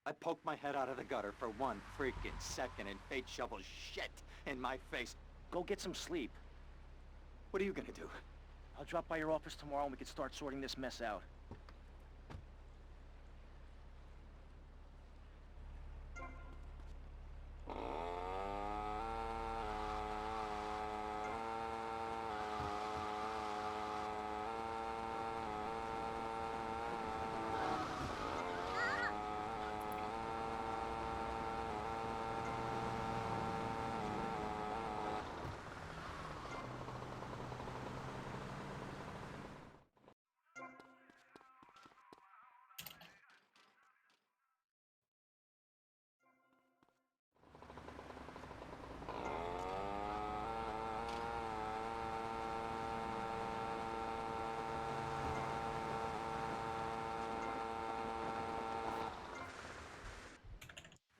I poked my head out of the gutter for 1 freaking second and fate shovels shit in my face. Go get some sleep. What are you gonna do? I'll drop by your office tomorrow and we can start sorting this mess out.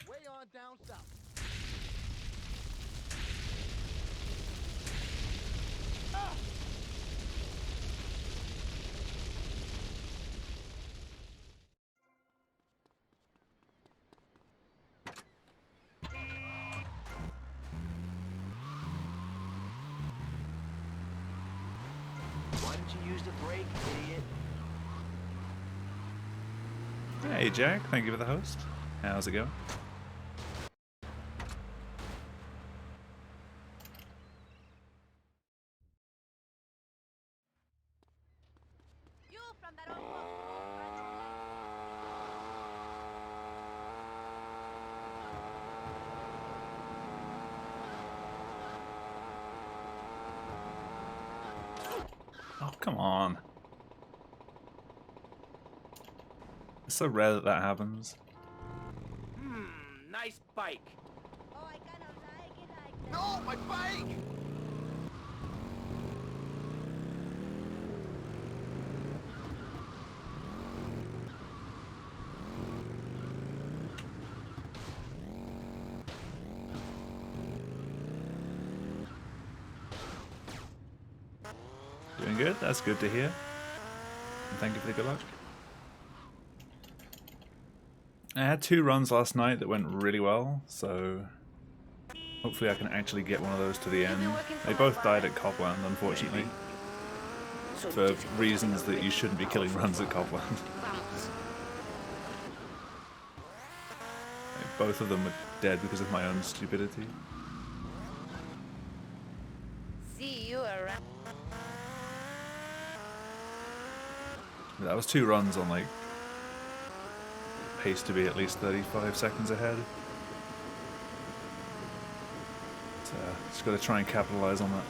Way on down south. Why didn't you use the brake, idiot? Hey Jack, thank you for the host. How's it going? You from that old book. Oh, come on. It's so rare that that happens. Nice bike. Oh, I kinda like it like that. No, my bike! Doing good? That's good to hear. And thank you for the good luck. I had 2 runs last night that went really well, so hopefully I can actually get one of those to the end. They both died at Copland, unfortunately, for reasons that you shouldn't be killing runs at Copland. Both of them were dead because of my own stupidity. See you around. That was 2 runs on like pace to be at least 35 seconds ahead. So just gotta try and capitalize on that.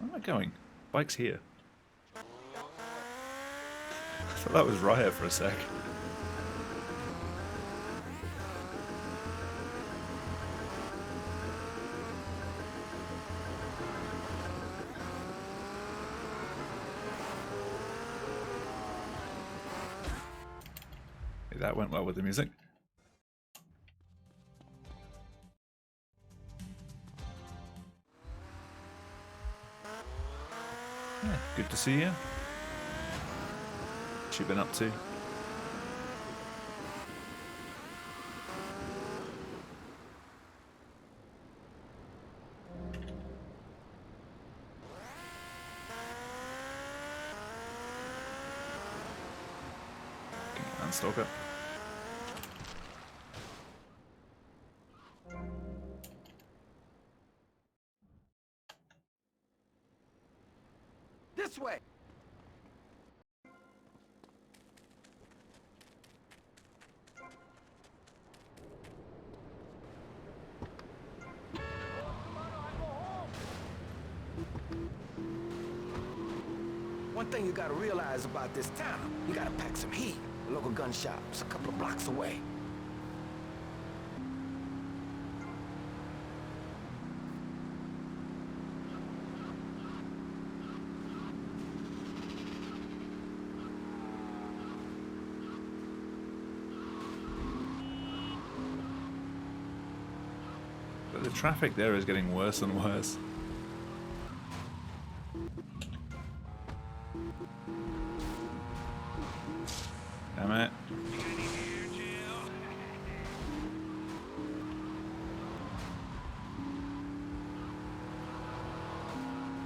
Where am I going? Bike's here. I thought that was Riot for a sec. That went well with the music. Yeah, good to see you. What you been up to? And Stalker. This way! One thing you gotta realize about this town, you gotta pack some heat. The local gun shop's a couple of blocks away. traffic there is getting worse and worse. Damn it.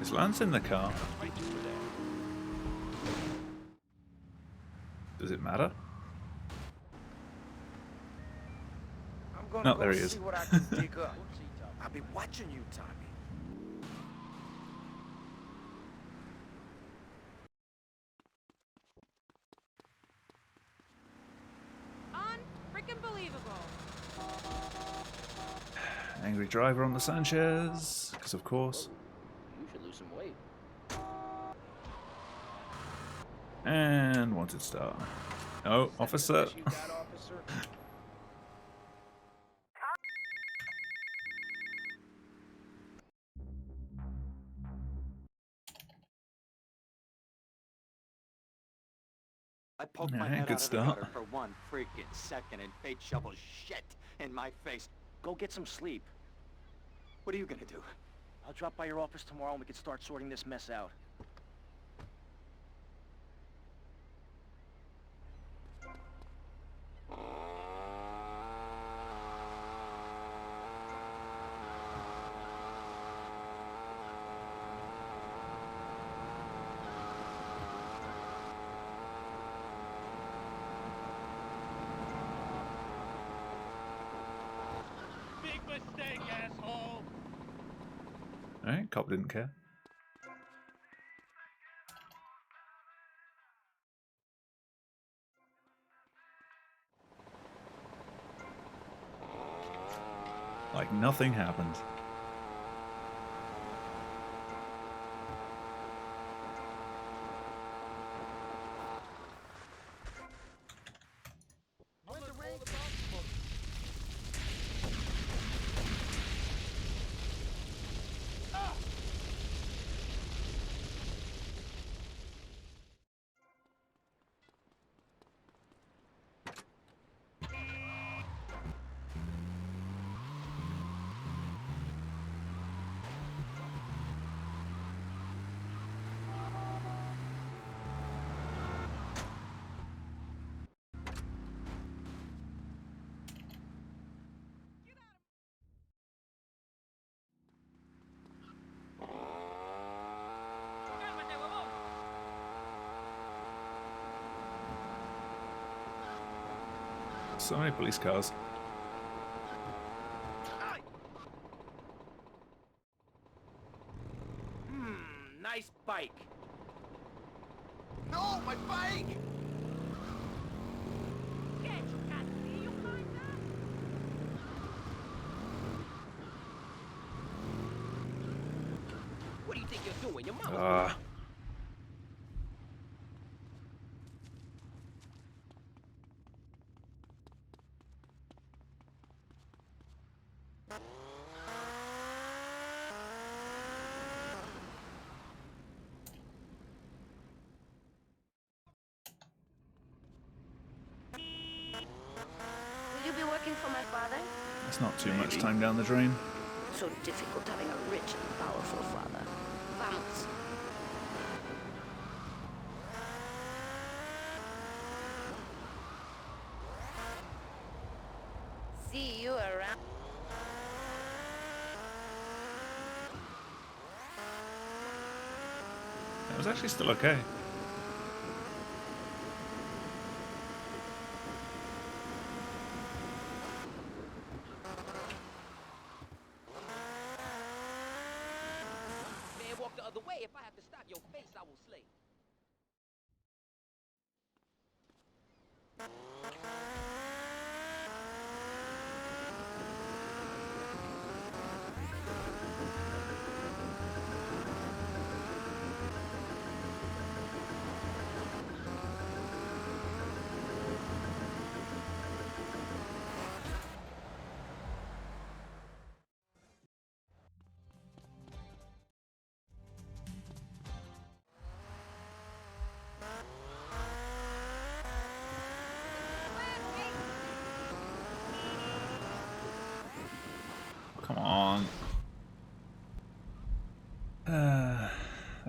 Is Lance in the car? Does it matter? I'm gonna No, go there he is. see what I can dig up. I'll be watching you, Tommy. Unfreaking believable. Angry driver on the Sanchez, because of course. You should lose some weight. And wanted start. Oh, officer. You got, officer? I poked my Alright, head good out of start. the gutter for 1 freaking second and fate shovels shit in my face. Go get some sleep. What are you gonna do? I'll drop by your office tomorrow and we can start sorting this mess out. Big mistake, asshole! Alright, cop didn't care. Like nothing happened. When the rain So many police cars. Nice bike. No, my bike! What do you think you're doing? Your mama. Will you be working for my father? It's not too much time down the drain. So difficult having a rich and powerful father. Vamos. See you around. It was actually still okay. Man, walk the other way. If I have to stop your face, I will slay.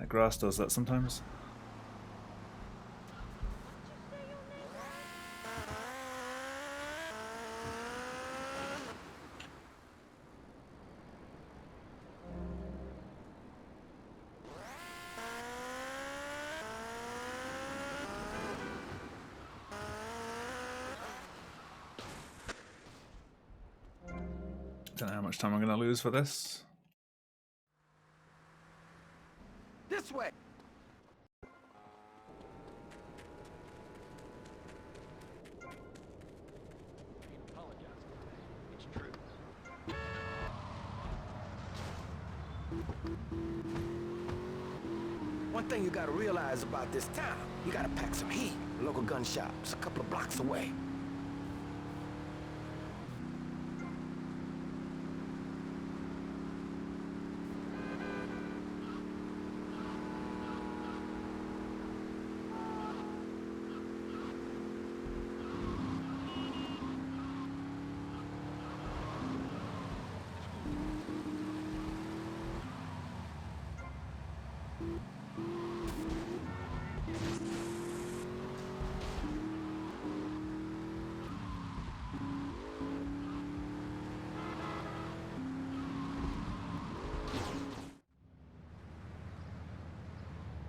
That grass does that sometimes. Don't know how much time I'm going to lose for this. This way. It's true. One thing you gotta realize about this town, you gotta pack some heat. The local gun shop's a couple of blocks away.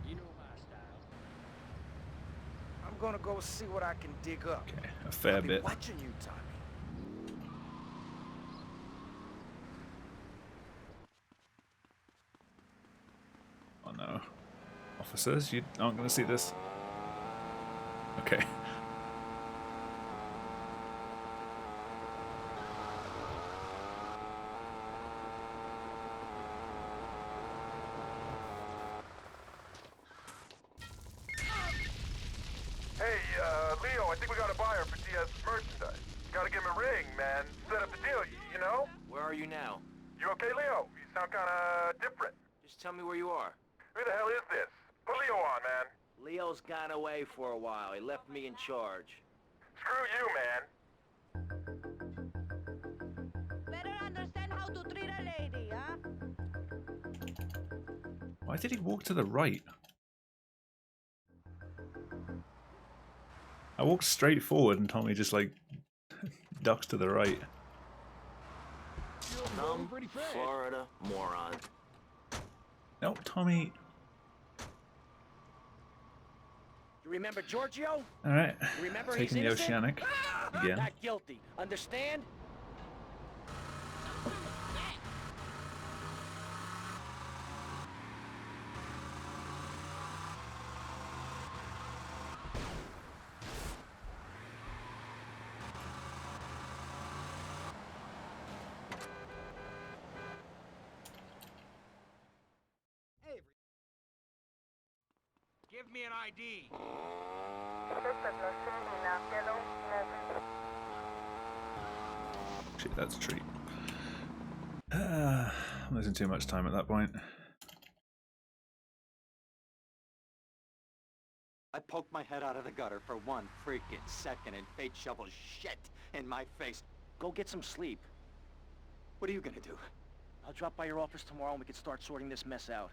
You know my style. I'm gonna go see what I can dig up. Okay, a fair I'll be bit. watching you, Tommy. Oh no. Officers, you aren't going to see this. Okay. Hey, Leo, I think we got a buyer for Diaz's merchandise. Gotta give him a ring, man. Set up the deal, you know? Where are you now? You okay, Leo? You sound kinda different. Just tell me where you are. Who the hell is this? Put Leo on, man. Leo's gone away for a while. He left me in charge. Screw you, man. Better understand how to treat a lady, huh? Why did he walk to the right? I walked straight forward and Tommy just like ducks to the right. Florida moron. No, Tommy. You remember Giorgio? Alright, You remember taking the he's innocent? Oceanic again. Not guilty. Understand? Give me an ID. Shit, that's a treat. I'm losing too much time at that point. I poked my head out of the gutter for 1 freaking second and fate shovels shit in my face. Go get some sleep. What are you gonna do? I'll drop by your office tomorrow and we can start sorting this mess out.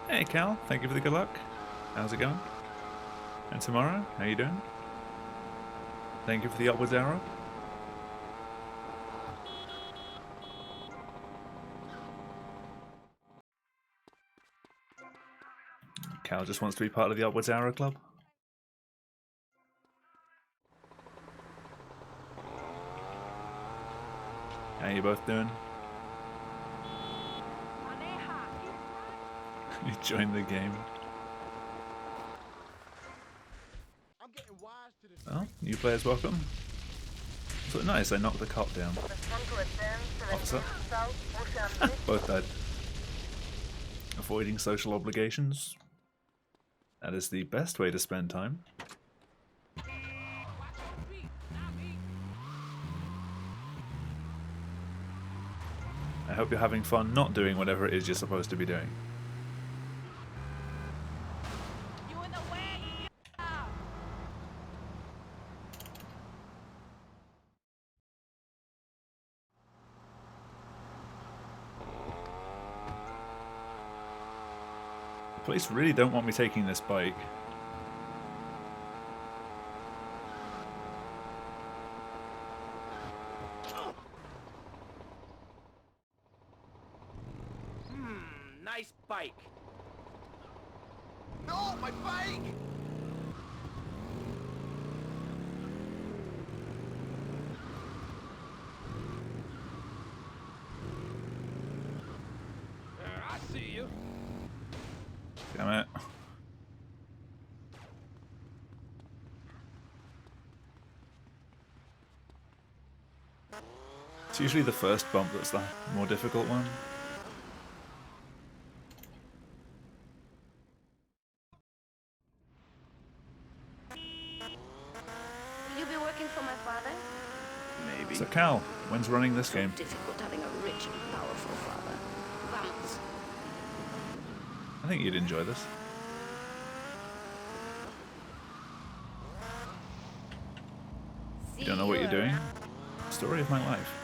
Hey Cal, thank you for the good luck. How's it going? And tomorrow, how you doing? Thank you for the upwards arrow. Cal just wants to be part of the upwards arrow club. How you both doing? You joined the game. I'm getting wise to this. Well, new players welcome. So nice, I knocked the cop down. Officer. Both died. Avoiding social obligations. That is the best way to spend time. I hope you're having fun not doing whatever it is you're supposed to be doing. Police really don't want me taking this bike. Nice bike. No, my bike! I see you. Damn it. It's usually the first bump that's the more difficult one. Will you be working for my father? Maybe. So Cal, when's running this game? Difficult having a rich and powerful father. Vamos. I think you'd enjoy this. You don't know what you're doing? Story of my life.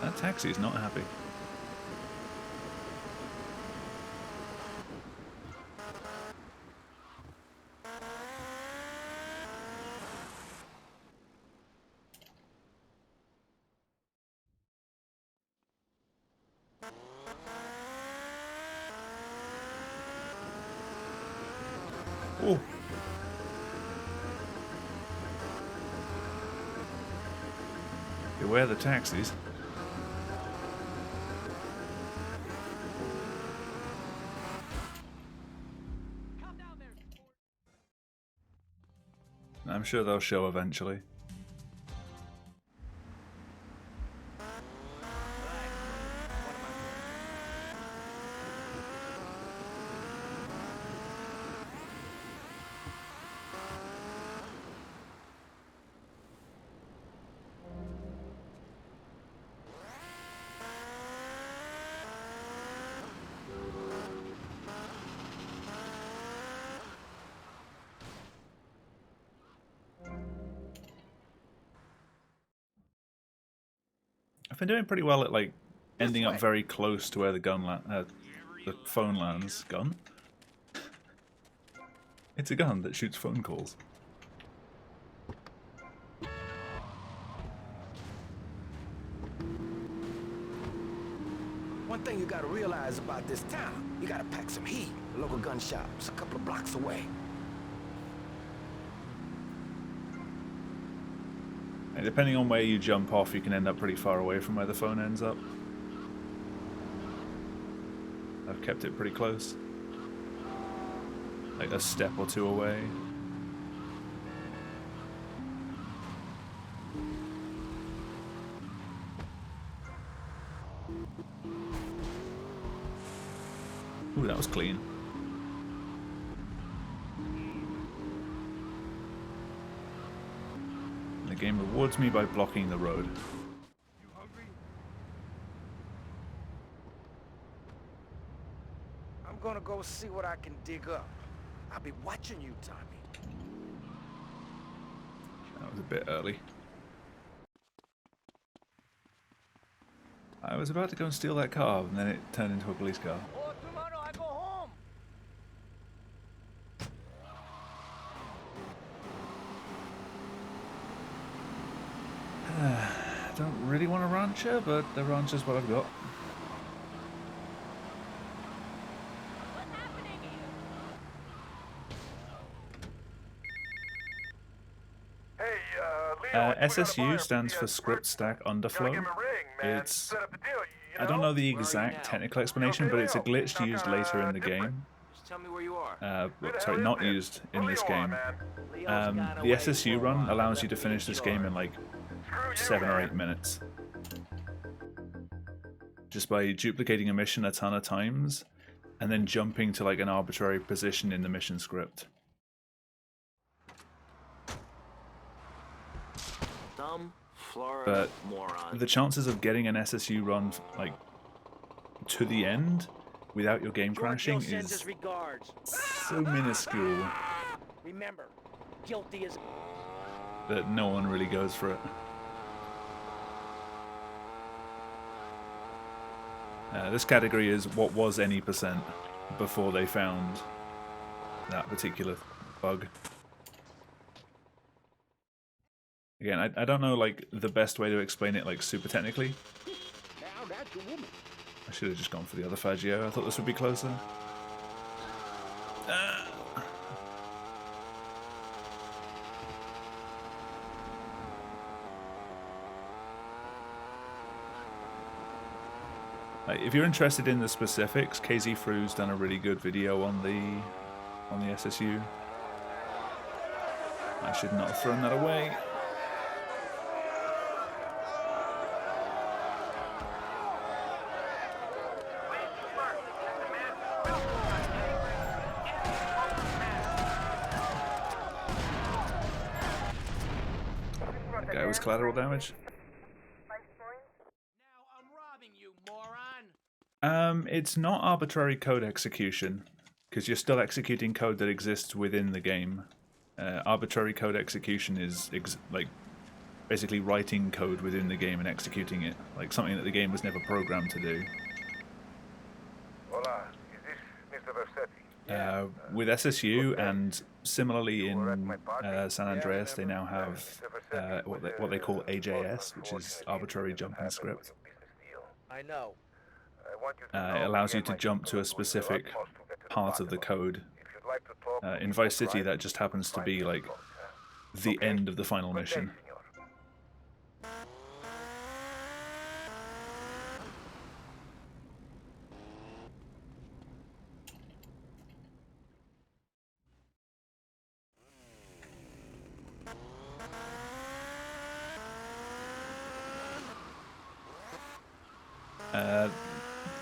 That taxi's not happy. Oh. Beware the taxis. I'm sure they'll show eventually. I've been doing pretty well at like ending up very close to where the the phone lands. Gun? It's a gun that shoots phone calls. One thing you gotta realize about this town, you gotta pack some heat. The local gun shop's a couple of blocks away. And depending on where you jump off, you can end up pretty far away from where the phone ends up. I've kept it pretty close. Like a step or two away. Ooh, that was clean. The game rewards me by blocking the road. You hungry? I'm gonna go see what I can dig up. I'll be watching you, Tommy. That was a bit early. I was about to go and steal that car, and then it turned into a police car. Oh, tomorrow I go home. I don't really want a rancher, but the rancher's what I've got. Hey, Leo, SSU stands for Script Stack Underflow. It's... I don't know the exact technical explanation, but it's a glitch used later in the game. Just tell me where you are. Sorry, not used in this game. The SSU run allows you to finish this game in like 7 or 8 minutes. Just by duplicating a mission a ton of times, and then jumping to like an arbitrary position in the mission script. Dumb Florida moron. The chances of getting an SSU run like to the end without your game crashing is so minuscule Remember, guilty is that no one really goes for it. This category is what was any percent before they found that particular bug. Again, I don't know like the best way to explain it like super technically. Now that's a woman. I should have just gone for the other Faggio. I thought this would be closer. If you're interested in the specifics, KZ Fru's done a really good video on the SSU. I should not have thrown that away. Guy was collateral damage. It's not arbitrary code execution, because you're still executing code that exists within the game. Arbitrary code execution is like basically writing code within the game and executing it, like something that the game was never programmed to do. Hola, is this Mr. Versetti? With SSU and similarly in San Andreas, they now have what they call AJS, which is arbitrary jumping script. I know. It allows you to jump to a specific part of the code. In Vice City, that just happens to be like the end of the final mission.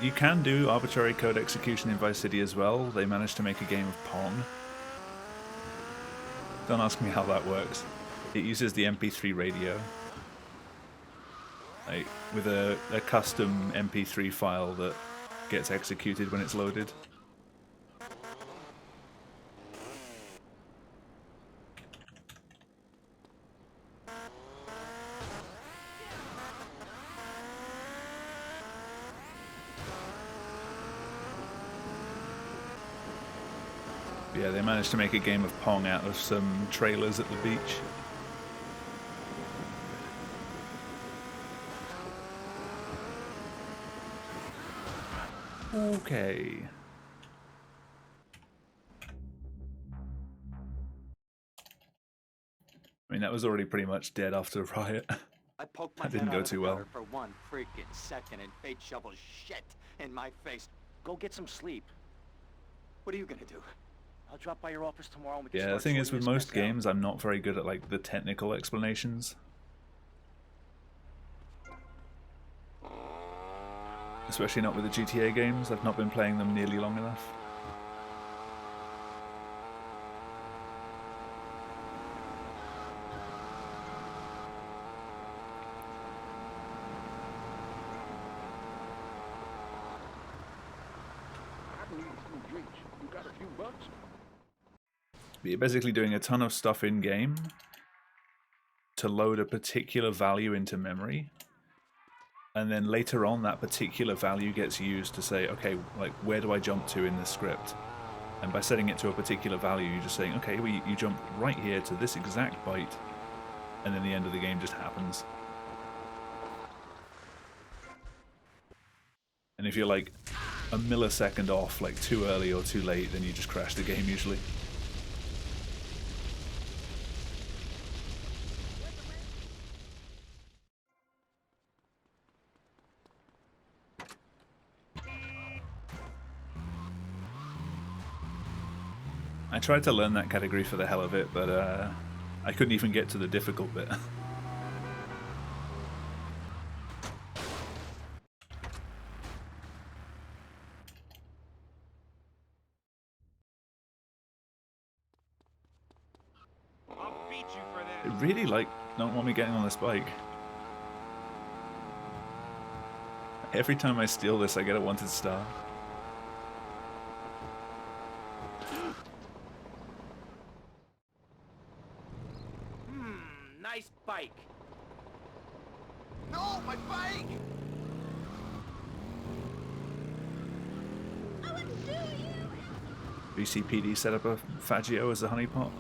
You can do arbitrary code execution in Vice City as well. They managed to make a game of Pong. Don't ask me how that works. It uses the MP3 radio, like with a custom MP3 file that gets executed when it's loaded. Yeah, they managed to make a game of Pong out of some trailers at the beach. Okay. I mean, that was already pretty much dead after the riot. I poked my That didn't head go out of too the well. gutter for one freaking second and fate shovels shit in my face. Go get some sleep. What are you gonna do? I'll drop by your office tomorrow and we can Yeah, the start thing is sorting with this most mess out. games, I'm not very good at like the technical explanations. Especially not with the GTA games. I've not been playing them nearly long enough. I need a few drinks. You got a few bucks? But you're basically doing a ton of stuff in game to load a particular value into memory, and then later on that particular value gets used to say, okay, like where do I jump to in this script? And by setting it to a particular value, you're just saying, okay, well, you jump right here to this exact byte, and then the end of the game just happens. And if you're like a millisecond off, like too early or too late, then you just crash the game usually. I tried to learn that category for the hell of it, but I couldn't even get to the difficult bit. I'll beat you for It this. really, like, don't want me getting on this bike. Every time I steal this, I get a wanted star. Nice bike. No, my bike! BCPD set up a Faggio as a honeypot.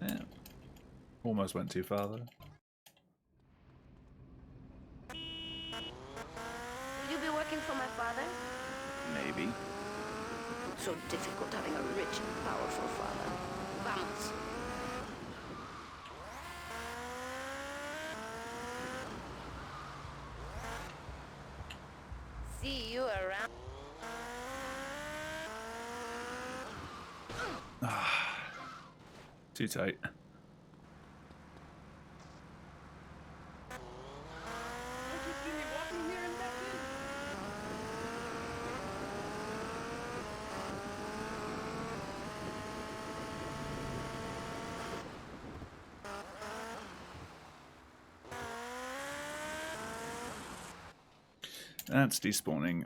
Yeah. Almost went too far though. You be working for my father? Maybe. So difficult having a rich and powerful father. Vamos. See you around. Too tight. That's despawning.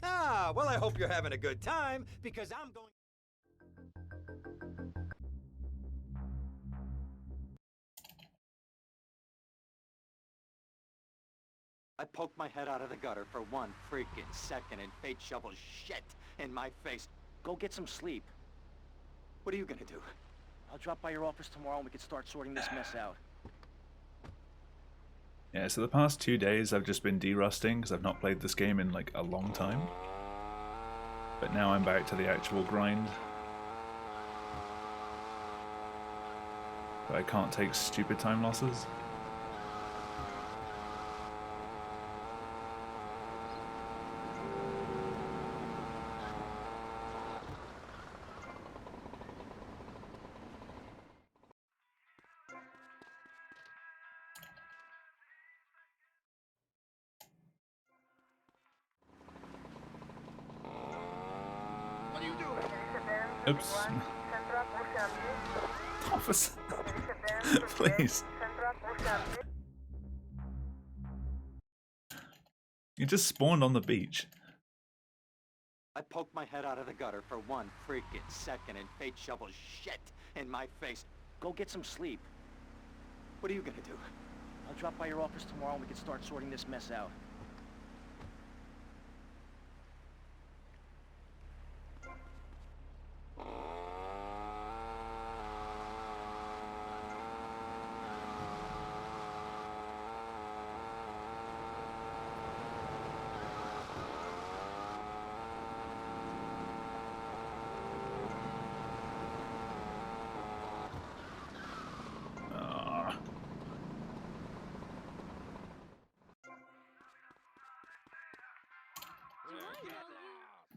Ah, well, I hope you're having a good time, because I'm going... I poked my head out of the gutter for 1 freaking second and fate shovels shit in my face. Go get some sleep. What are you gonna do? I'll drop by your office tomorrow and we can start sorting this mess out. Yeah, so the past 2 days I've just been derusting because I've not played this game in like a long time. But now I'm back to the actual grind. But I can't take stupid time losses. Oops. Officer. Please. You just spawned on the beach. I poked my head out of the gutter for 1 freaking second and fate shovels shit in my face. Go get some sleep. What are you gonna do? I'll drop by your office tomorrow and we can start sorting this mess out.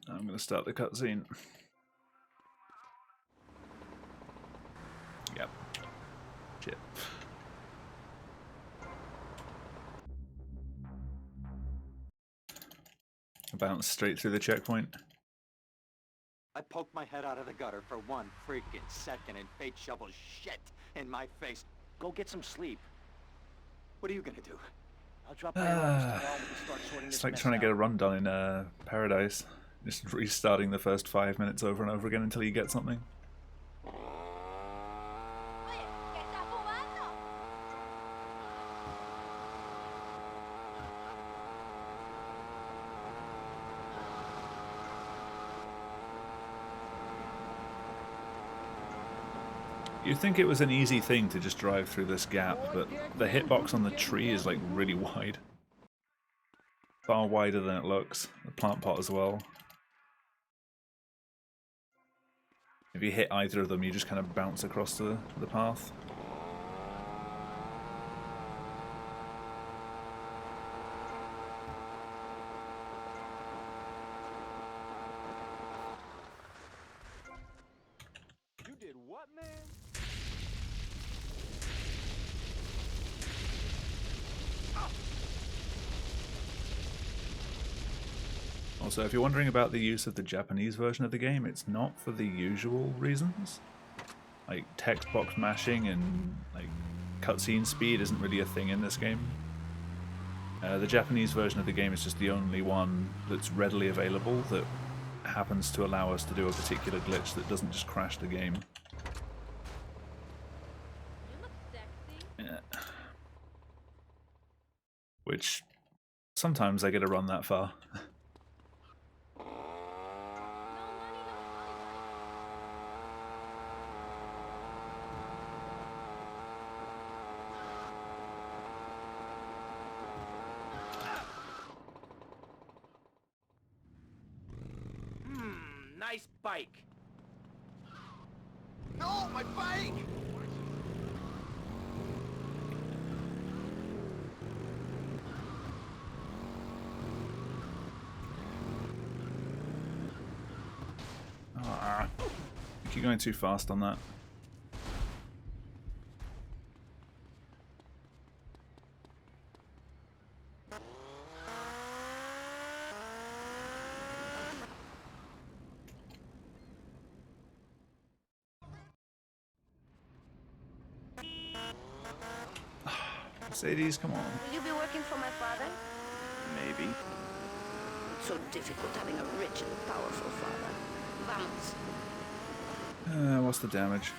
I'm going to start the cutscene. Yep. Shit. I bounced straight through the checkpoint. I poked my head out of the gutter for 1 freaking second and fate shovels shit in my face. Go get some sleep. What are you gonna do? I'll drop by your office tomorrow and we can start sorting this It's like mess trying to out. get a run done in Paradise. Just restarting the first 5 minutes over and over again until you get something. You'd think it was an easy thing to just drive through this gap, but the hitbox on the tree is like really wide. Far wider than it looks. The plant pot as well. If you hit either of them, you just kind of bounce across the path. You did what, man? Also, if you're wondering about the use of the Japanese version of the game, it's not for the usual reasons. Like text box mashing and like cutscene speed isn't really a thing in this game. The Japanese version of the game is just the only one that's readily available that happens to allow us to do a particular glitch that doesn't just crash the game. Yeah. Which sometimes I get to run that far. Nice bike. No, my bike! Ah, I keep going too fast on that. Mercedes, come on. Will you be working for my father? Maybe. It's so difficult having a rich and powerful father. Vamos. What's the damage?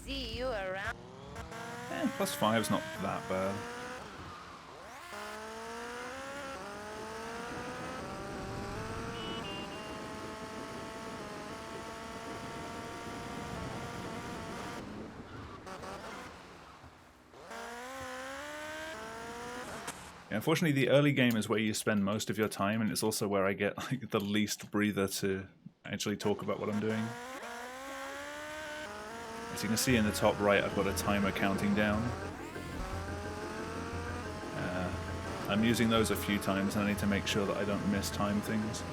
See you around. +5's not that bad. Unfortunately, the early game is where you spend most of your time, and it's also where I get like the least breather to actually talk about what I'm doing. As you can see in the top right, I've got a timer counting down. I'm using those a few times, and I need to make sure that I don't miss time things.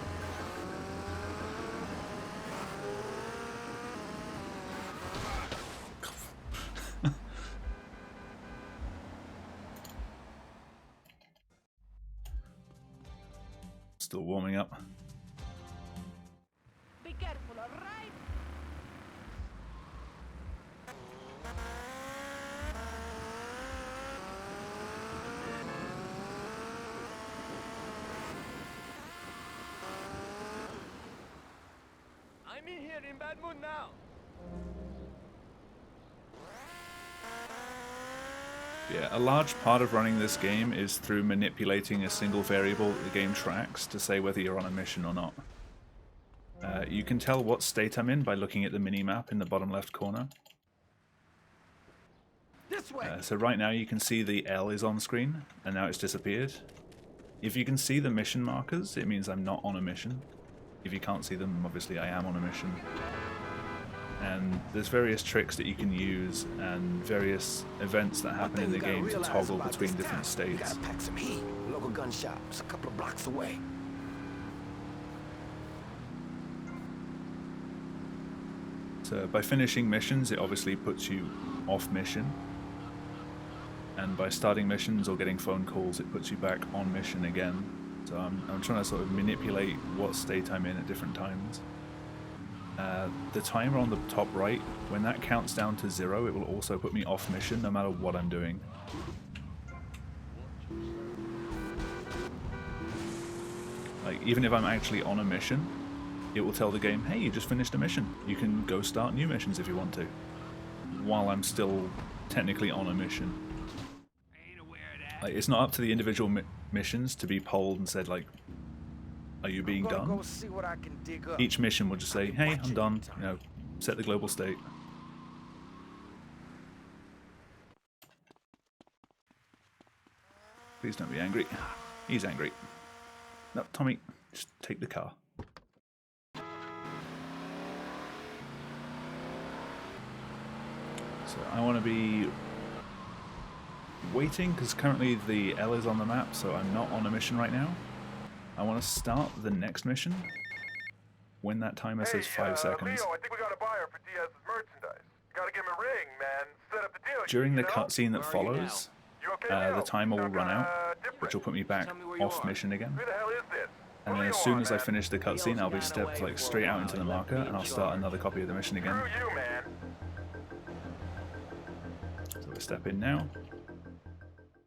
Still warming up. Be careful, all right? I'm in here in bad mood now. Yeah, a large part of running this game is through manipulating a single variable that the game tracks to say whether you're on a mission or not. You can tell what state I'm in by looking at the mini-map in the bottom left corner. This way! So right now you can see the L is on screen, and now it's disappeared. If you can see the mission markers, it means I'm not on a mission. If you can't see them, obviously I am on a mission. And there's various tricks that you can use and various events that happen in the game to toggle between different states. You gotta pack some heat. Local gun shop. It's a couple of blocks away. So by finishing missions, it obviously puts you off mission. And by starting missions or getting phone calls, it puts you back on mission again. So I'm trying to sort of manipulate what state I'm in at different times. The timer on the top right, when that counts down to 0, it will also put me off mission no matter what I'm doing. Like, even if I'm actually on a mission, it will tell the game, hey, you just finished a mission. You can go start new missions if you want to. While I'm still technically on a mission. Like, it's not up to the individual missions to be polled and said, like, are you being done? Go see what I can dig up. Each mission will just say, hey, I'm done, you know, set the global state. Please don't be angry. He's angry. No, Tommy, just take the car. So I want to be waiting, because currently the L is on the map, so I'm not on a mission right now. I want to start the next mission when that timer says 5 seconds. Leo, I think we got a buyer for Diaz's merchandise. You gotta give him a ring, man. Set up the deal. During the you know? cutscene that Where are you follows, You okay, Leo? the timer will run out, different. which will put me back Tell me where you off are. mission again. Who the hell is this? And then as soon as I finish the cutscene, I'll be stepped like straight out into the marker, and I'll start another copy of the mission again. Screw you, man. step in now.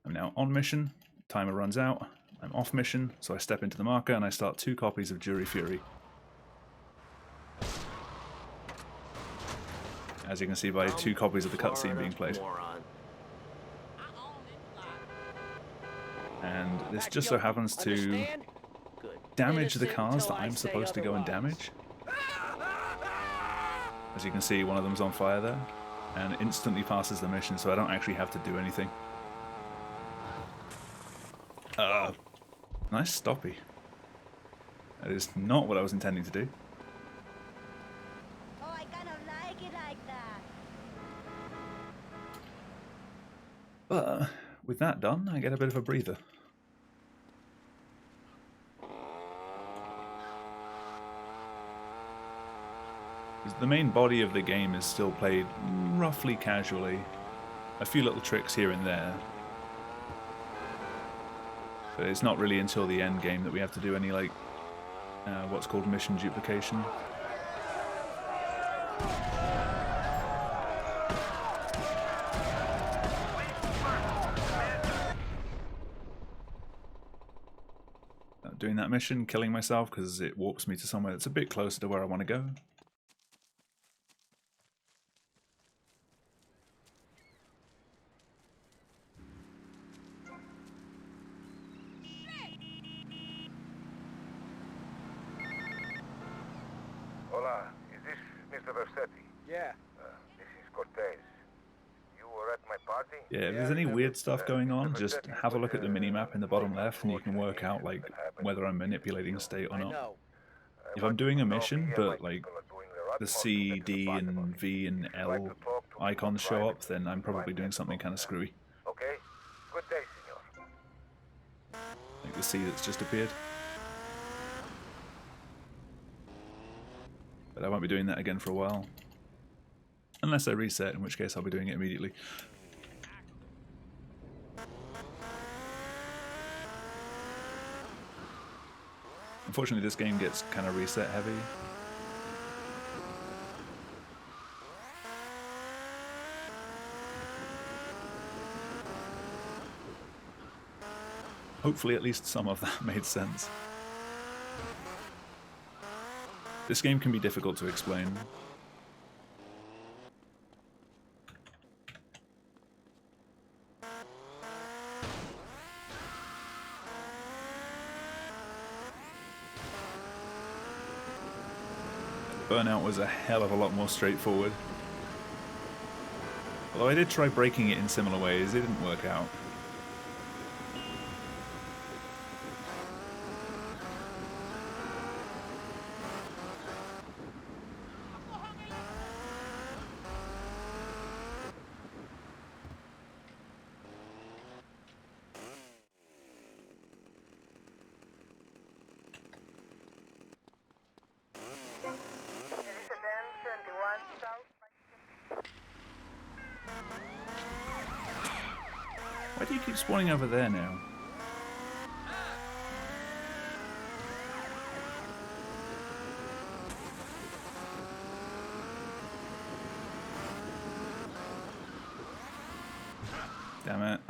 I'm now on mission, timer runs out, I'm off mission, so I step into the marker and I start 2 copies of Jury Fury. As you can see by 2 copies of the cutscene being played. And this just so happens to damage the cars that I'm supposed to go and damage. As you can see, one of them's on fire there, and instantly passes the mission, so I don't actually have to do anything. Nice stoppy. That is not what I was intending to do. Oh, I kind of like it like that. But with that done, I get a bit of a breather. The main body of the game is still played roughly casually. A few little tricks here and there. But it's not really until the end game that we have to do any, like, what's called mission duplication. Doing that mission, killing myself because it warps me to somewhere that's a bit closer to where I want to go. Hola, is this Mr. Versetti? Yeah. This is Cortez. You were at my party? Yeah, if there's any weird stuff going on, just have a look at the minimap in the bottom left and you can work out, like, whether I'm manipulating state or I not. know. If I'm doing a mission, but, like, the C, D, and V and L icons show up, then I'm probably doing something kind of screwy. Okay? Good day, senor. Like the C that's just appeared. But I won't be doing that again for a while. Unless I reset, in which case I'll be doing it immediately. Unfortunately, this game gets kind of reset heavy. Hopefully at least some of that made sense. This game can be difficult to explain. Burnout was a hell of a lot more straightforward. Although I did try breaking it in similar ways, it didn't work out. Why do you keep spawning over there now? Damn it.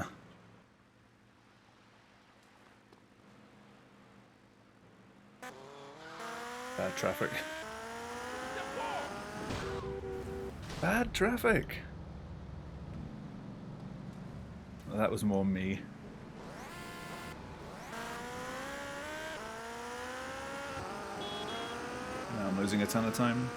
Bad traffic. Bad traffic! Well, that was more me. Now I'm losing a ton of time.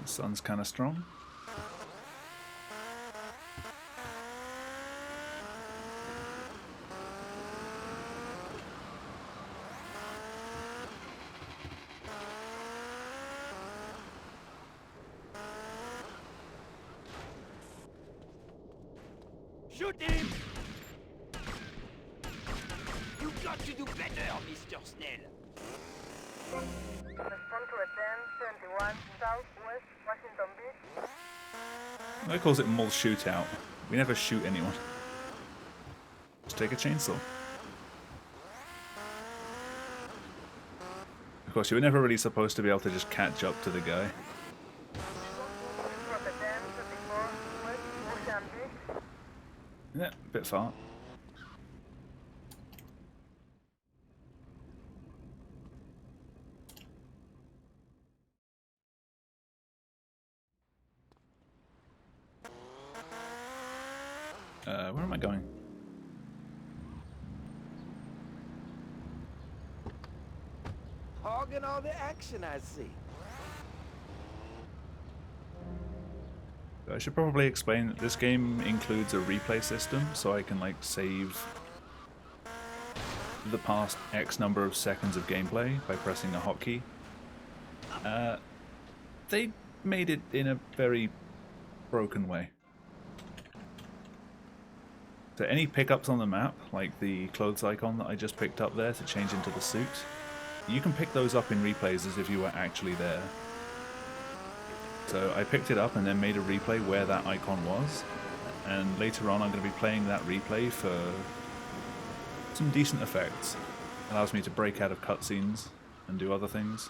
The sun's kind of strong. Shoot him! You got to do better, Mr. Snell. Respond to a 1071 Southwest Washington Beach. They calls it mall shootout. We never shoot anyone. Just take a chainsaw. Of course, you were never really supposed to be able to just catch up to the guy. From the 1024 West Ocean Beach. Yeah, a bit far. Where am I going? Hogging all the action, I see. I should probably explain that this game includes a replay system, so I can like save the past X number of seconds of gameplay by pressing a hotkey. They made it in a very broken way. So any pickups on the map, like the clothes icon that I just picked up there to change into the suit, you can pick those up in replays as if you were actually there. So I picked it up and then made a replay where that icon was, and later on I'm going to be playing that replay for some decent effects. It allows me to break out of cutscenes and do other things.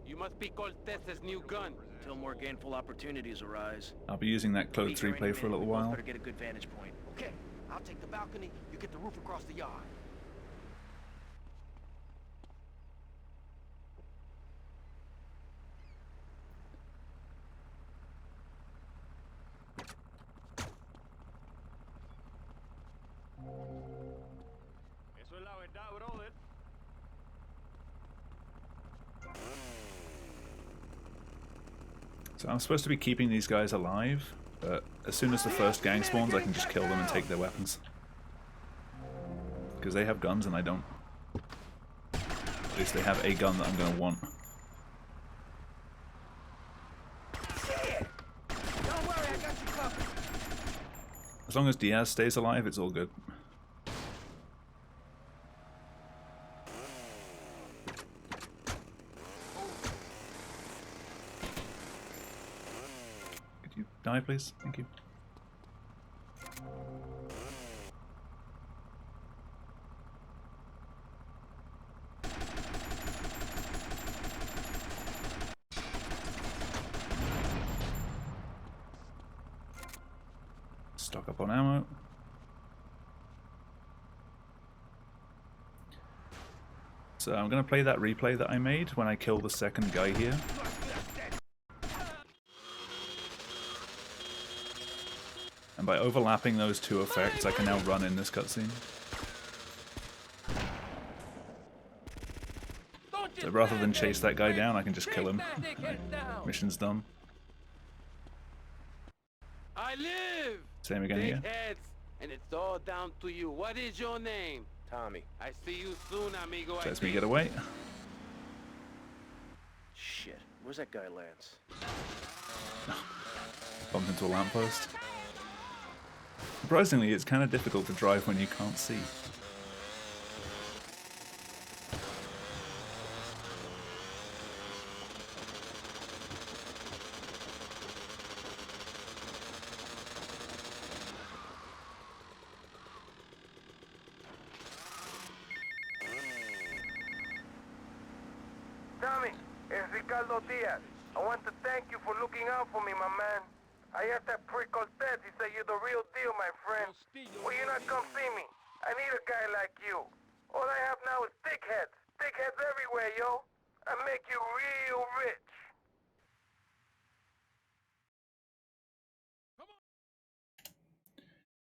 You must be Cortez's new gun. Till more gainful opportunities arise. I'll be using that clothes replay for a little while. Better get a good vantage point. Okay, I'll take the balcony. You get the roof across the yard. Eso es la verdad, brother. So I'm supposed to be keeping these guys alive, but as soon as the first gang spawns I can just kill them and take their weapons. Because they have guns and I don't. At least they have a gun that I'm going to want. Don't worry, I got you covered. As long as Diaz stays alive, it's all good. Could you die, please? Thank you. Stock up on ammo. So I'm going to play that replay that I made when I kill the second guy here. And by overlapping those two effects, I can now run in this cutscene. So rather than chase that guy down, I can just kill him. Mission's done. I live! Same again Big here. heads, and it's all down to you. What is your name? Tommy. I see you soon, amigo. I Lets me think. get away. Shit. Where's that guy, Lance? Bumped into a lamppost. Surprisingly, it's kind of difficult to drive when you can't see. Tommy, it's Ricardo Diaz. I want to thank you for looking out for me, my man. I asked that prick Cortez, he said you're the real deal, my friend. Will you not come see me? I need a guy like you. All I have now is dickheads. Dickheads everywhere, yo. I make you real rich.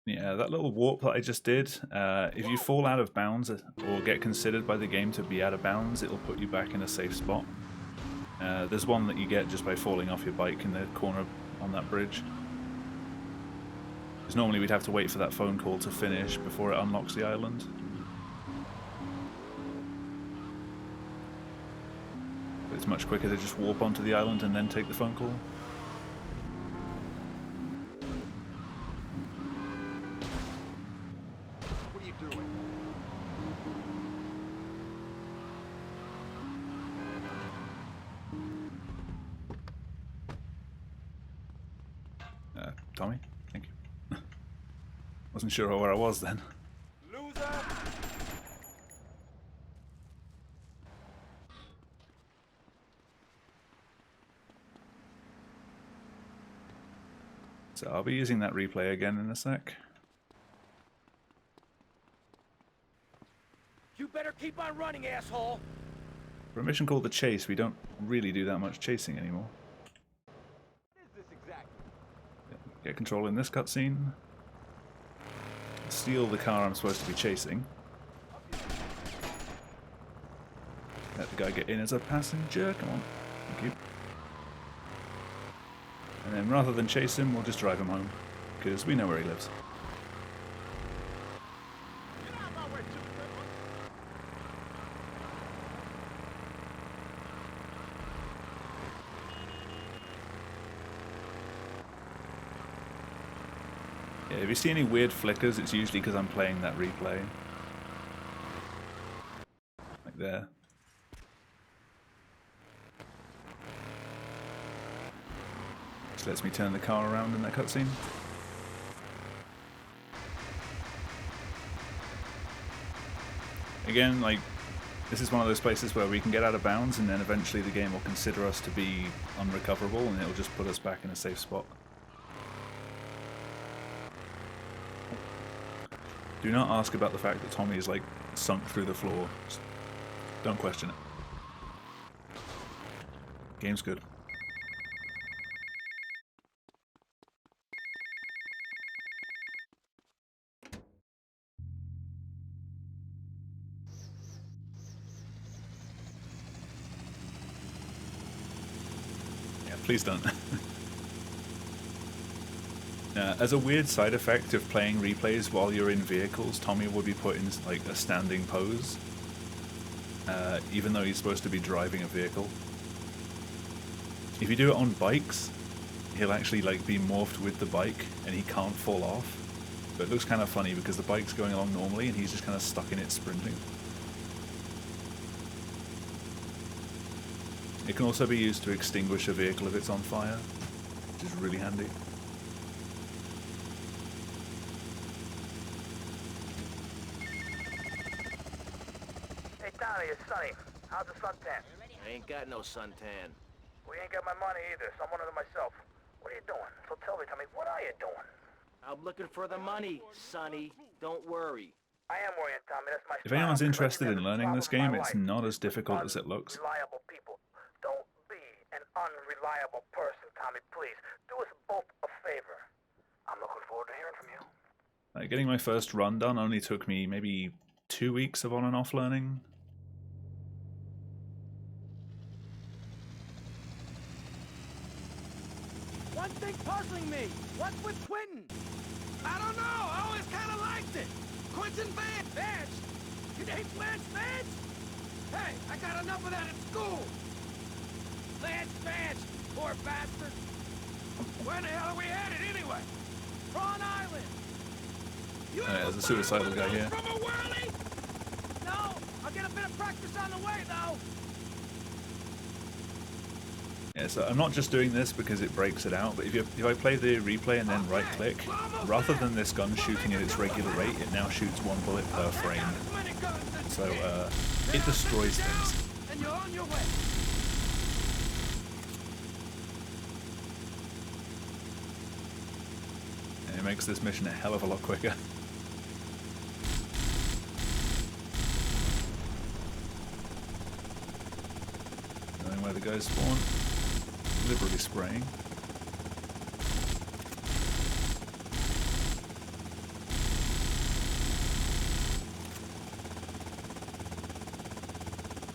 Yeah, that little warp that I just did, if you fall out of bounds or get considered by the game to be out of bounds, it'll put you back in a safe spot. There's one that you get just by falling off your bike in the corner on that bridge. Because normally we'd have to wait for that phone call to finish before it unlocks the island. It's much quicker to just warp onto the island and then take the phone call. What are you doing? Tommy, thank you. Wasn't sure where I was then. Loser! So I'll be using that replay again in a sec. You better keep on running, asshole! For a mission called The Chase, we don't really do that much chasing anymore. What is this exactly? Get control in this cutscene. Steal the car I'm supposed to be chasing. Let the guy get in as a passenger. Come on. Thank you. And then rather than chase him, we'll just drive him home. Because we know where he lives. Yeah, if you see any weird flickers, it's usually because I'm playing that replay. Like there. Which lets me turn the car around in that cutscene. Again, like, this is one of those places where we can get out of bounds and then eventually the game will consider us to be unrecoverable and it'll just put us back in a safe spot. Do not ask about the fact that Tommy is like sunk through the floor. Just don't question it. Game's good. Yeah, please don't. As a weird side effect of playing replays while you're in vehicles, Tommy will be put in like a standing pose, even though he's supposed to be driving a vehicle. If you do it on bikes, he'll actually like be morphed with the bike and he can't fall off. But it looks kind of funny because the bike's going along normally and he's just kind of stuck in it sprinting. It can also be used to extinguish a vehicle if it's on fire, which is really handy. Hey, Tommy, it's Sonny. How's the suntan? I ain't got no suntan. We ain't got my money either, so I'm one of them myself. What are you doing? So tell me, Tommy, what are you doing? I'm looking for the money, Sonny. Don't worry. I am worrying, Tommy. That's my If anyone's style. interested in learning this game, it's Problem not as difficult as it looks. Reliable people. Don't be an unreliable person, Tommy, please. Do us both a favor. I'm looking forward to hearing from you. Like, getting my first run done only took me maybe 2 weeks of on and off learning. One thing puzzling me. What's with Quentin? I don't know. I always kind of liked it. Quentin Vance. Your name's Lance Vance? Hey, I got enough of that at school. Lance Vance, poor bastard. Where the hell are we headed anyway? Prawn Island. There's a suicidal guy here. From a whirly? No, I'll get a bit of practice on the way though. Yeah, so I'm not just doing this because it breaks it out, but if I play the replay and then right click, rather than this gun shooting at its regular rate, it now shoots 1 bullet per frame. So it destroys things. And you're on your way. And it makes this mission a hell of a lot quicker. Knowing where the guys spawn. Deliberately spraying.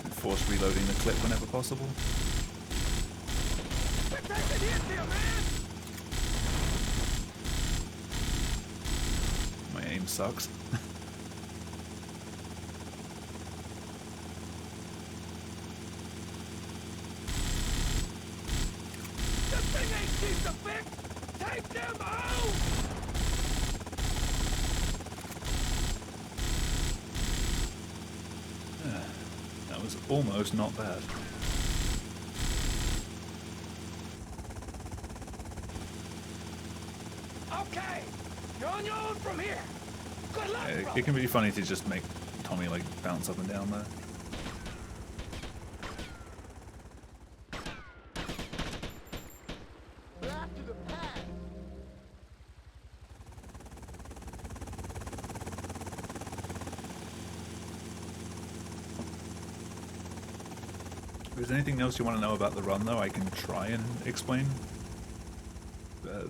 And force reloading the clip whenever possible. My aim sucks. thing ain't cheap to fix! Take them out! That was almost not bad. Okay, you're on your own from here. Good luck, bro. It can be funny to just make Tommy like bounce up and down there. Back to the pad. If there's anything else you want to know about the run, though, I can try and explain.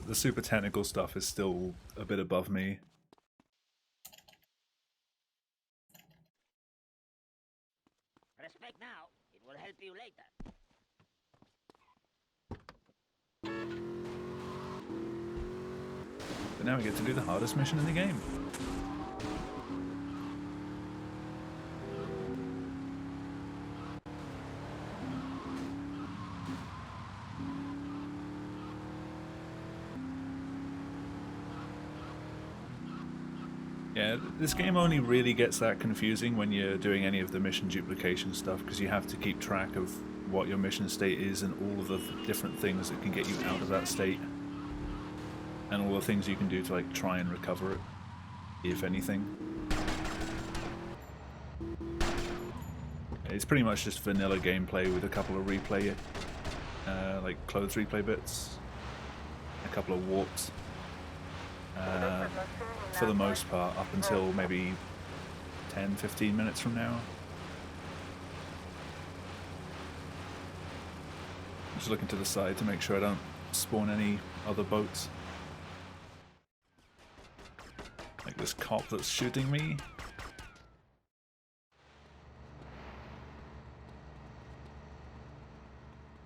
The super technical stuff is still a bit above me. Respect now. It will help you later. But now we get to do the hardest mission in the game. Yeah, this game only really gets that confusing when you're doing any of the mission duplication stuff, because you have to keep track of what your mission state is and all of the different things that can get you out of that state. And all the things you can do to like try and recover it, if anything. It's pretty much just vanilla gameplay with a couple of replay, like clothes replay bits, a couple of warps. For the most part, up until maybe 10-15 minutes from now. Just looking to the side to make sure I don't spawn any other boats. Like this cop that's shooting me.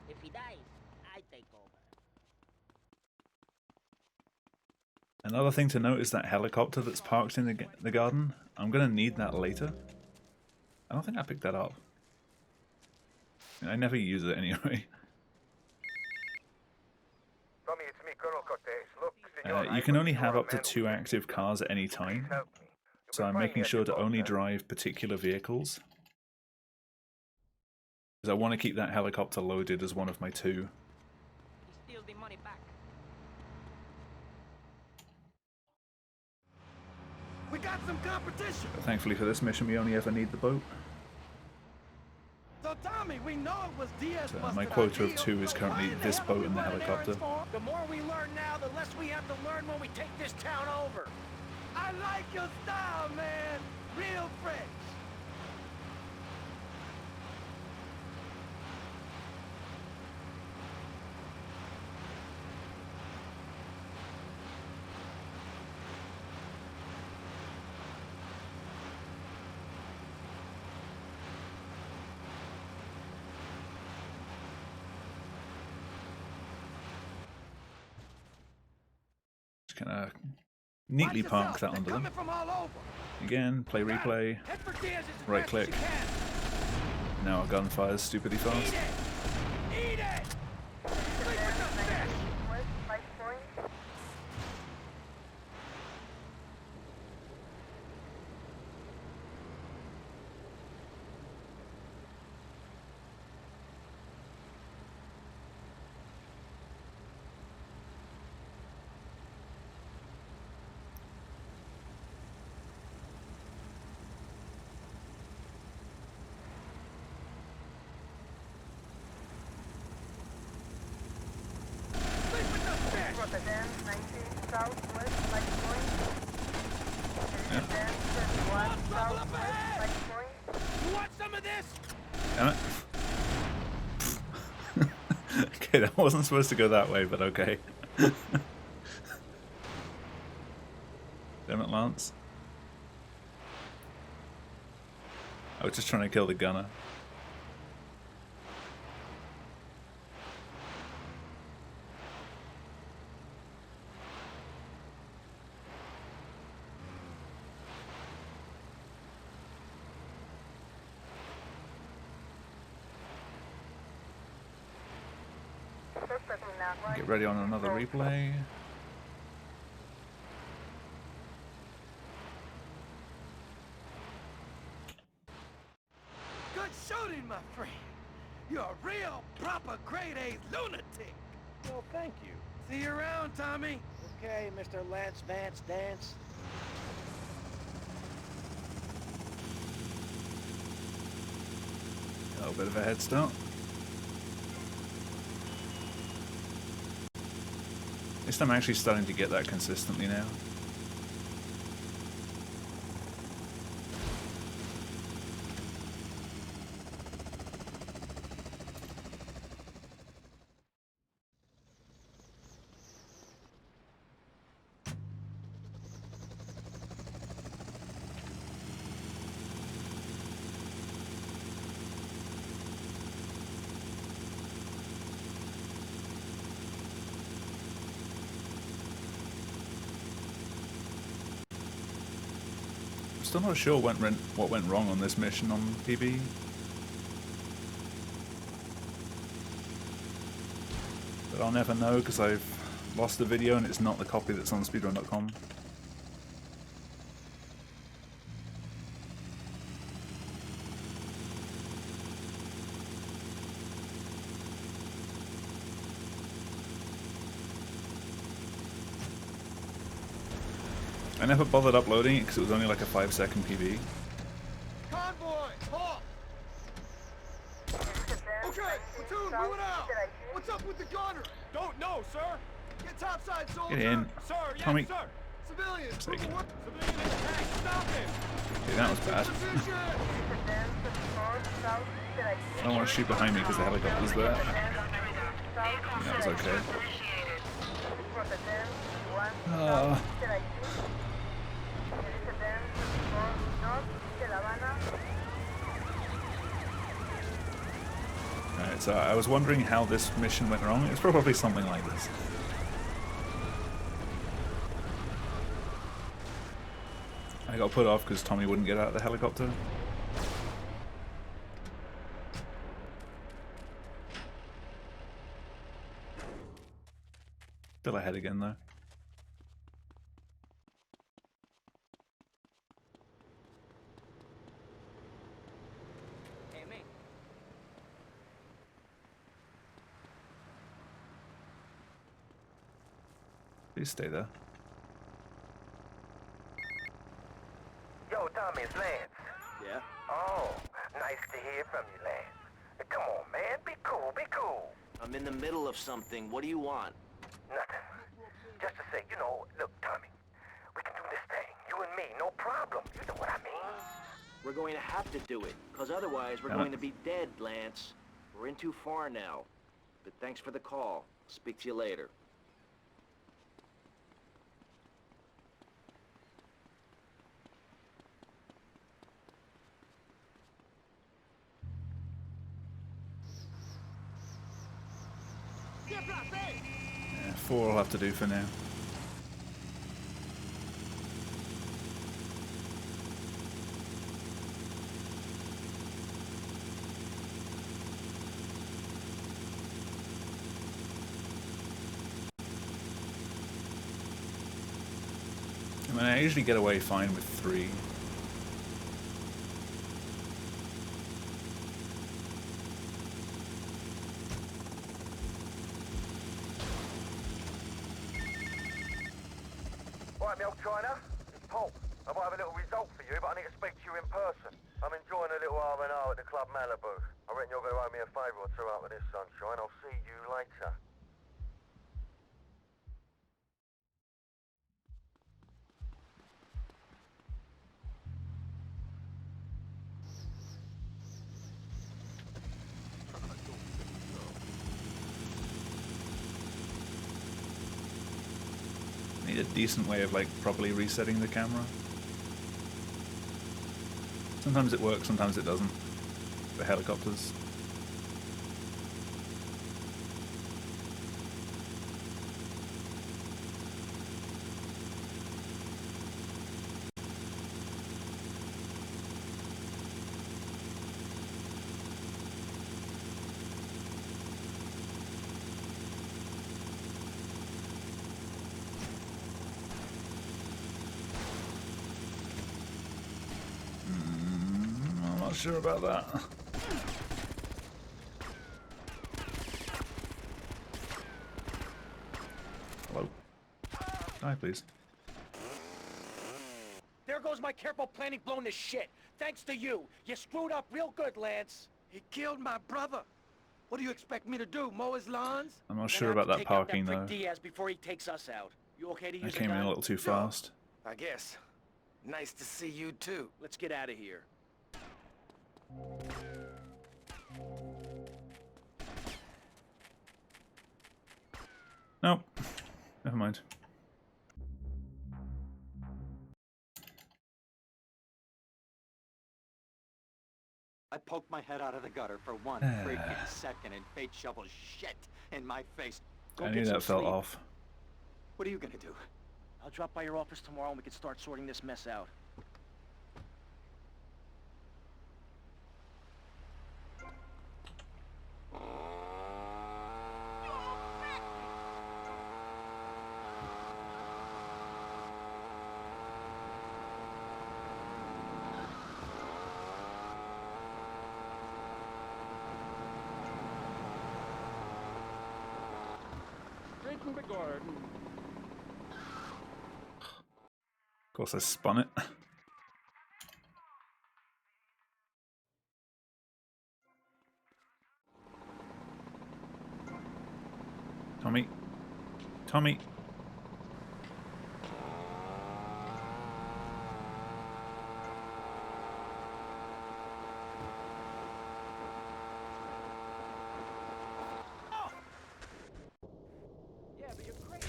If he dies, I take over. Another thing to note is that helicopter that's parked in the garden. I'm going to need that later. I don't think I picked that up. I never use it anyway. Tommy, it's me, Colonel Cortez. Look, senor, You can only have up to 2 active cars at any time, help me. so I'm making sure to only drive particular vehicles. Because I want to keep that helicopter loaded as one of my 2. He steals the money back. We got some competition. But thankfully for this mission, we only ever need the boat. So Tommy, we know it was Diaz. So my quota of 2 is currently this boat and the helicopter. The more we learn now, the less we have to learn when we take this town over. I like your style, man. Real fresh. Just kind of neatly park that under them. Again, play replay, right click. Now our gun fires stupidly fast. Eat it! Rotterdam, 90 southwest, Light Point. Yeah. 31 southwest, Light Point. You want some of this? Damn it. Okay, that wasn't supposed to go that way, but okay. Damn it, Lance. I was just trying to kill the gunner. Suspect in Get ready on another replay. Good shooting, my friend. You're a real, proper grade-A lunatic. Well, thank you. See you around, Tommy. Okay, Mr. Lance Vance Dance. A little bit of a head start. At least I'm actually starting to get that consistently now. Still not sure what went wrong on this mission on PB. But I'll never know because I've lost the video and it's not the copy that's on speedrun.com. I never bothered uploading it because it was only like a 5-second PB. Convoy, halt! Okay, platoon, moving out! What's up with the gunner? Don't know, sir. Get topside, soldier. Get in. Sir, yes, Tommy. sir. Civilians, Sake. civilian attack, stop him! Okay, that was bad. Position! I don't want to shoot behind me because the helicopter's there. That was okay. Alright, so I was wondering how this mission went wrong. It's probably something like this. I got put off because Tommy wouldn't get out of the helicopter. Still ahead again though. Please stay there. Yo, Tommy, it's Lance. Yeah? Oh, nice to hear from you, Lance. Come on, man, be cool, be cool. I'm in the middle of something. What do you want? Nothing. Just to say, you know, look, Tommy, we can do this thing, you and me, no problem. You know what I mean? We're going to have to do it, because otherwise we're going to be dead, Lance. We're in too far now. But thanks for the call. Speak to you later. Yeah, 4 I'll have to do for now. I mean, I usually get away fine with 3. Right, me old China, it's Paul. I might have a little result for you, but I need to speak to you in person. I'm enjoying a little R&R at the Club Malibu. I reckon you're going to owe me a favour or two out with this, sunshine. I'll see you later. Need a decent way of like properly resetting the camera. Sometimes it works, sometimes it doesn't. The helicopters. not sure about that. Hello. Hi, please. There goes my careful planning blown to shit. Thanks to you. You screwed up real good, Lance. He killed my brother. What do you expect me to do, mow his lawns? I'm not sure about that parking though. Diaz before he takes us out. You okay to I use came in a little too fast. I guess. Nice to see you too. Let's get out of here. Nope. Never mind. I poked my head out of the gutter for one freaking second and fate shovels shit in my face. Go I get knew some that felt sleep. off. What are you gonna do? I'll drop by your office tomorrow and we can start sorting this mess out. Drinking the garden. Of course I spun it. Tommy. Tommy. Yeah, but you're crazy,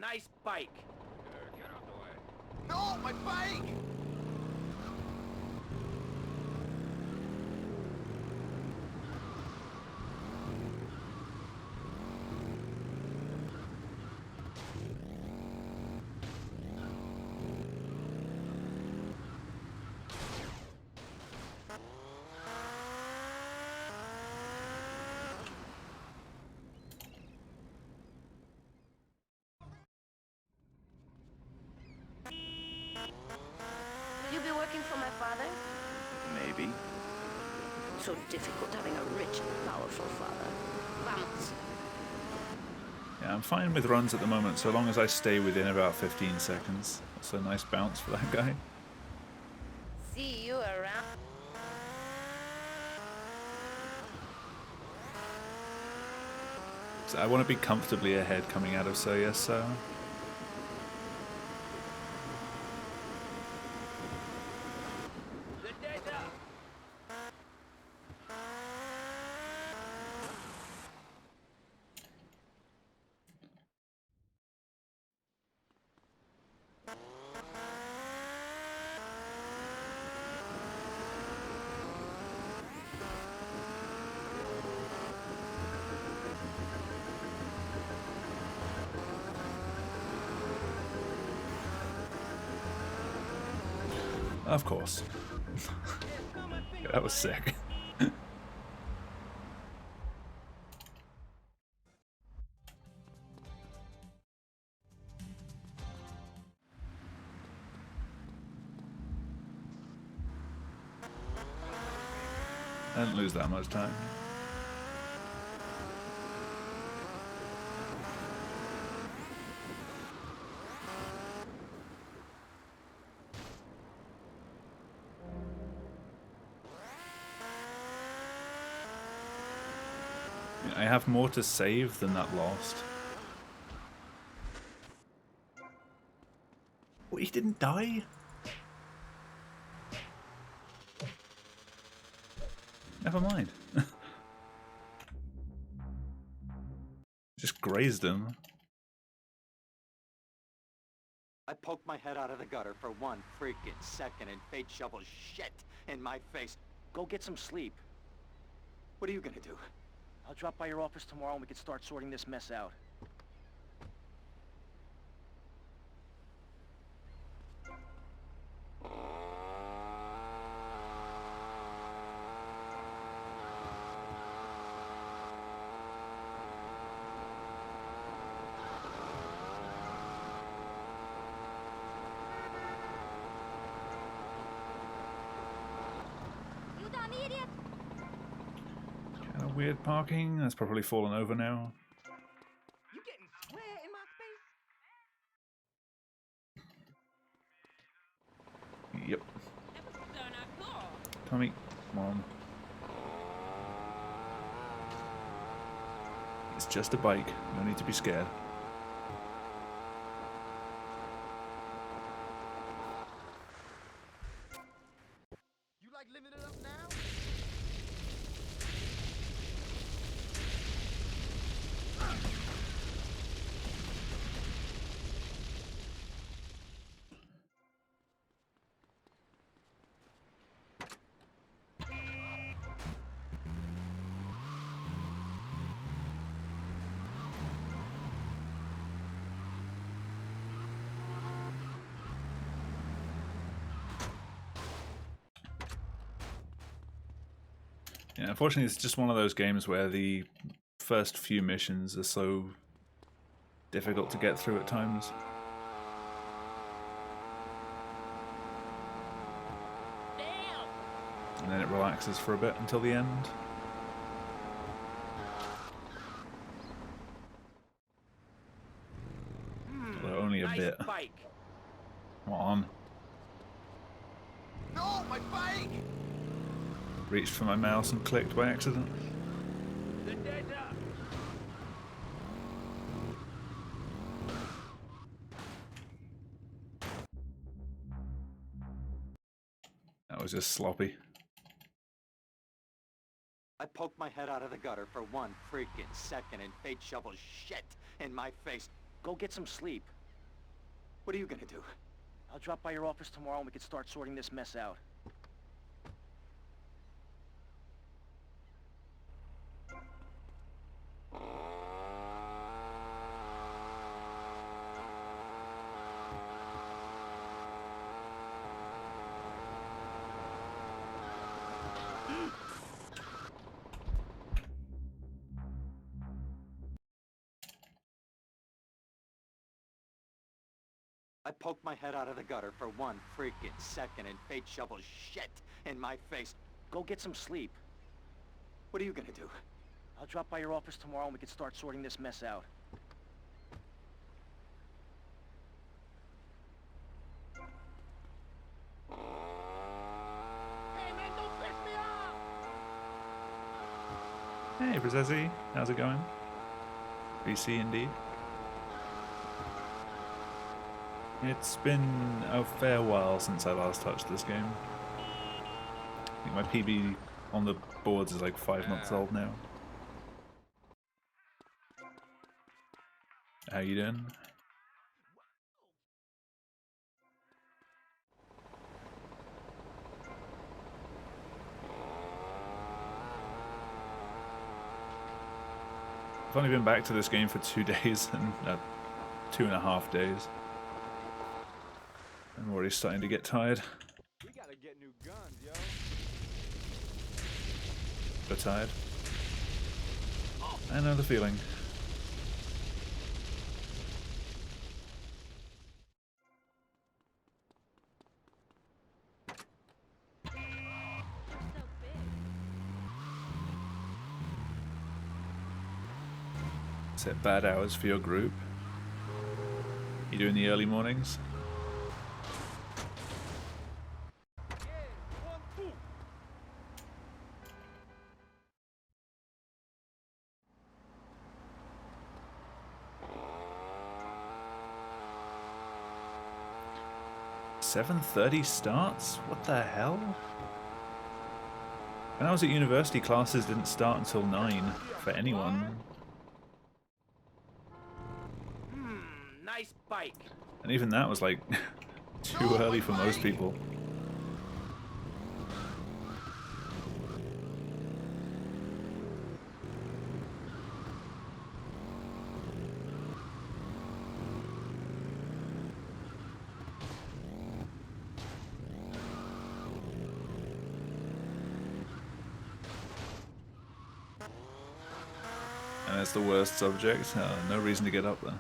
nice bike. Get out the way. No, my bike! Will you be working for my father? Maybe. So difficult having a rich and powerful father. Vamos. Yeah, I'm fine with runs at the moment, so long as I stay within about 15 seconds. That's a nice bounce for that guy. See you around. So I want to be comfortably ahead coming out of So Yes Sir. Good day, Doc. Of course. Yeah, that was sick. I didn't lose that much time. I have more to save than that lost. he didn't die? Never mind. Just grazed him. I poked my head out of the gutter for 1 freaking second and fate shovels shit in my face. Go get some sleep. What are you gonna do? I'll drop by your office tomorrow and we can start sorting this mess out. You dumb idiot! Kind of weird parking. That's probably fallen over now. You getting square in my face? Yep. Tommy, come on. It's just a bike. No need to be scared. You like living it up now? Yeah, unfortunately, it's just one of those games where the first few missions are so difficult to get through at times. And then it relaxes for a bit until the end. Although only a Nice bit. bike. Come on. No, my bike! Reached for my mouse and clicked by accident. The dead's up. That was just sloppy. I poked my head out of the gutter for 1 freaking second and fate shovels shit in my face. Go get some sleep. What are you gonna do? I'll drop by your office tomorrow and we can start sorting this mess out. I poked my head out of the gutter for 1 freaking second and fate shovels shit in my face. Go get some sleep. What are you gonna do? I'll drop by your office tomorrow and we can start sorting this mess out. Hey man, don't piss me off! Hey, Brazezzi, how's it going? BC indeed. It's been a fair while since I last touched this game. I think my PB on the boards is like 5 months old now. How you doing? I've only been back to this game for 2 days and 2.5 days. I'm already starting to get tired. We gotta get new guns, yo. But tired. I know the feeling. Set bad hours for your group. You doing the early mornings? 7:30 starts? What the hell? When I was at university, classes didn't start until 9 for anyone. Nice bike. And even that was like too early for most people. And it's the worst subject. No reason to get up there.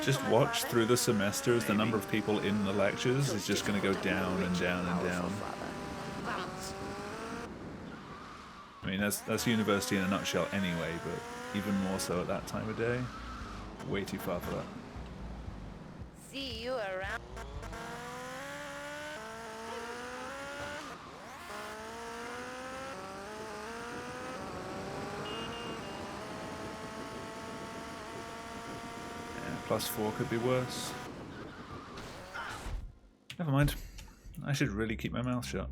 Just watch through the semesters, the number of people in the lectures is just going to go down and down and down. I mean, that's university in a nutshell anyway, but even more so at that time of day. Way too far for that. See you around. +4 could be worse. Never mind. I should really keep my mouth shut.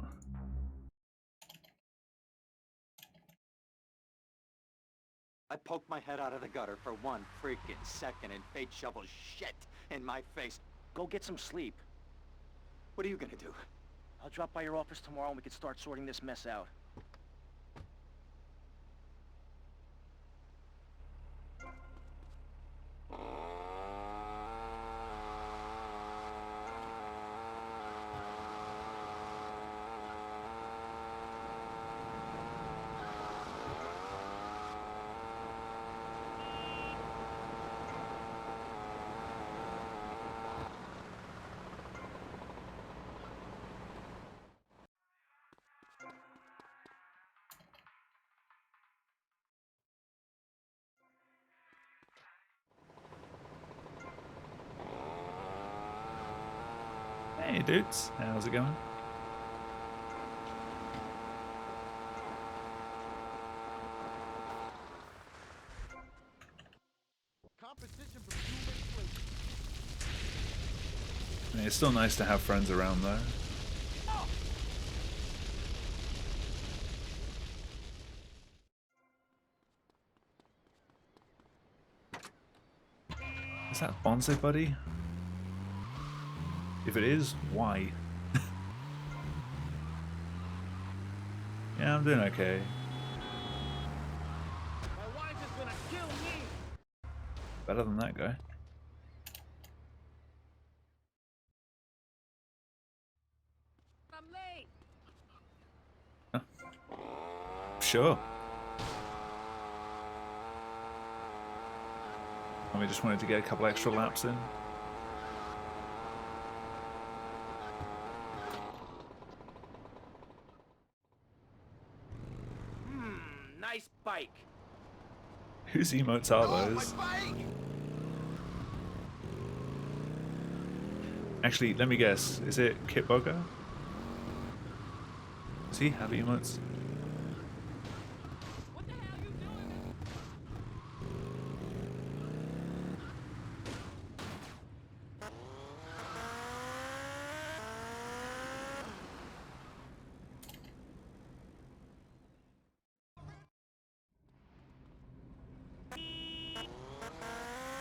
I poked my head out of the gutter for 1 freaking second and fate shovels shit in my face. Go get some sleep. What are you gonna do? I'll drop by your office tomorrow and we can start sorting this mess out. Hey dudes, how's it going? I mean, it's still nice to have friends around though. Is that Bonsai Buddy? If it is, why? Yeah, I'm doing okay. My wife is gonna kill me. Better than that guy. I'm late. Huh. Sure. We just wanted to get a couple extra laps in. Nice bike. Whose emotes are those? Actually, let me guess. Is it Kit Bugger? Does he have emotes? What the hell are you doing?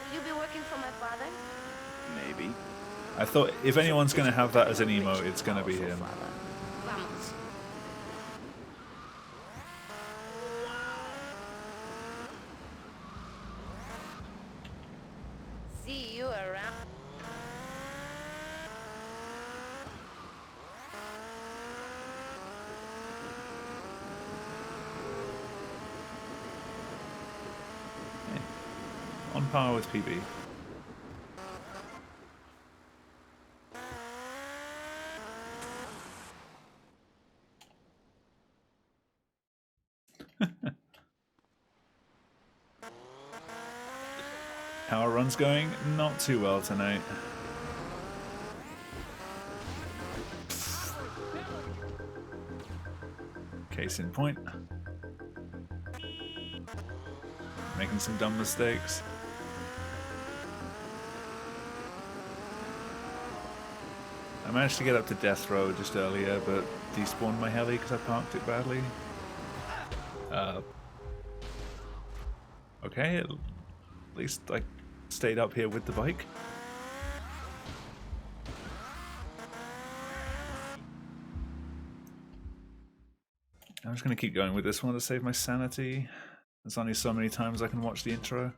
Will you be working for my father? Maybe. I thought if anyone's going to have that as an emote, it's going to be him. Vamos. See you around. On par with PB. How our run's going? Not too well tonight. Case in point. making some dumb mistakes. I managed to get up to death row just earlier, but despawned my heli because I parked it badly. Okay, at least I stayed up here with the bike. I'm just going to keep going with this one to save my sanity. There's only so many times I can watch the intro.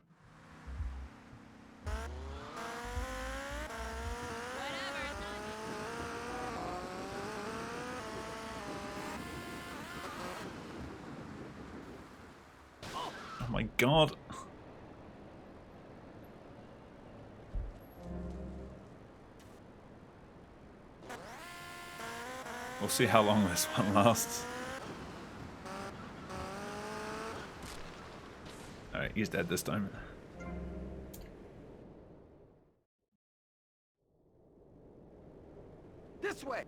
Oh my god! We'll see how long this one lasts. Alright, he's dead this time. This way.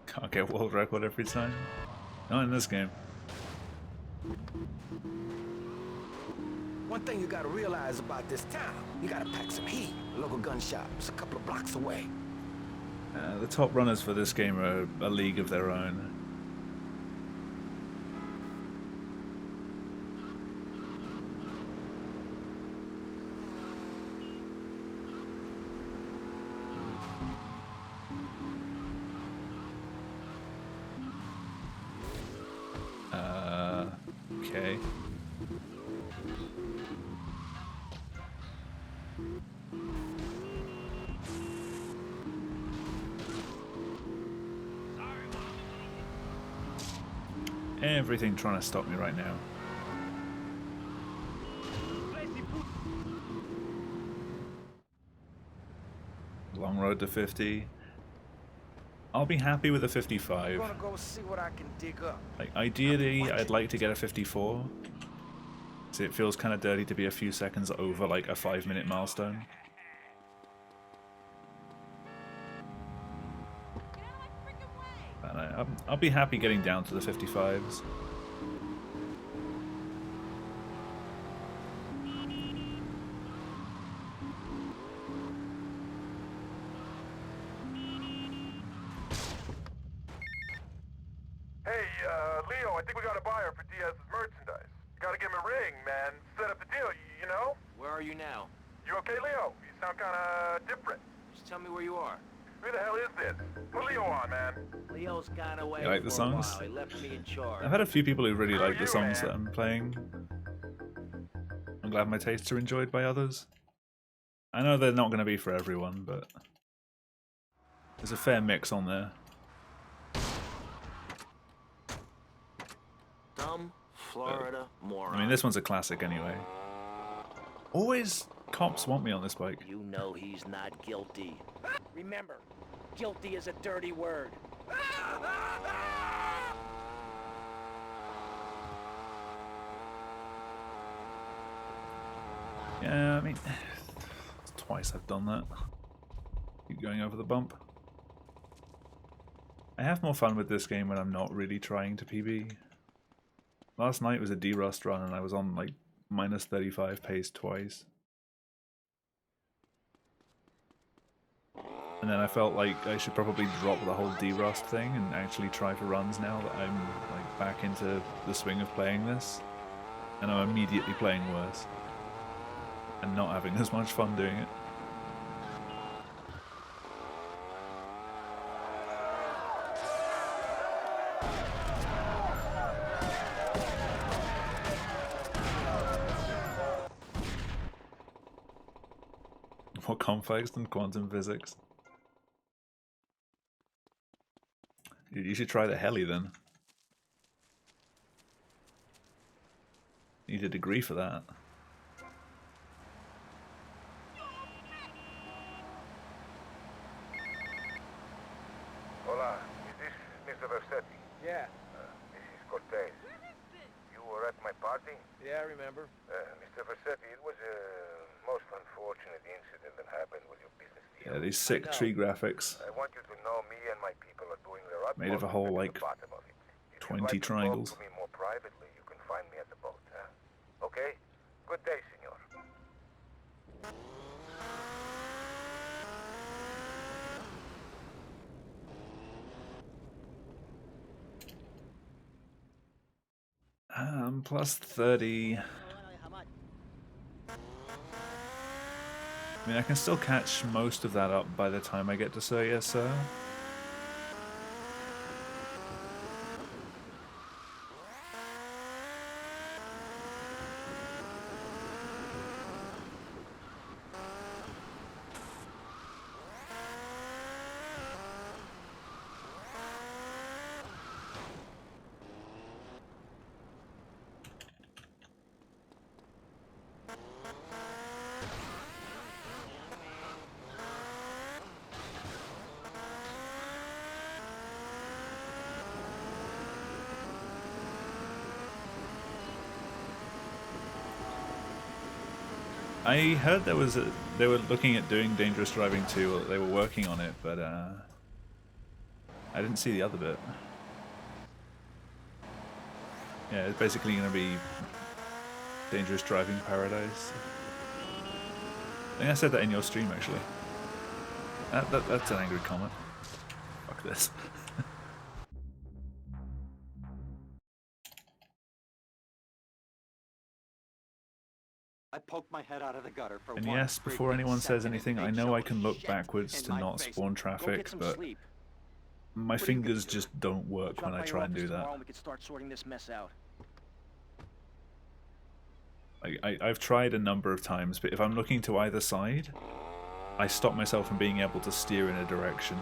Can't get world record every time. Not in this game. One thing you gotta realize about this town, you gotta pack some heat. A local gun shop is a couple of blocks away. The top runners for this game are a league of their own. Okay. Everything trying to stop me right now. Long road to 50. I'll be happy with a 55. I'm gonna go see what I can dig up. Like, ideally, I'd like to get a 54. So it feels kind of dirty to be a few seconds over like a 5-minute milestone. And I'll be happy getting down to the 55s. Hey, Leo, I think we got a buyer for Diaz's merchandise. You gotta give him a ring, man. Set up the deal, you know? Where are you now? You okay, Leo? You sound kinda different. Just tell me where you are. Who the hell is this? Put Leo on, man. Leo's gone away You like the for songs? a while. He left me in charge. I've had a few people who really like the songs that I'm playing. I'm glad my tastes are enjoyed by others. I know they're not going to be for everyone, but there's a fair mix on there. Dumb Florida moron. I mean, this one's a classic anyway. Always cops want me on this bike. You know he's not guilty. Remember, guilty is a dirty word. Yeah, I mean, twice I've done that. Keep going over the bump. I have more fun with this game when I'm not really trying to PB. Last night was a D-Rust run and I was on like minus 35 pace twice. And then I felt like I should probably drop the whole D-Rust thing and actually try for runs now that I'm like back into the swing of playing this. And I'm immediately playing worse. And not having as much fun doing it. More complex than quantum physics. You should try the heli then. Need a degree for that. Hola, is this Mr. Versetti? Yeah, This is Cortez. You were at my party? yeah, I remember. Mr. Versetti, it was a most unfortunate incident that happened with your business deal. Yeah, these sick tree graphics. I want you to know me and my people Made of a whole, like, 20 triangles. To me more privately, you can find me at the boat, huh? Okay? Good day, senor. Plus 30. I mean, I can still catch most of that up by the time I get to Sir Yes Sir. I heard there was they were looking at doing Dangerous Driving 2, or they were working on it, but I didn't see the other bit. Yeah, it's basically going to be Dangerous Driving Paradise. I think I said that in your stream, actually. That's an angry comment. Fuck this. I poked my head out of the gutter for And one yes, before freaking anyone says second, anything, and I fate know I shoveled can look shit backwards in to my not face. spawn Go traffic, get some but sleep. my What are you gonna fingers do? just don't work Drop when I by your try and office do that. tomorrow and we can start sorting this mess out. I've tried a number of times, but if I'm looking to either side, I stop myself from being able to steer in a direction.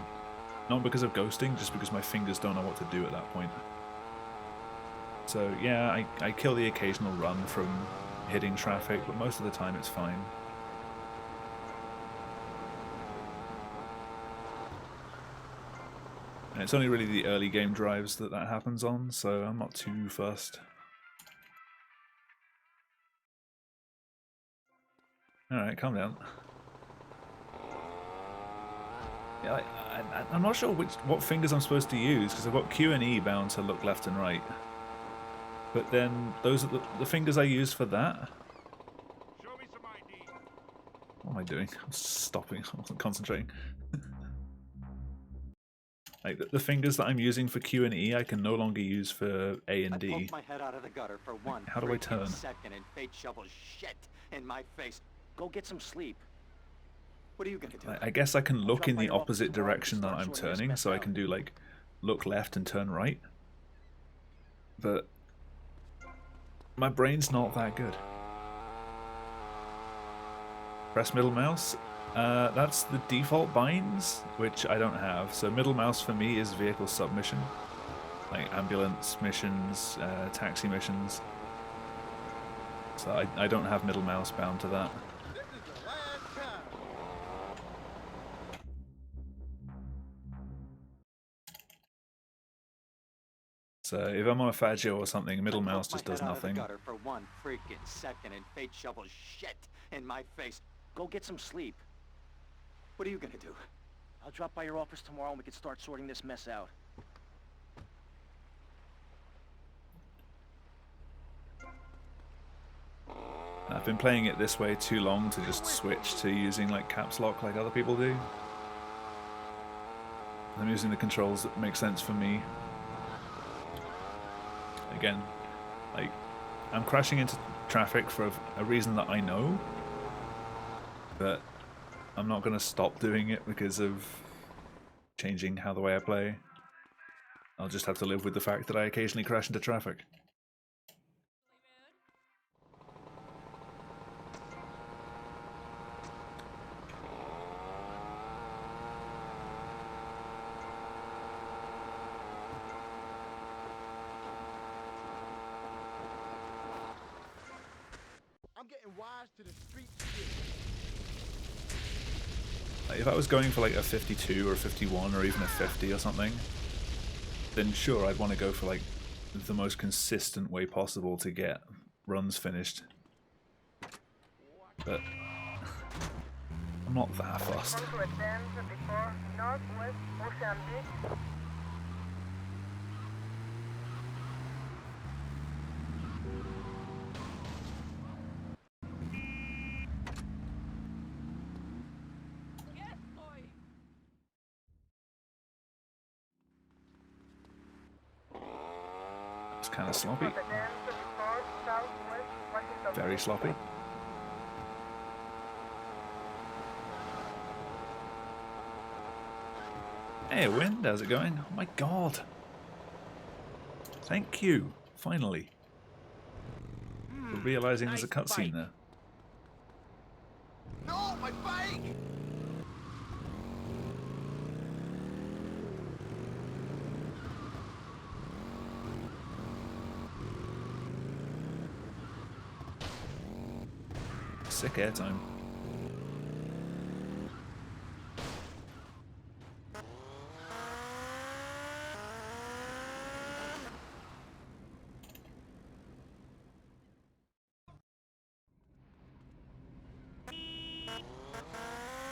Not because of ghosting, just because my fingers don't know what to do at that point. So yeah, I kill the occasional run from hitting traffic, but most of the time it's fine. And it's only really the early game drives that happens on, so I'm not too fussed. Alright, calm down. Yeah, I'm not sure what fingers I'm supposed to use, because I've got Q and E bound to look left and right. But then, those are the fingers I use for that. Show me some ID. What am I doing? I'm stopping, I wasn't concentrating. Like, the fingers that I'm using for Q and E I can no longer use for A and I D. poked my head out of the gutter for one How do I freaking turn? second, and fate shoveled shit in my face. Go get some sleep. What are you gonna do? I guess I can look drop in by the your office opposite tomorrow, we can direction that start I'm sorting this turning, mess so I out. can do like look left and turn right. But my brain's not that good. Press middle mouse. That's the default binds, which I don't have. So middle mouse for me is vehicle submission, like ambulance missions, taxi missions. So I don't have middle mouse bound to that. This is the last time. So if I'm on a Faggio or something, middle I mouse poked my just does head out of the nothing. gutter for one freaking second, and fate shoveled shit in my face. Go get some sleep. What are you gonna do? I'll drop by your office tomorrow and we can start sorting this mess out. I've been playing it this way too long to just switch to using like caps lock like other people do. I'm using the controls that make sense for me. Again, like, I'm crashing into traffic for a reason that I know, but I'm not going to stop doing it because of changing how the way I play. I'll just have to live with the fact that I occasionally crash into traffic. I'm getting wise to the street shit. Like, if I was going for like a 52 or a 51 or even a 50 or something, then sure, I'd want to go for like the most consistent way possible to get runs finished. But I'm not that fussed. Want to attend before Northwest Mozambique? It's kind of sloppy. Route 1034, Southwest Washington Very Beach. sloppy. Hey, Wind, how's it going? Oh my god. Thank you, finally. For realizing there's a cutscene there. No, my bike! Sick airtime.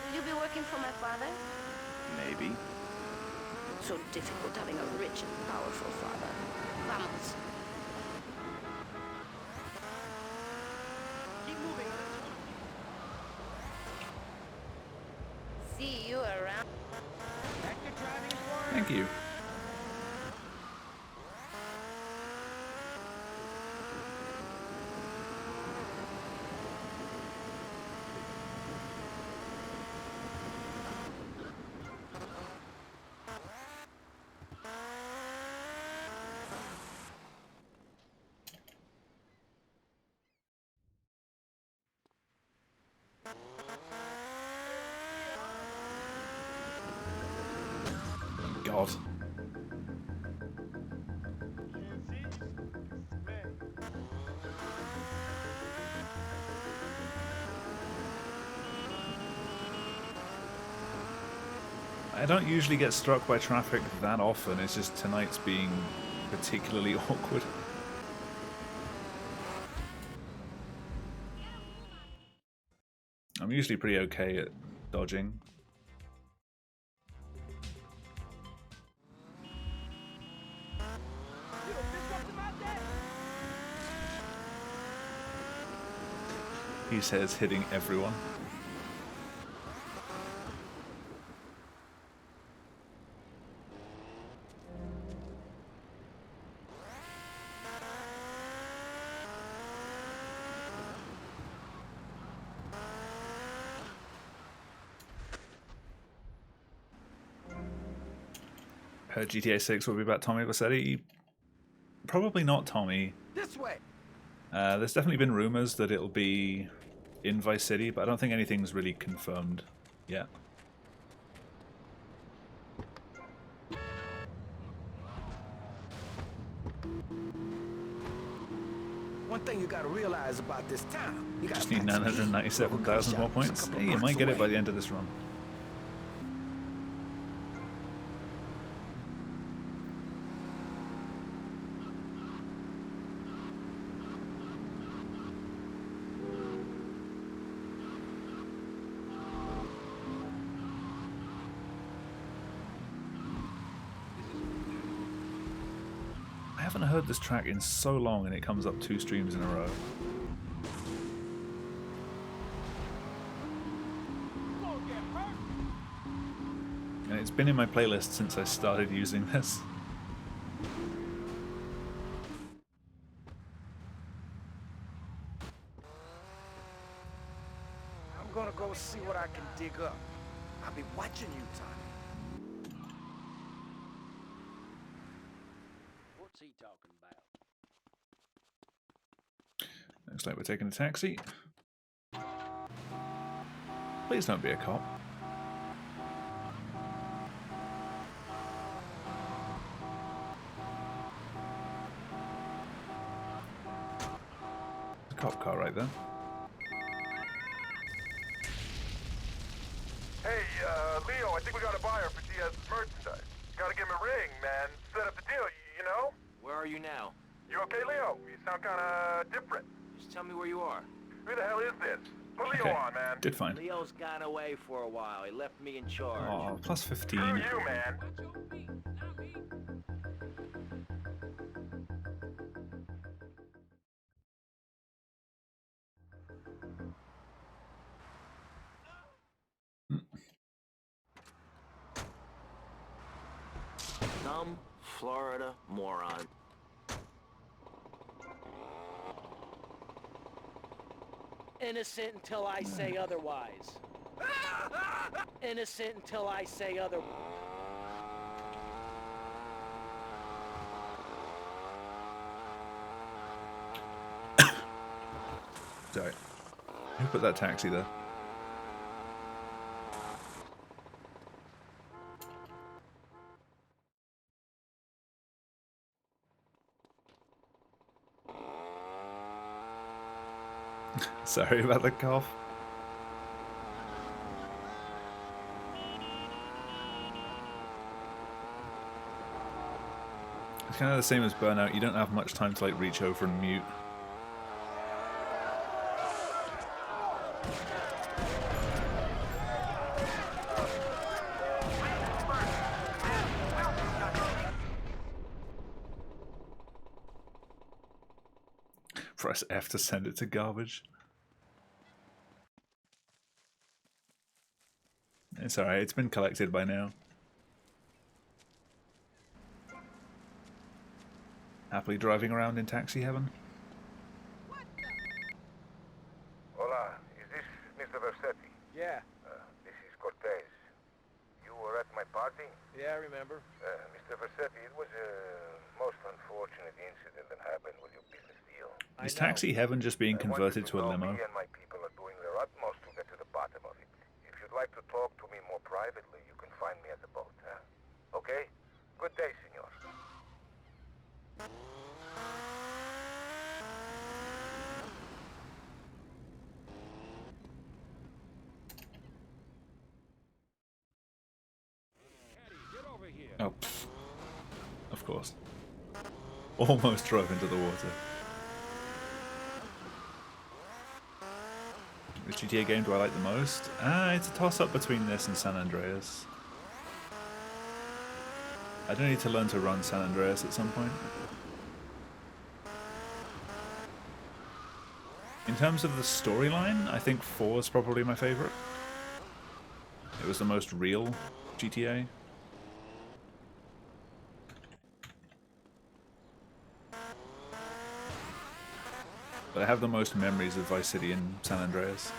Will you be working for my father? Maybe. So difficult having a rich and powerful father. Vamos. Keep moving. See you around. Back to driving for Thank you. God. I don't usually get struck by traffic that often, it's just tonight's being particularly awkward. I'm usually pretty okay at dodging. He says hitting everyone. GTA 6 will be about Tommy Vercetti. Probably not Tommy. this way. There's definitely been rumors that it'll be in Vice City, but I don't think anything's really confirmed yet. One thing you gotta realize about this town, you gotta Just need pack some heat. 997,000 more Local gun points. shop, a couple Hey, you blocks might get it away. by the end of this run. I haven't heard this track in so long and it comes up 2 streams in a row. And it's been in my playlist since I started using this. I'm gonna go see what I can dig up. I'll be watching you, Tommy. What's he talking about? Looks like we're taking a taxi. Please don't be a cop. There's a cop car right there. Hey, Leo, I think we got a buyer for Diaz's merchandise. Gotta give him a ring, man. Set up the deal, you know? Where are you now? You okay, Leo? You sound kinda different. Just tell me where you are. Who the hell is this? Put Leo Okay, on, man. did fine. Leo's gone away for a while. He left me in charge. Oh, plus Screw 15. you, man. Dumb Florida moron. Innocent until I say otherwise. Innocent until I say otherwise. Sorry. Who put that taxi there? Sorry about the cough. It's kind of the same as Burnout. You don't have much time to like reach over and mute. Press F to send it to garbage. It's alright, it's been collected by now. Happily driving around in taxi heaven? Hola, is this Mr. Versetti? Yeah, This is Cortez. You were at my party? yeah, I remember. Mr. Versetti, it was a most unfortunate incident that happened with your business deal. Is taxi heaven just being I want converted you to a know limo? Me and my people are doing their utmost to get to the bottom of it. If you'd like to talk to me more privately, you can find me at the boat, huh? Okay? Good day, senor. Oh, pfft. Of course. Almost drove into the water. Which GTA game do I like the most? It's a toss-up between this and San Andreas. I do need to learn to run San Andreas at some point. In terms of the storyline, I think 4 is probably my favorite. It was the most real GTA. But I have the most memories of Vice City and San Andreas.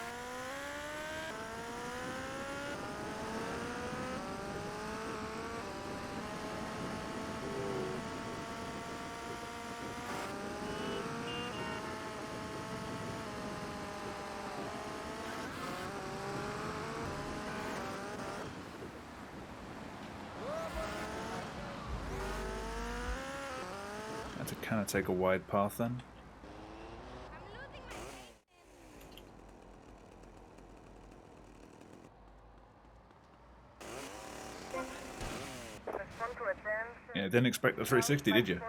I have to kind of take a wide path then. Respond to attend. Yeah, didn't expect the 360, did you?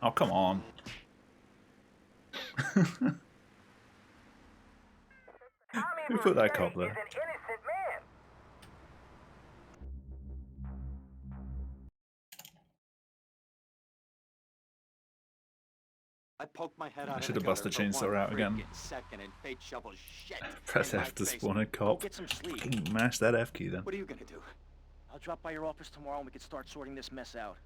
Oh, come on. Who put that cop there? He's an innocent man. I poked my head out I of should the have busted gutter for chainsaw one out again. freaking second and fate shovels shit. Press in my F to face. spawn a cop. Get some sleep. Fucking mash that F key then. What are you gonna do? I'll drop by your office tomorrow and we can start sorting this mess out.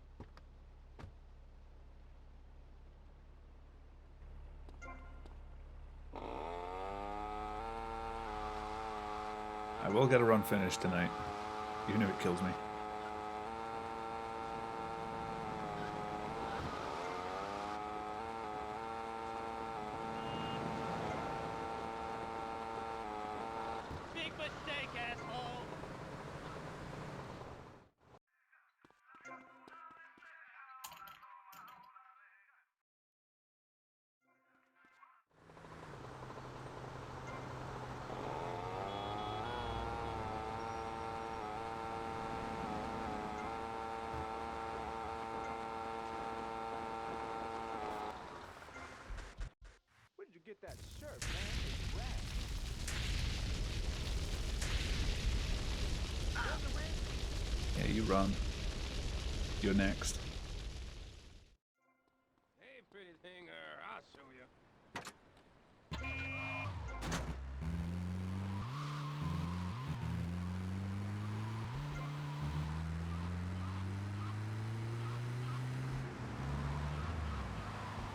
I will get a run finished tonight, even if it kills me. Big mistake, asshole! Where did you get that shirt, man? It's rad. Yeah, you run. You're next. Hey, pretty thing, I'll show you.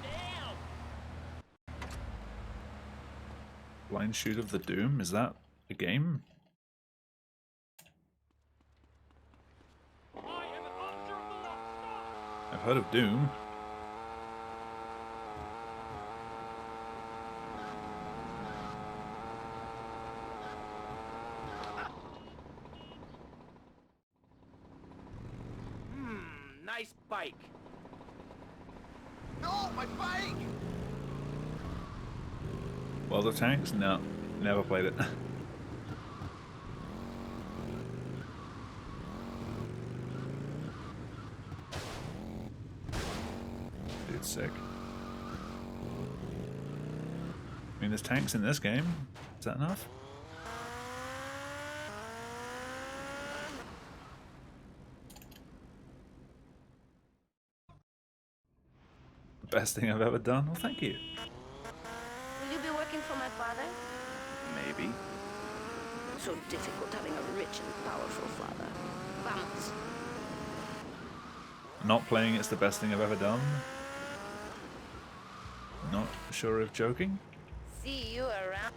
Damn! Blind Shoot of the Doom? Is that a game? I've heard of Doom. Nice bike. No, my bike! World of Tanks? No, never played it. Dude's sick. I mean, there's tanks in this game. Is that enough? The best thing I've ever done? Well, thank you. Will you be working for my father? Maybe. So difficult having a rich and powerful father. Vamos. Not playing it's the best thing I've ever done. Not sure if joking. See you around.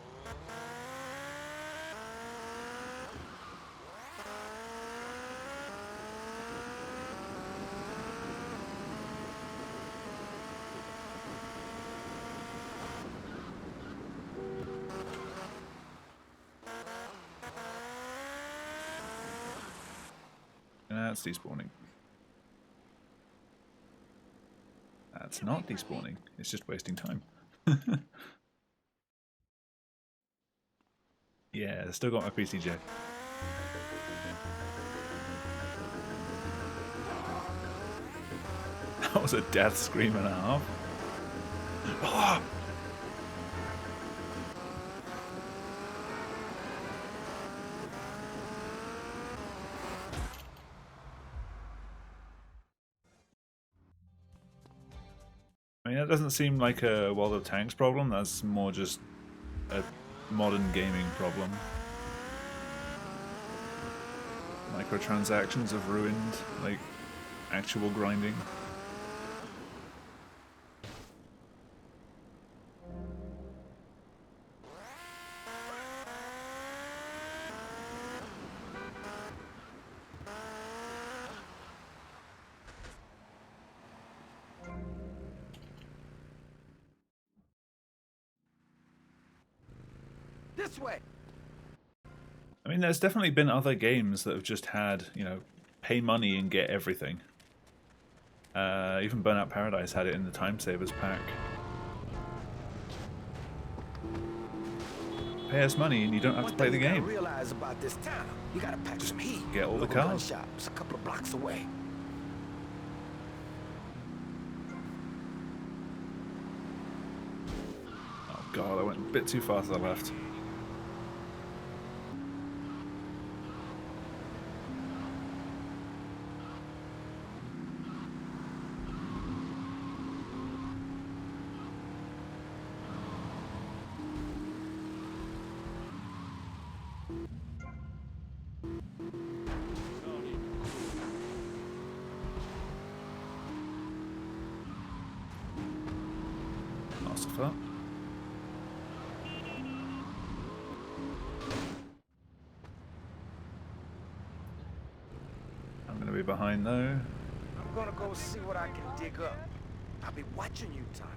That's despawning. That's not despawning. It's just wasting time. Yeah, still got my PCJ. That was a death scream and a half. Oh! I mean, that doesn't seem like a World of Tanks problem, that's more just a modern gaming problem. Microtransactions have ruined, like, actual grinding. This way. I mean, there's definitely been other games that have just had, you know, pay money and get everything. Even Burnout Paradise had it in the Time Savers pack. Pay us money and you don't have to play the game. Realize about this town. You gotta pack some heat. Get all the Local gun cars. shops a couple of blocks away. Oh god, I went a bit too far to the left. Philosopher. I'm going to be behind though. I'm gonna go see what I can dig up. I'll be watching you, Tommy.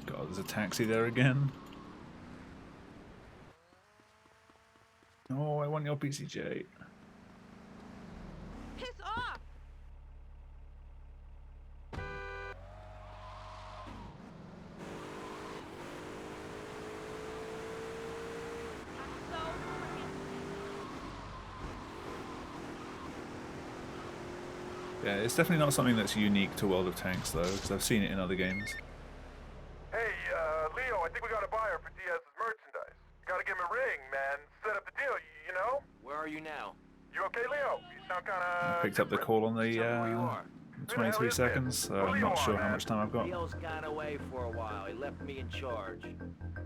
God, there's a taxi there again. Oh, I want your PCJ. Piss off! Yeah, it's definitely not something that's unique to World of Tanks though, because I've seen it in other games. Hey, Leo, I think we got a buyer for Diaz's merchandise. You gotta give him a ring, man. Set up the deal, you know? Where are you now? You okay, Leo? You sound kinda... Picked up the call on the Tell me where you are. 23 seconds, so I'm not sure how much time I've got. Leo's gone away for a while. He left me in charge.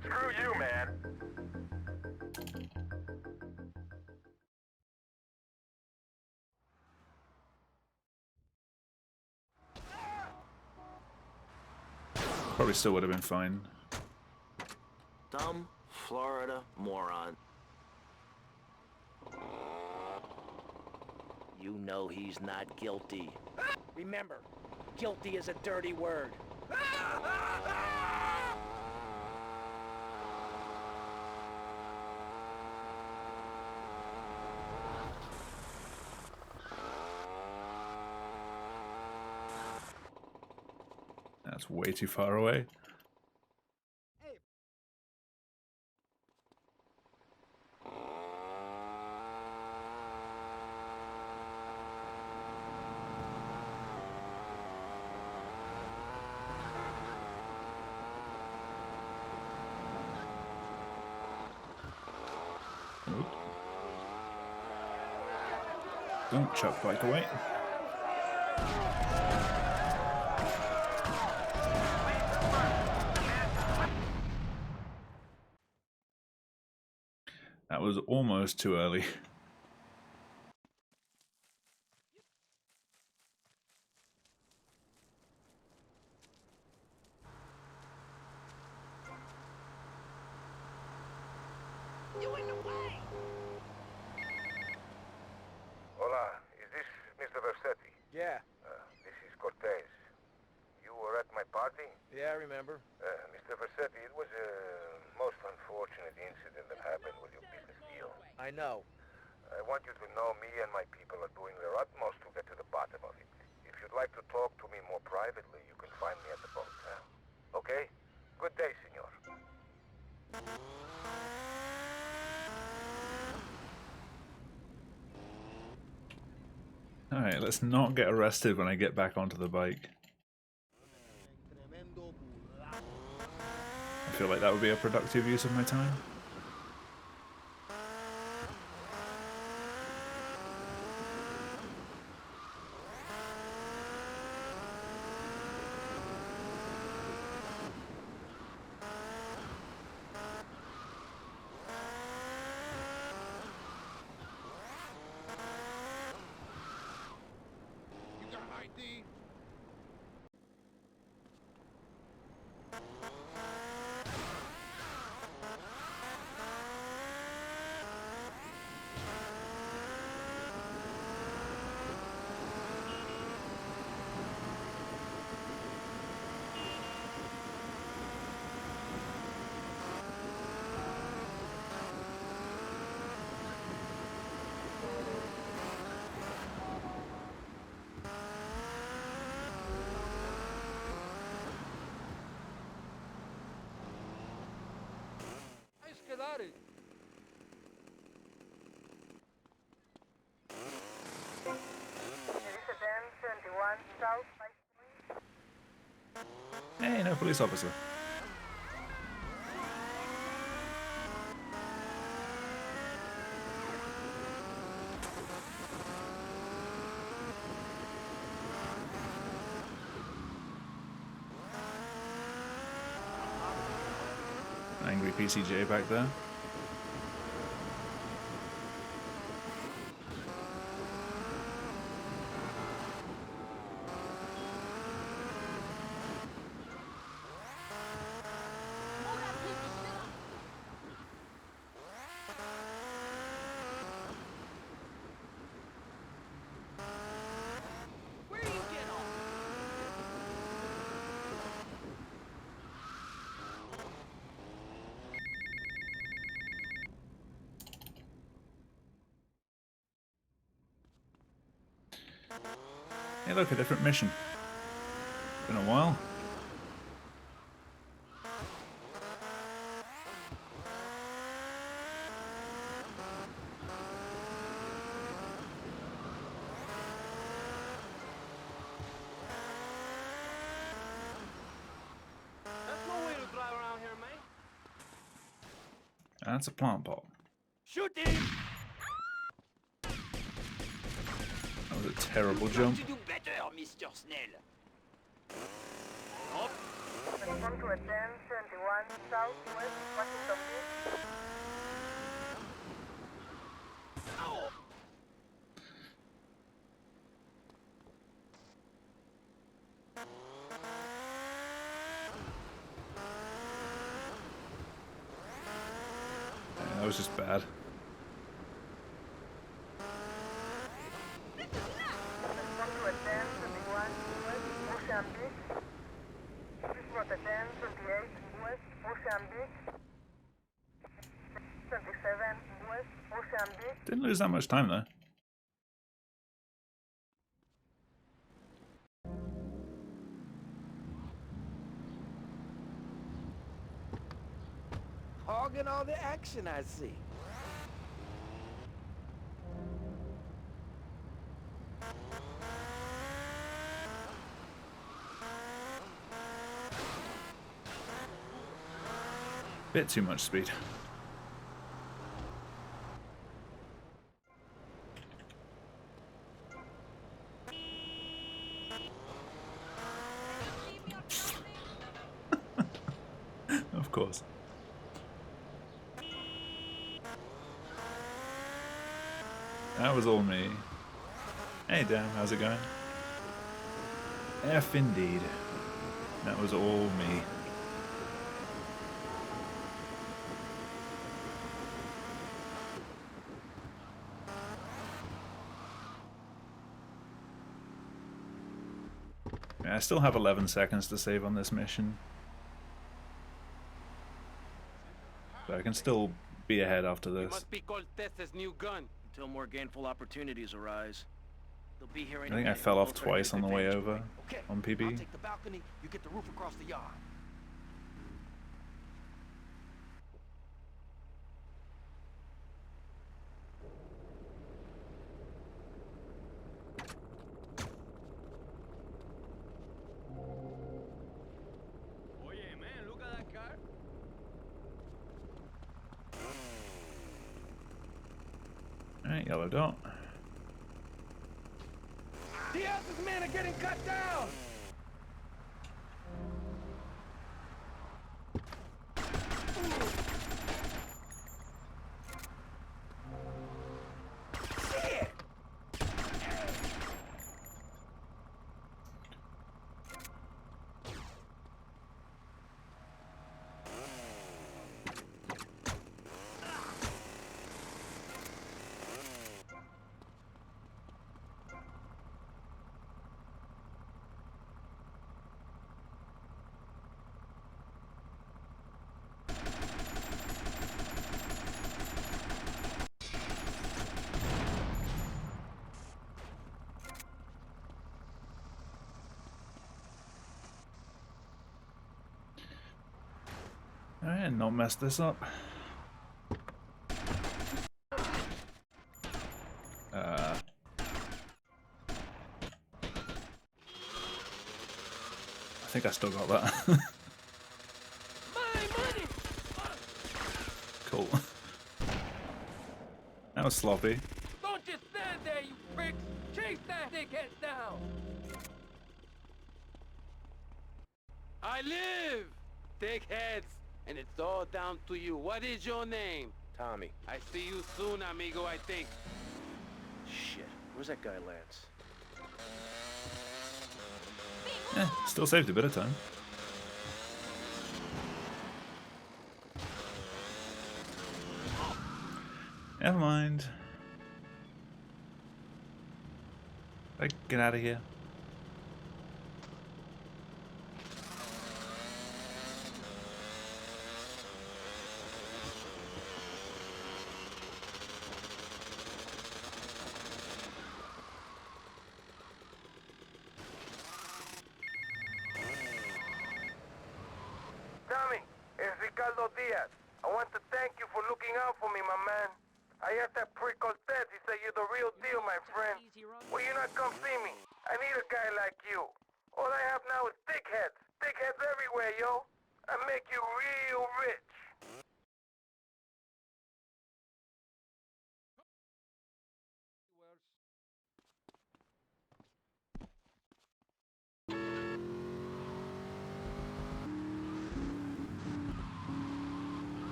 Screw you, man. Probably still would have been fine. Dumb Florida, moron. You know he's not guilty. Remember, guilty is a dirty word. That's way too far away. Oop. Don't chuck bike away. That was almost too early. Hola, is this Mr. Versetti? Yeah, This is Cortez. You were at my party? yeah, I remember. Mr. Versetti, it was a most unfortunate incident that happened with your business deal. I know. I want you to know me and my people are doing their utmost to get to the bottom of it. If you'd like to talk to me more privately, you can find me at the boat. Okay? Good day, senor. Alright, let's not get arrested when I get back onto the bike. I feel like that would be a productive use of my time. Elisa 1071 South 5. Hey, no police officer. Angry PCJ back there. Hey look, a different mission. Been a while. That's no way to drive around here, man. That's a plant pot. Shoot him! That was a terrible jump. To do better, Mr. Snell. Respond to a 1071 Southwest Washington Beach. was just bad. Respond to a 1021 West Mozambique. Please note a 1028 West Mozambique. 27 West Mozambique. Didn't lose that much time though. Hogging all the action I see. Bit too much speed. Of course. That was all me. Hey Dan, how's it going? F indeed. That was all me. Yeah, I still have 11 seconds to save on this mission. So I can still be ahead after this. Must be Cortez's new gun. Until more gainful opportunities arise. They'll be here I any think I minute. fell off We'll try to twice take on the way advantage of over it. Okay, on I'll PB. take the balcony, you get the roof across the yard. Oye, man, look at that car. Alright, yellow dot. Diaz's men are getting cut down! Shit! Alright, not mess this up. I think I still got that. My money! Cool. That was sloppy. Don't just stand there, you pricks! Chase that dickhead down! I live, dickheads! And it's all down to you. What is your name? Tommy. I see you soon, amigo, I think. Shit. Where's that guy, Lance? Still saved a bit of time. Never mind. Like, get out of here. Tommy, it's Ricardo Diaz. I want to thank you for looking out for me, my man. I asked that prick Cortez, he said you're the real deal, my friend. Will you not come see me? I need a guy like you. All I have now is dickheads. Dickheads everywhere, yo. I make you real rich.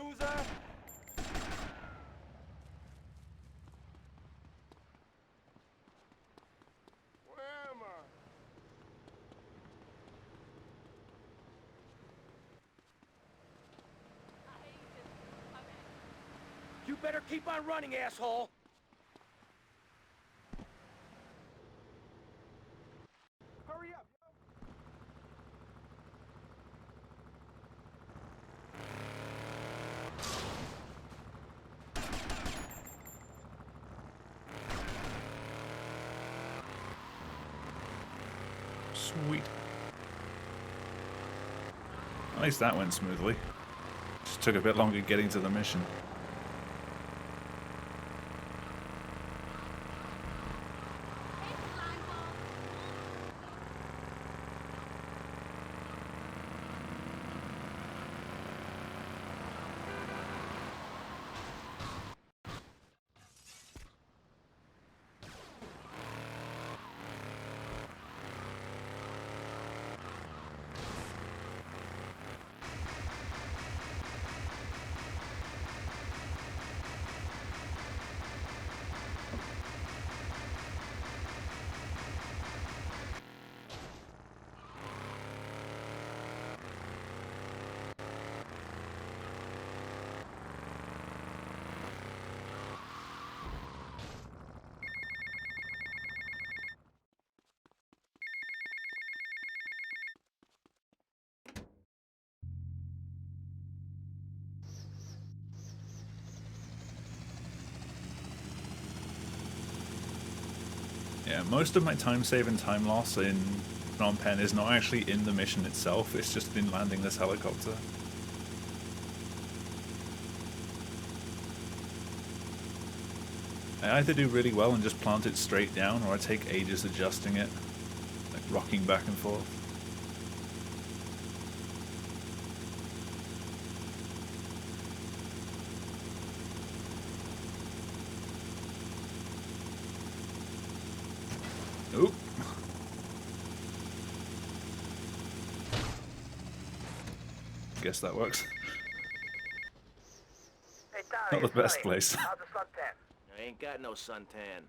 loser! Where am I? You better keep on running, asshole! Hurry up! Sweet. At least that went smoothly. Just took a bit longer getting to the mission. Yeah, most of my time save and time loss in Phnom Penh is not actually in the mission itself, it's just in landing this helicopter. I either do really well and just plant it straight down, or I take ages adjusting it, like rocking back and forth. Oop. Guess that works. Hey, Tommy, Not the it's best Sonny. place. How's the suntan? I ain't got no suntan.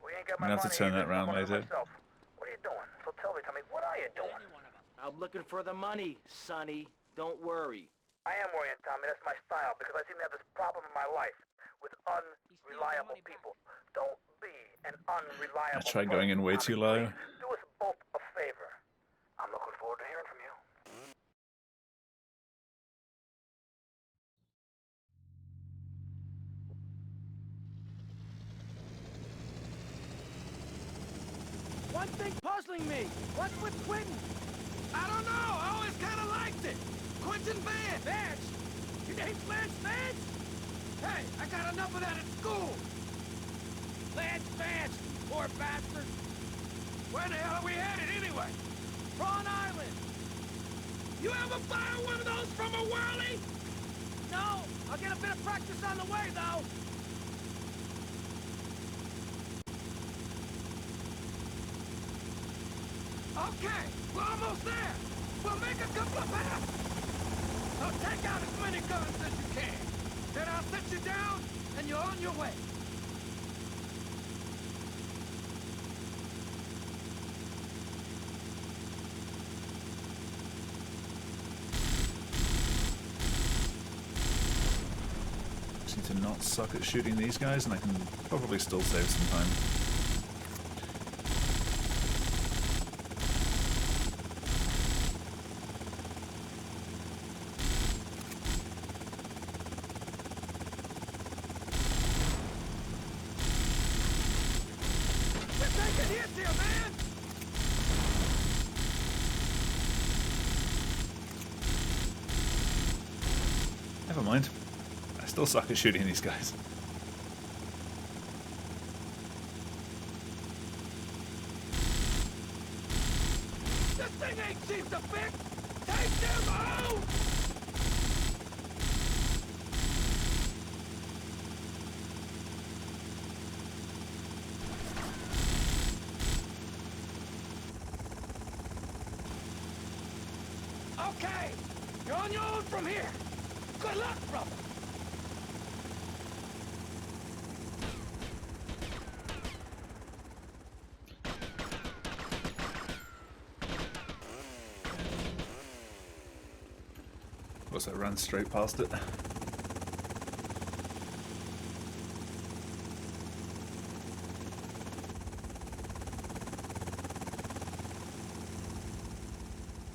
We ain't got I'm my gonna have to money turn either. that round I'm on it later. myself. What are you doing? So tell me, Tommy, what are you doing? I'm looking for the money, Sonny. Don't worry. I am worrying, Tommy. That's my style because I seem to have this problem in my life with unreliable people. Don't be an unreliable I tried going in way person, too Tommy. low. Please do us both a favor. I'm looking forward to hearing from you. One thing puzzling me. What's with Quentin? I don't know. I always kind of liked it. Quentin Vance. Vance? Your name's Lance Vance? Hey, I got enough of that at school. Lance Vance, you poor bastard. Where the hell are we headed anyway? Prawn Island. You ever fire one of those from a whirly? No. I'll get a bit of practice on the way, though. Okay, we're almost there. We'll make a couple of passes. So take out as many guns as you can. Then I'll set you down, and you're on your way. Seem to not suck at shooting these guys, and I can probably still save some time. We're taking hits here, man! Never mind. I still suck at shooting these guys. This thing ain't cheap to fix! Take them out! Okay, you're on your own from here. Good luck, brother. course, I ran straight past it.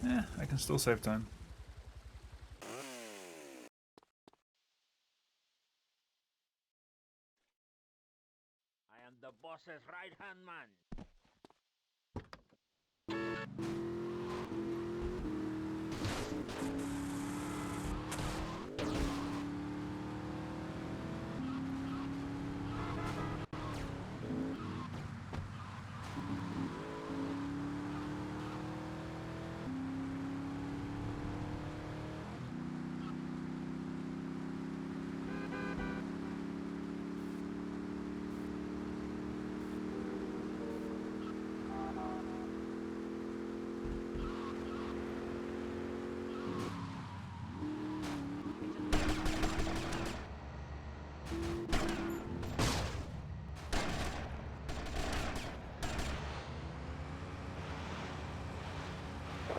Yeah, I can still save time. I am the boss's right-hand man.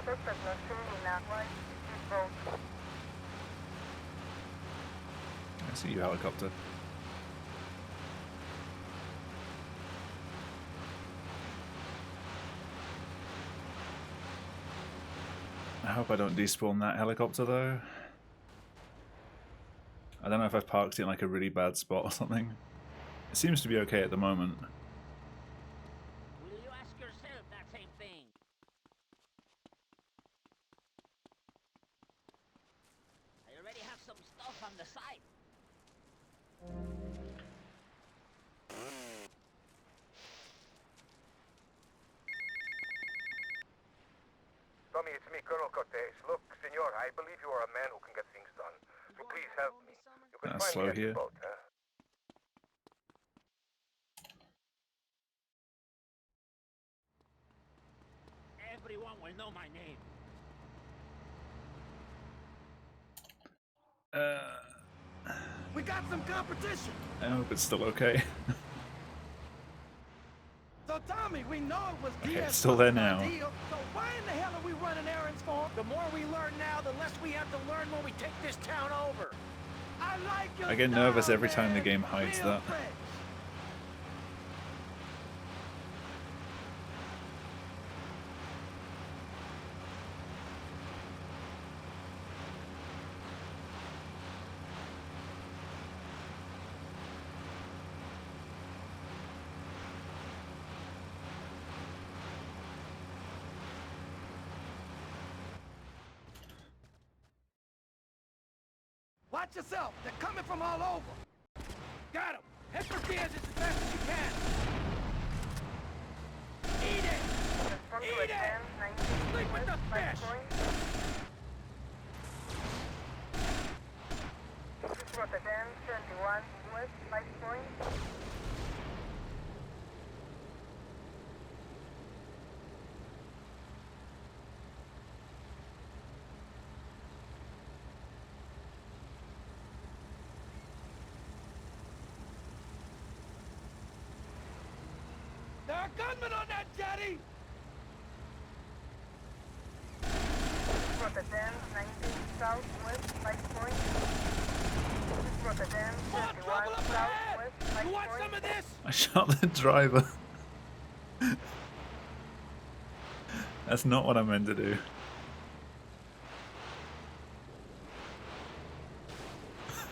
Suspect not showing that way. Speedboat. I see you, helicopter. I hope I don't despawn that helicopter though. I don't know if I've parked it in like a really bad spot or something. It seems to be okay at the moment. Will you ask yourself that same thing? I already have some stuff on the side. Tommy, it's me, Colonel Cortez. Look, senor, I believe you are a man who can get things done. So please help me. You can That's find slow me at here. the boat, huh? Everyone will know my name. We got some competition. I hope it's still okay. So Tommy, we know it was Okay, Diaz it's still there Fuck's now. idea, so why in the hell are we running errands for him? The more we learn now, the less we have to learn when we take this town over. I like your I get nervous style, every time the man. game hides Real that. fresh. Watch yourself. They're coming from all over. Got him. Head for Diaz as fast as you can. Eat it. Respond to Eat it. advance 19 Sleep with the west, fish. 5 point. This was advance 21 west, 5 point. There are gunmen on that jetty. This was advance 19 south west, 5 point. This was advance More 21 trouble up south ahead. west, 5 You want point. some of this? I shot the driver. That's not what I meant to do.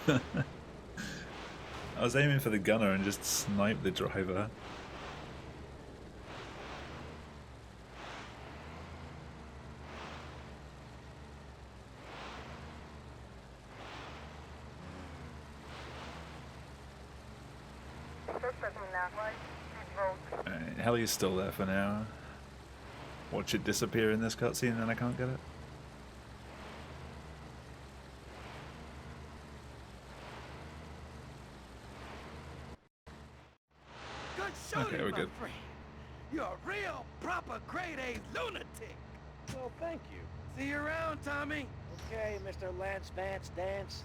I was aiming for the gunner and just sniped the driver. Suspect in that way. Speedboat. Alright, Heli's still there for now. Watch it disappear in this cutscene and then I can't get it. Good shooting, Okay, we're my good. friend. You're a real, proper, grade-A lunatic. Well, thank you. See you around, Tommy. Okay, Mr. Lance Vance Dance.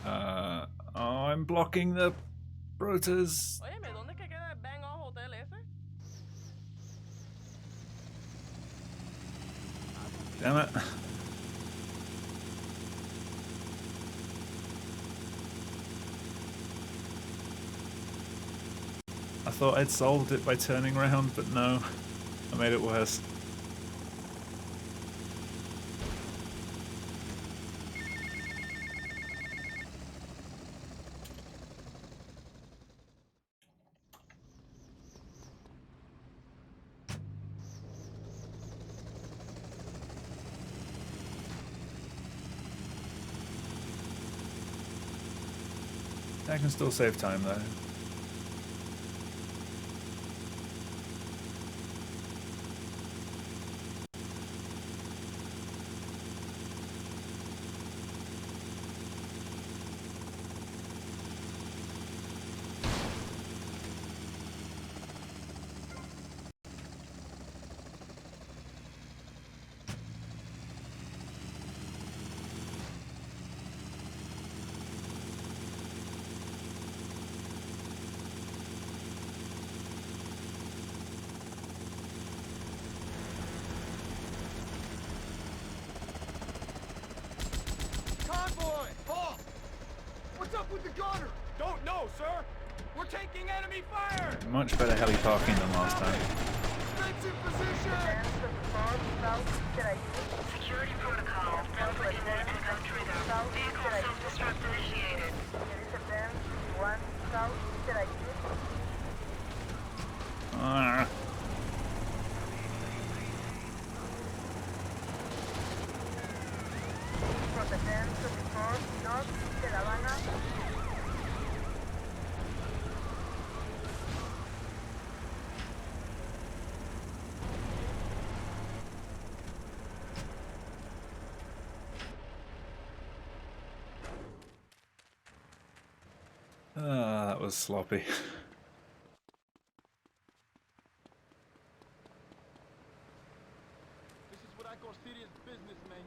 Oh, I'm blocking the rotors. Óyeme, ¿dónde es que queda el Bang On Hotel ese? Damn it. I thought I'd solved it by turning around, but no. I made it worse. I can still save time though. Convoy! Halt! What's up with the gunner? Don't know, sir. We're taking enemy fire! Much better heli parking than last time. Defensive position! Security protocol. Implemented and go trigger. Vehicle self-destruct initiated. Ah. That was sloppy. This is what I call serious business, man.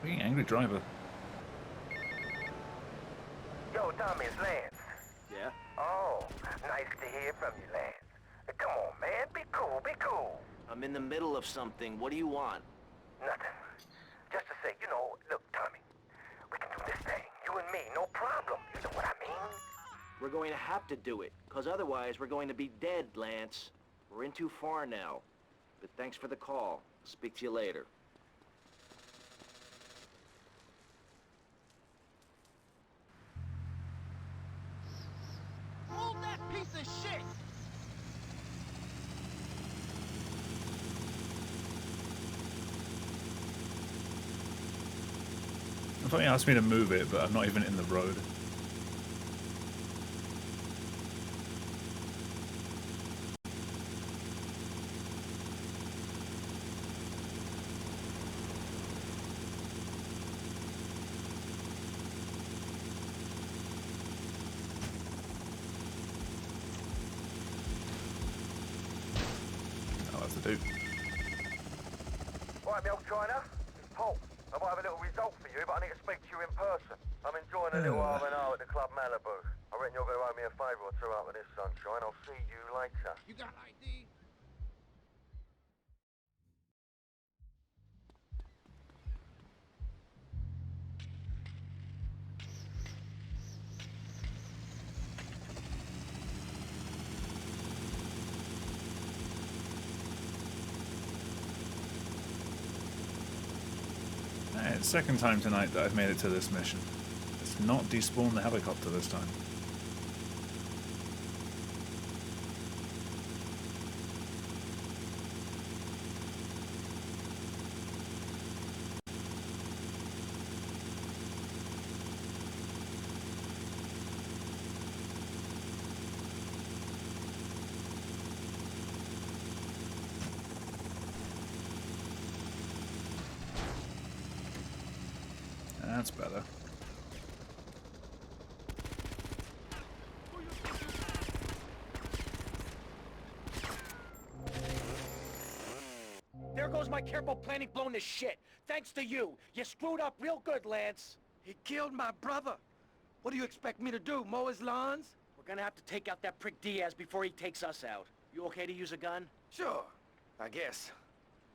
Being angry driver. Yo, Tommy, it's Lance. Yeah? Oh, nice to hear from you, Lance. Come on, man, be cool, be cool. I'm in the middle of something. What do you want? Nothing. Just to say, look, Tommy, we can do this thing, you and me, no problem. You know what I mean? We're going to have to do it, because otherwise we're going to be dead, Lance. We're in too far now. But thanks for the call. Speak to you later. Hold that piece of shit! I thought he asked me to move it, but I'm not even in the road. I'll have to do. Right, me old China, it's Paul. I might have a little result for you, but I need to speak to you in person. I'm enjoying a little R&R at the Club Malibu. I reckon you're going to owe me a favour or two out of this, sunshine. I'll see you later. You got ID? It's the second time tonight that I've made it to this mission. It's not despawned the helicopter this time. That's better. There goes my careful planning blown to shit. Thanks to you. You screwed up real good, Lance. He killed my brother. What do you expect me to do, mow his lawns? We're Gonna have to take out that prick Diaz before he takes us out. You okay to use a gun? Sure, I guess.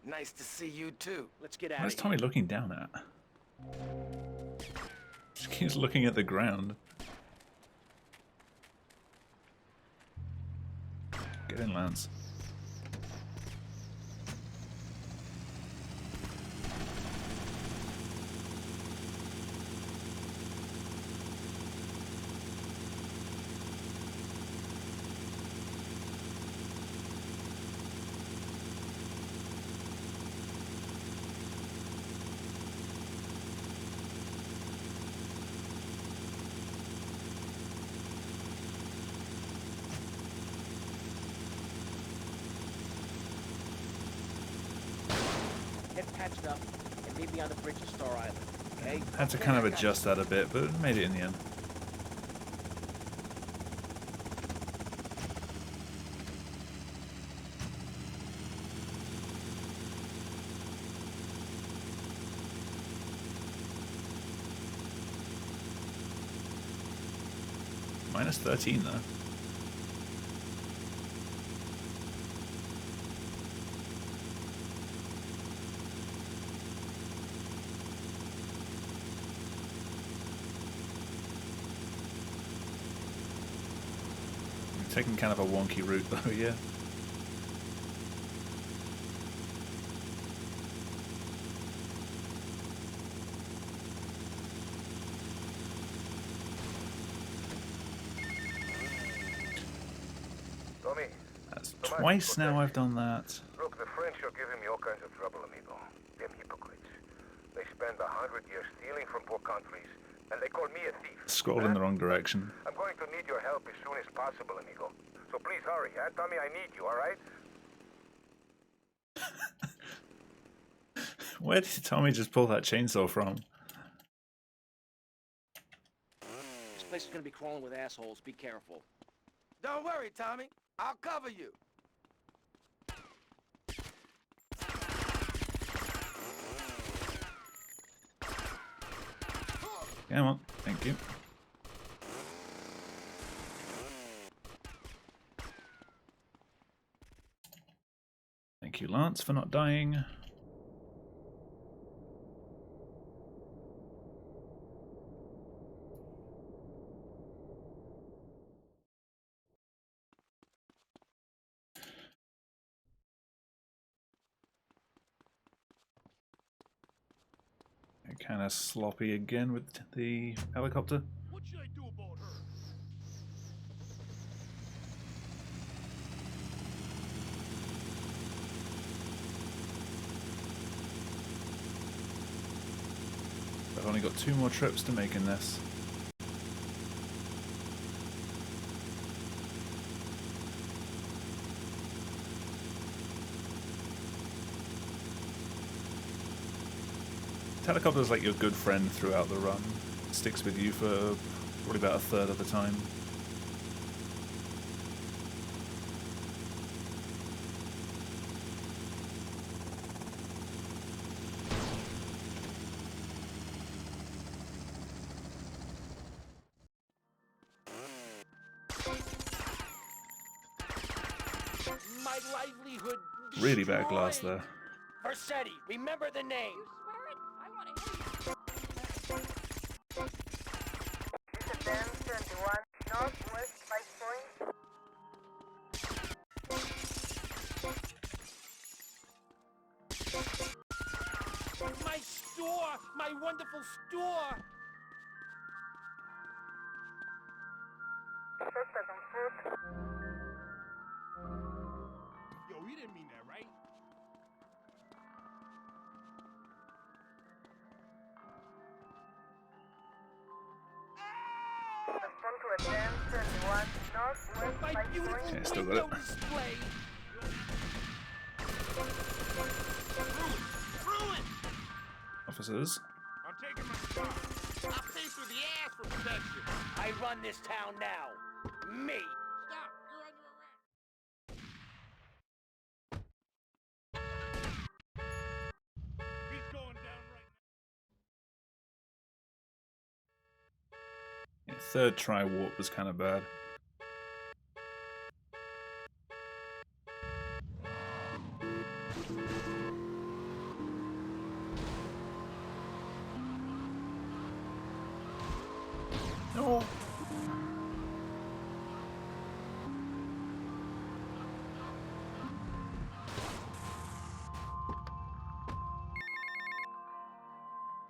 Nice to see you too. Let's get out What of is Tommy here. looking down at? Just keeps looking at the ground. Get in, Lance. Get patched up and meet me on the bridge at Star Island, okay? Had to kind of adjust that a bit, but made it in the end. Minus 13 though. Taking kind of a wonky route though, yeah. Tommy, That's twice now I've done that. look, the French are giving me all kinds of trouble, amigo. Them hypocrites. They spend 100 years stealing from poor countries, and they call me a thief. Scrolled in the wrong direction. I'm going to need your help as soon as possible, amigo. So please hurry, huh? Tommy, I need you, all right? Where did Tommy just pull that chainsaw from? This place is gonna be crawling with assholes. Be careful. Don't worry, Tommy. I'll cover you. Come on, thank you. Thank you, Lance, for not dying. Kind of sloppy again with the helicopter. What should I do about her? I've only got 2 more trips to make in this. Helicopter's like your good friend throughout the run. It sticks with you for probably about a third of the time. My livelihood. Really bad glass there. Versetti, remember the name. Visa 1071, northwest 5 point. My store! My wonderful store! Suspect on foot. Yo, he didn't mean that, right? Respond to a 1071, northwest My 5 beautiful point. Yeah, still got it. window display! Ruin! Officers. I'm taking my spot. I pay through the ass for protection. I run this town now. Me! Stop! You're under arrest. He's going down right now. Yeah, third try warp was kind of bad.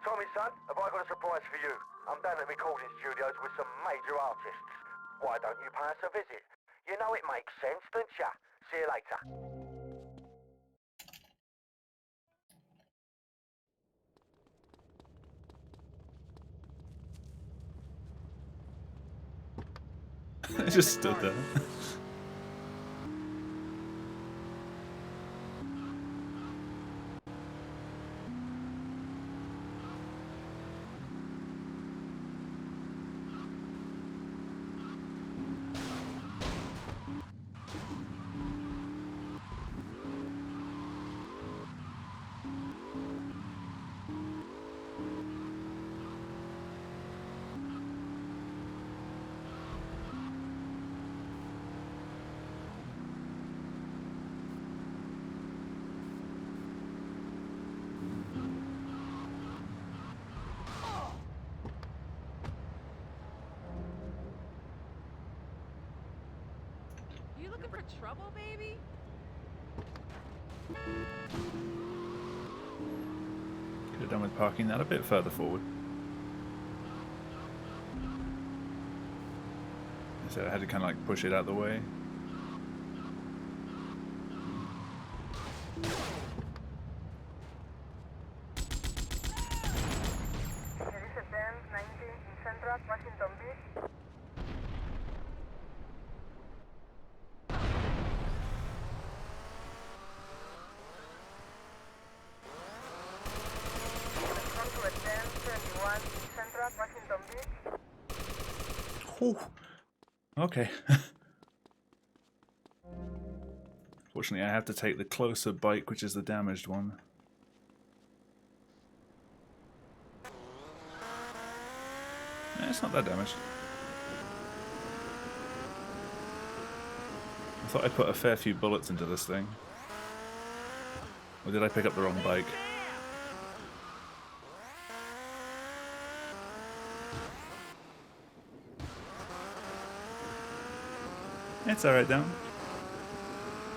Tommy, son, have I got a surprise for you? I'm down at recording studios with some major artists. Why don't you pay us a visit? You know it makes sense, don't ya? See you later. I just stood there. You looking for trouble, baby? Could have done with parking that a bit further forward. So I had to kind of like push it out of the way. There is a 10-19 in Central Washington Beach. Come to a 10-21 in Central Washington Beach. Whew. Okay. Fortunately, I have to take the closer bike, which is the damaged one. Eh, it's not that damaged. I thought I put a fair few bullets into this thing. Or did I pick up the wrong bike? It's alright, Dan.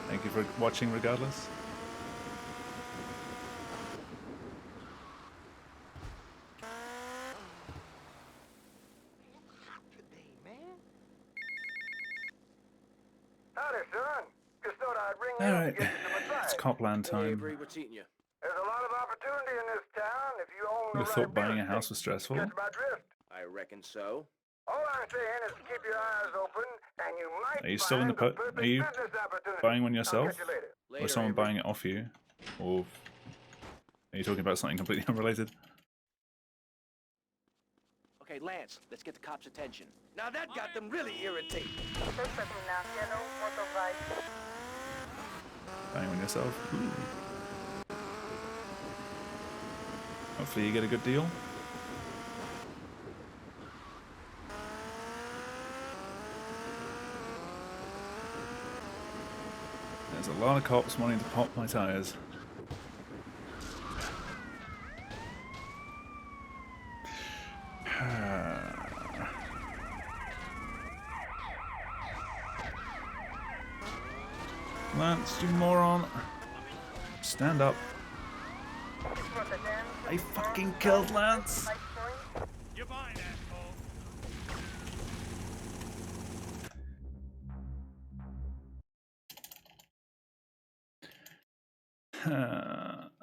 Thank you for watching regardless. Howdy, son. Just thought I'd ring you up Alright, to get you some advice. it's Copland Hey, time. Avery, what's eating you? There's a lot of opportunity in this town if you own Who the thought right buying real a house estate. was stressful? Catch my drift. I reckon so. All I'm saying is keep your eyes open, and you might Are you still in the find put? perfect Are you business opportunity. buying one I'll yourself? catch you later. Or someone Avery. buying it off you? Or are you talking about something completely unrelated? Okay, Lance, let's get the cops' attention. Now that got them really irritated. Suspect in a yellow motorbike. Buying one yourself? Ooh. Hopefully you get a good deal. There's a lot of cops wanting to pop my tires. Lance, you moron. Stand up. I fucking killed Lance. You're mine, asshole.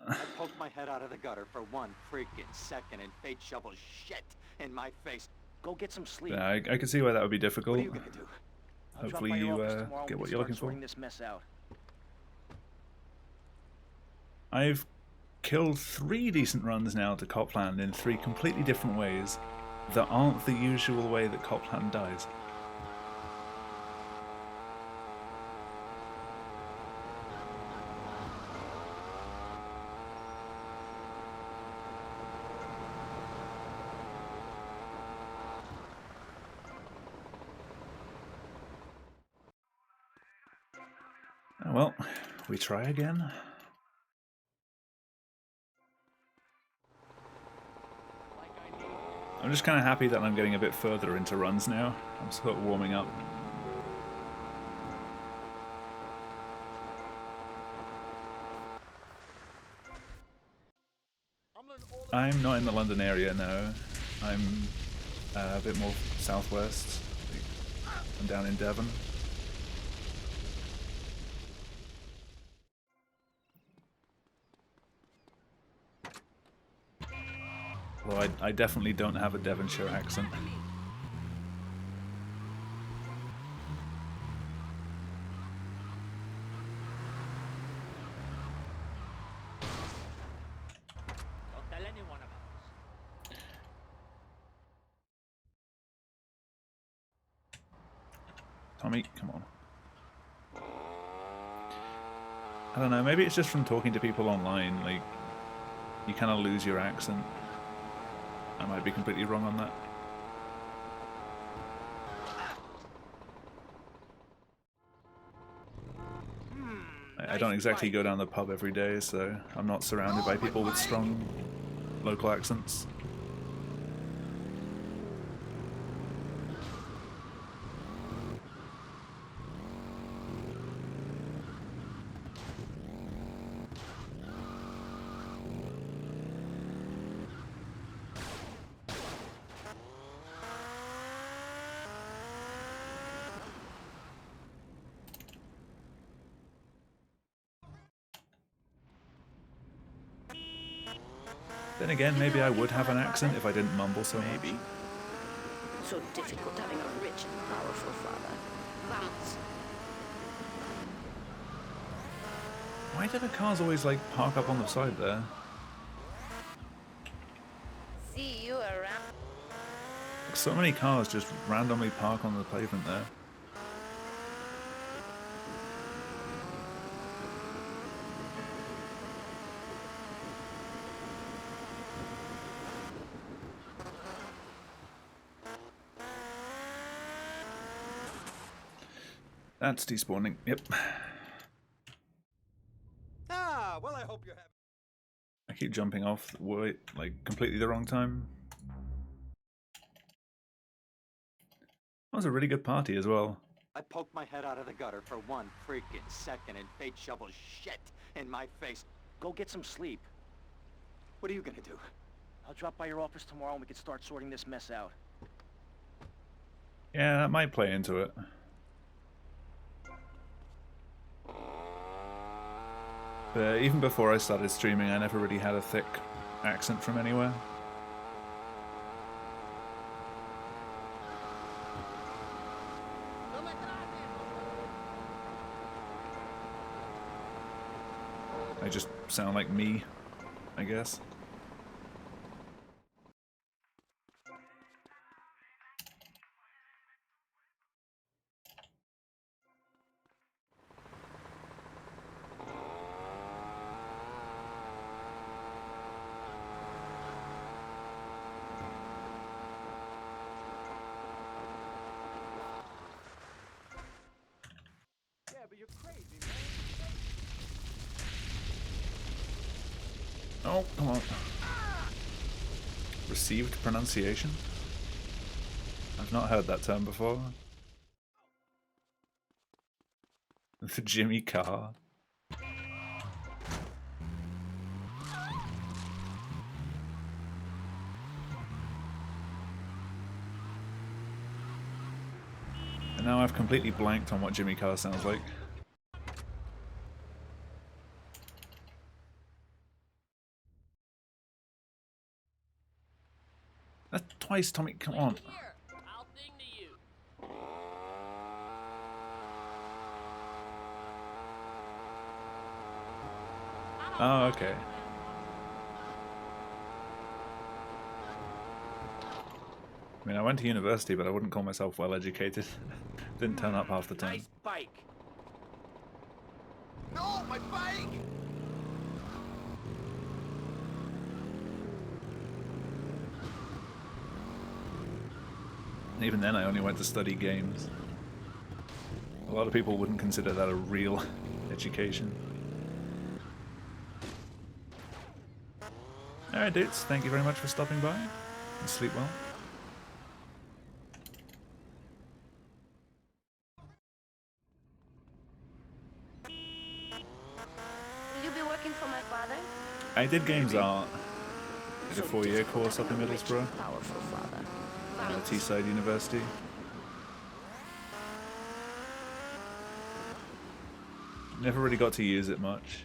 I poked my head out of the gutter for 1 freaking second and fate shovels shit in my face. Go get some sleep. Yeah, I can see why that would be difficult. What are you gonna do? I'll drop Hopefully by your you office tomorrow get and what we you're start looking for. sorting this mess out. I've killed 3 decent runs now to Copland in 3 completely different ways that aren't the usual way that Copland dies. Oh, well, we try again. I'm just kind of happy that I'm getting a bit further into runs now. I'm sort of warming up. I'm not in the London area now. I'm a bit more southwest. I'm down in Devon. Although I definitely don't have a Devonshire accent. Don't tell anyone about this. Tommy, come on. I don't know, maybe it's just from talking to people online, like, you kind of lose your accent. I might be completely wrong on that. I don't exactly go down the pub every day, so I'm not surrounded by people with strong local accents. Then again, maybe I would have an accent if I didn't mumble so much. So difficult having a rich and powerful father. Vamos. Why do the cars always, like, park up on the side there? See you around. Like, so many cars just randomly park on the pavement there. That's despawning, yep. Ah, well, I hope you're happy. I keep jumping off, like, completely the wrong time. That was a really good party as well. I poked my head out of the gutter for 1 freaking second and fate shovels shit in my face. Go get some sleep. What are you gonna do? I'll drop by your office tomorrow and we can start sorting this mess out. Yeah, that might play into it. But even before I started streaming, I never really had a thick accent from anywhere. I just sound like me, I guess. Oh, come on. Received pronunciation? I've not heard that term before. The Jimmy Carr. And now I've completely blanked on what Jimmy Carr sounds like. That's twice, Tommy, come on. Oh, okay. I mean, I went to university, but I wouldn't call myself well educated. Didn't turn up half the time. Nice bike. No, my bike! Even then, I only went to study games. A lot of people wouldn't consider that a real education. Alright dudes, thank you very much for stopping by, and sleep well. Will you be working for my father? I did games art. Did a 4-year course up in Middlesbrough Powerful father. at Teesside University. Never really got to use it much.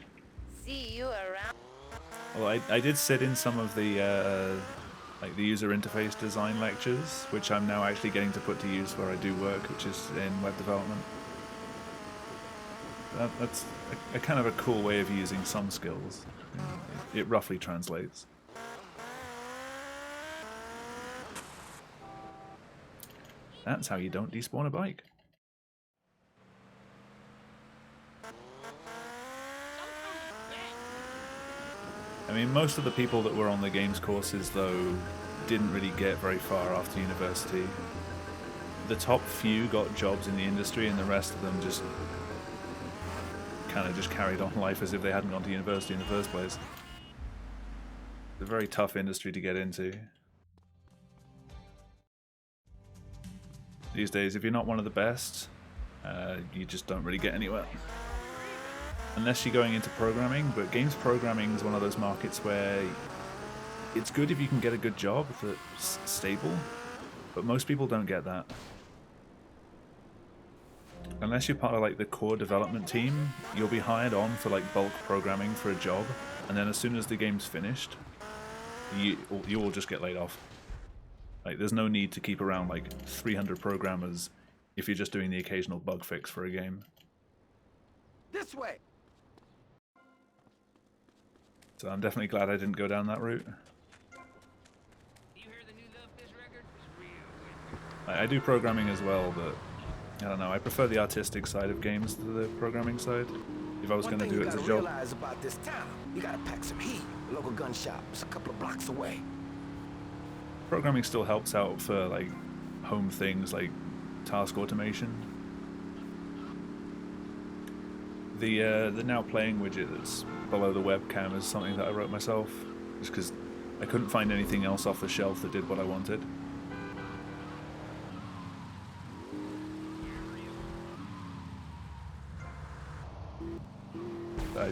See you around. Well, I did sit in some of the like the user interface design lectures, which I'm now actually getting to put to use where I do work, which is in web development. That's a kind of a cool way of using some skills. It roughly translates. That's how you don't despawn a bike. I mean, most of the people that were on the games courses, though, didn't really get very far after university. The top few got jobs in the industry, and the rest of them just kind of just carried on life as if they hadn't gone to university in the first place. It's a very tough industry to get into. These days, if you're not one of the best, you just don't really get anywhere. Unless you're going into programming, but games programming is one of those markets where it's good if you can get a good job that's stable, but most people don't get that. Unless you're part of like the core development team, you'll be hired on for like bulk programming for a job, and then as soon as the game's finished, you will just get laid off. Like, there's no need to keep around like 300 programmers if you're just doing the occasional bug fix for a game. This way. So I'm definitely glad I didn't go down that route. I do programming as well, but I don't know, I prefer the artistic side of games to the programming side, if I was going to do it as a job. One thing you gotta realize about this town, you gotta pack some heat. The local gun shop's a couple of blocks away. Programming still helps out for like home things like task automation. The now playing widget that's below the webcam is something that I wrote myself, just because I couldn't find anything else off the shelf that did what I wanted.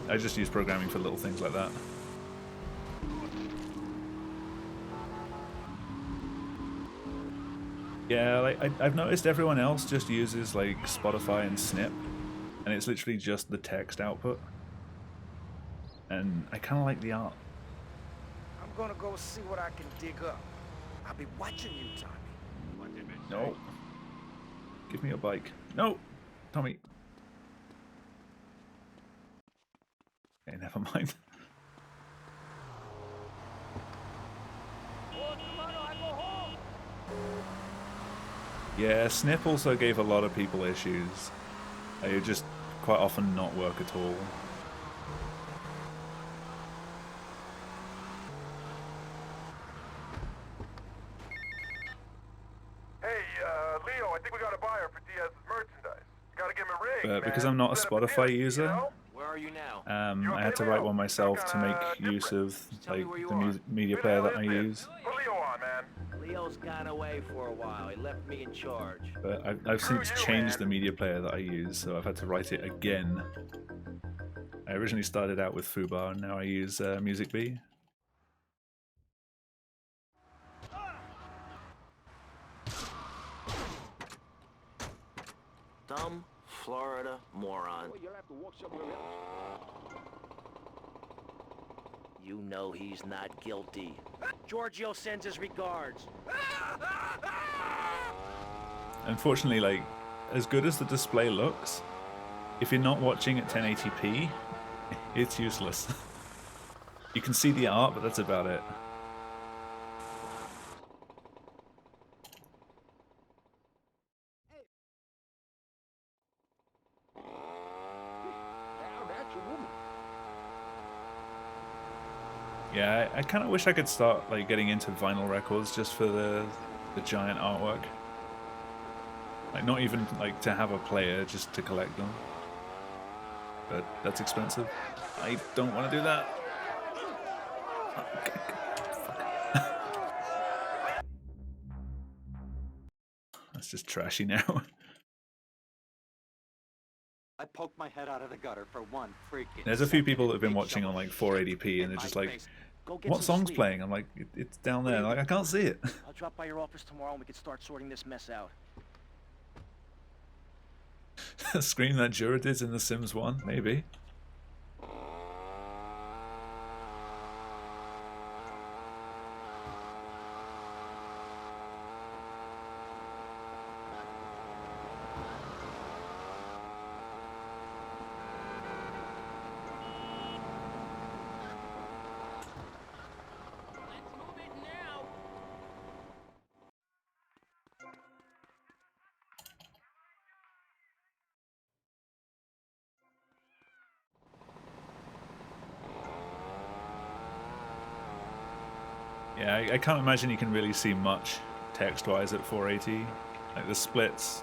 I just use programming for little things like that. Yeah, like I've noticed everyone else just uses like Spotify and Snip, and it's literally just the text output. And I kind of like the art. I'm gonna go see what I can dig up. I'll be watching you, Tommy. No. Give me a bike. No! Tommy. Okay, never mind. Yeah, Snip also gave a lot of people issues. It would just quite often not work at all. Hey, Leo, I think we got a buyer for Diaz's merchandise. You gotta give him a rig, But because man. I'm not a Set up a Spotify deal, user, you know? Where are you now? I had to write one myself to make use of like the media player that I use. Put Leo on, man. Leo's gone away for a while. He left me in charge. But I've since changed the media player that I use, so I've had to write it again. I originally started out with Fubar, and now I use Music Bee. Dumb Florida moron. You know he's not guilty. Giorgio sends his regards. Unfortunately, like, as good as the display looks, if you're not watching at 1080p, it's useless. You can see the art, but that's about it. Yeah, I kind of wish I could start like getting into vinyl records just for the giant artwork. Like, not even like to have a player, just to collect them. But that's expensive. I don't want to do that. Okay. That's just trashy now. I poked my head out of the gutter for one freaking There's a few second people and that have been fate watching on shoveled like shit 480p, in and they're my just like, face. Go get what some song's sleep. playing? I'm like, it's down there. Like, I can't see it. I'll drop by your office tomorrow and we can start sorting this mess out. Scream that Jura did in The Sims 1, maybe. Yeah, I can't imagine you can really see much text-wise at 480. Like the splits,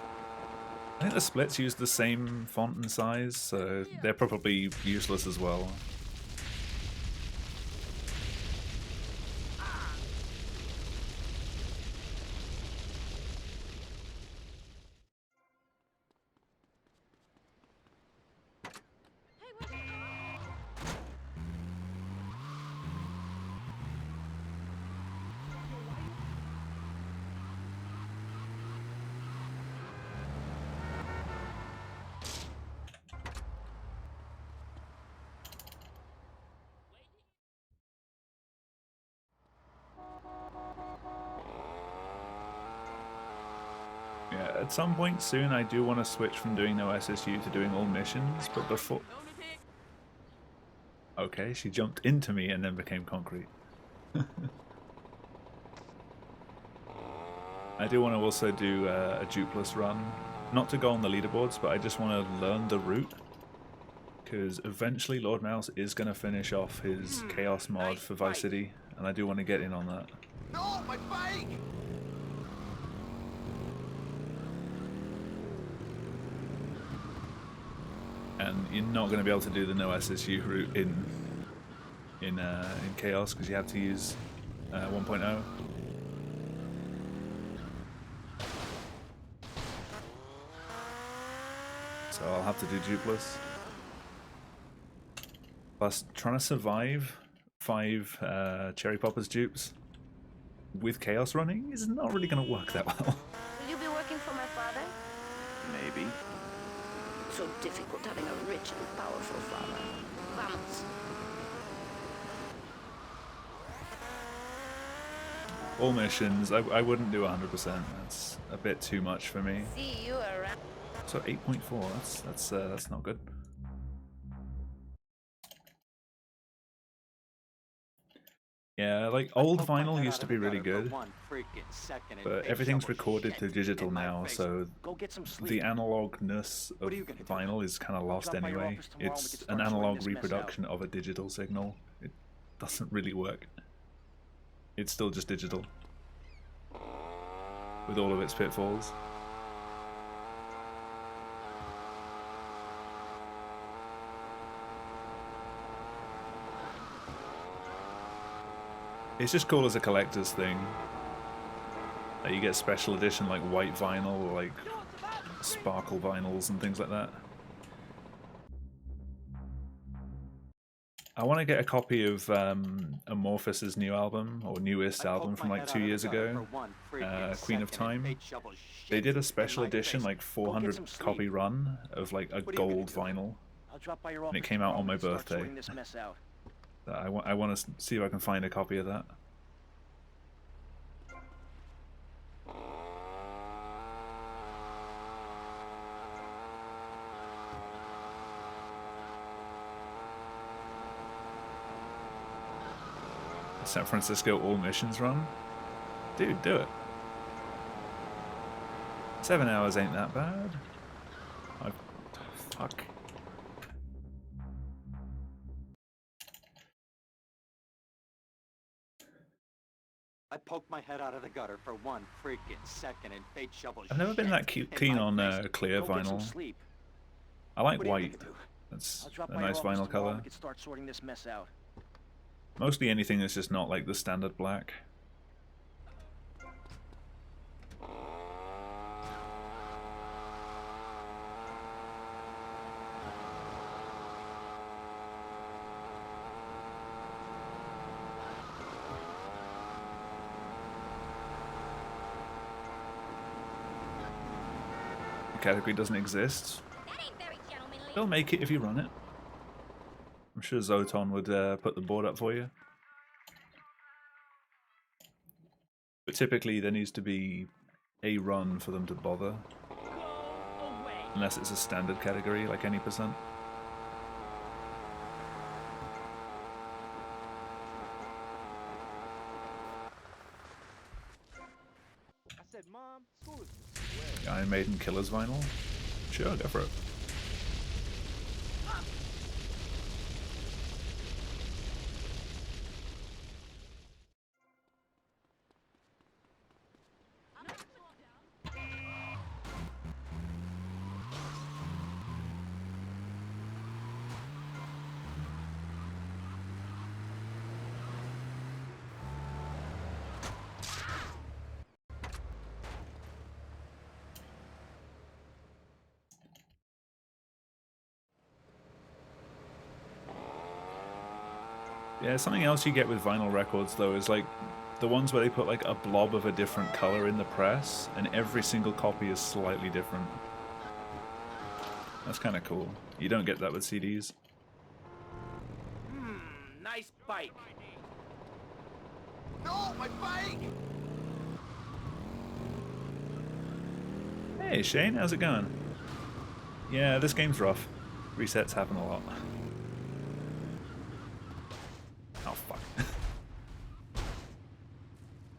I think the splits use the same font and size, so they're probably useless as well. Yeah, at some point soon I do want to switch from doing no SSU to doing all missions, but before... Okay, she jumped into me and then became concrete. I do want to also do a dupless run. Not to go on the leaderboards, but I just want to learn the route. Because eventually Lord Mouse is going to finish off his Chaos mod for Vice City, and I do want to get in on that. No, my bike! And you're not going to be able to do the no SSU route in Chaos because you have to use 1.0. So I'll have to do dupless. Plus, trying to survive 5 Cherry Poppers dupes with Chaos running is not really going to work that well. Will you be working for my father? Maybe. So difficult having a rich and powerful father. Vamos. All missions, I wouldn't do 100%. That's a bit too much for me. See you around. So 8.4, that's not good. Yeah, like old vinyl used to be really good, but everything's recorded to digital now, so the analogness of vinyl is kind of lost anyway. It's an analog reproduction of a digital signal. It doesn't really work. It's still just digital, with all of its pitfalls. It's just cool as a collector's thing. You get special edition like white vinyl or like sparkle vinyls and things like that. I want to get a copy of Amorphous' new album, or newest album from like 2 years ago, Queen of Time. They did a special edition, like 400 copy run of like a gold vinyl, and it came out on my birthday. I want to see if I can find a copy of that. San Francisco all missions run? Dude, do it. 7 hours ain't that bad. Fuck. I poked my head out of the gutter for 1 freaking second and fate shovels. I've never been that keen on clear vinyl. I like white. That's a nice vinyl color. Mostly anything that's just not like the standard black. category doesn't exist. They'll make it if you run it. I'm sure Zoton would put the board up for you. But typically there needs to be a run for them to bother. Unless it's a standard category, like any percent. Iron Maiden Killers vinyl? Sure, go for it. Yeah, something else you get with vinyl records though is like the ones where they put like a blob of a different color in the press and every single copy is slightly different. That's kind of cool. You don't get that with CDs. Nice bike. No, my bike! Hey Shane, how's it going? Yeah, this game's rough. Resets happen a lot. Oh fuck.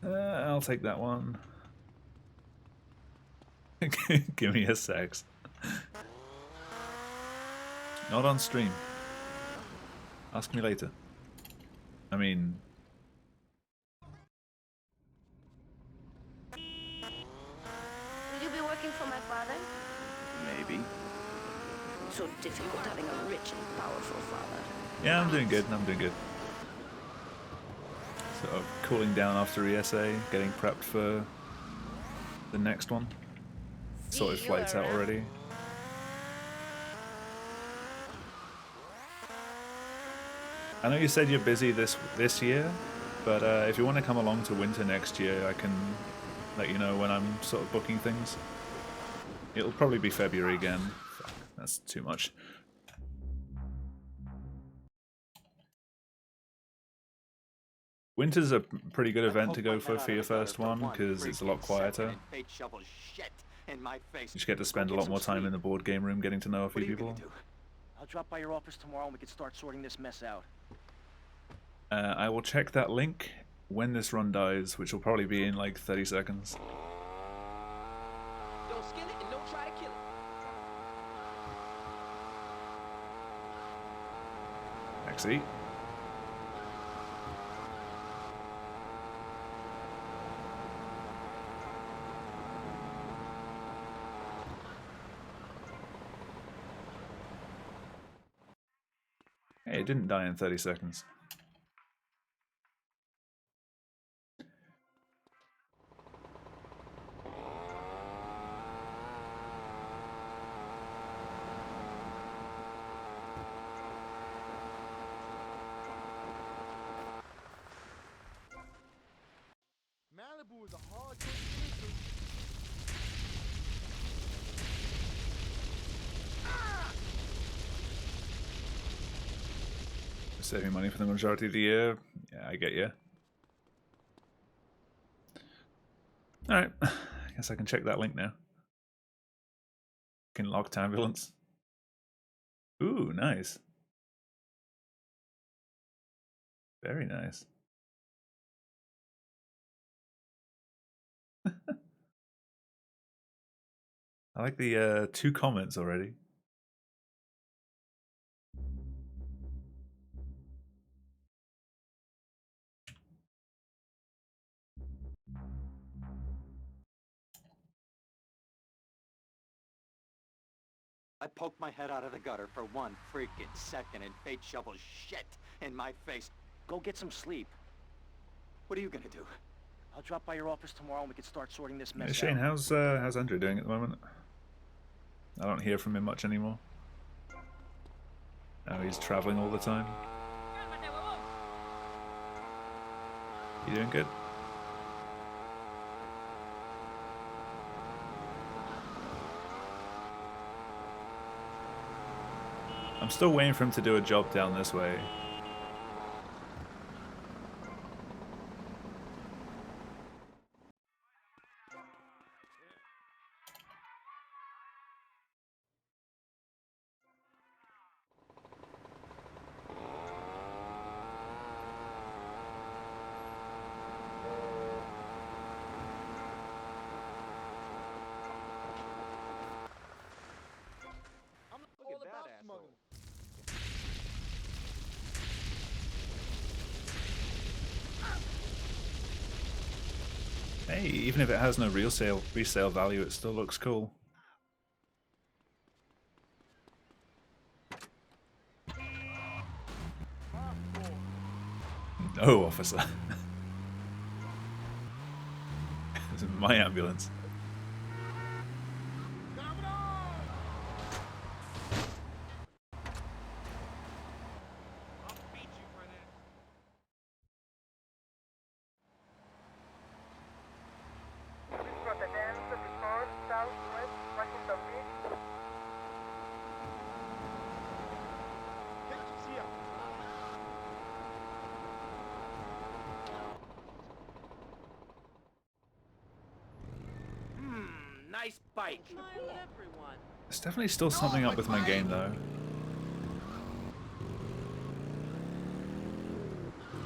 I'll take that one. Give me a sex. Not on stream. Ask me later. I mean... Will you be working for my father? Maybe. So difficult having a rich and powerful father. Yeah, I'm doing good. I'm doing good. Sort of cooling down after ESA, getting prepped for the next one. Sorted flights out already. I know you said you're busy this year, but if you want to come along to winter next year, I can let you know when I'm sort of booking things. It'll probably be February again. Fuck, that's too much. Winter's a pretty good event to go for your first one, because it's a lot quieter. You just get to spend a lot more time in the board game room getting to know a few people. I'll drop by your office tomorrow and we can start sorting this mess out. I will check that link when this run dies, which will probably be in like 30 seconds. Don't skin it and don't try to kill it. Backseat. Hey, it didn't die in 30 seconds. Malibu is a hard place to live. Saving money for the majority of the year. Yeah, I get you. Alright, I guess I can check that link now. Can locked ambulance. Ooh, nice. Very nice. I like the 2 comments already. I poked my head out of the gutter for 1 freaking second and fate shovels shit in my face. Go get some sleep. What are you gonna do? I'll drop by your office tomorrow and we can start sorting this mess Yeah, Shane, out. how's Andrew doing at the moment? I don't hear from him much anymore. Now he's traveling all the time. You doing good? I'm still waiting for him to do a job down this way. Hey, even if it has no resale value, it still looks cool. No, officer. This is my ambulance. Front 10, 34, southwest, Washington Beach. Nice bike. There's definitely still something up with my game though.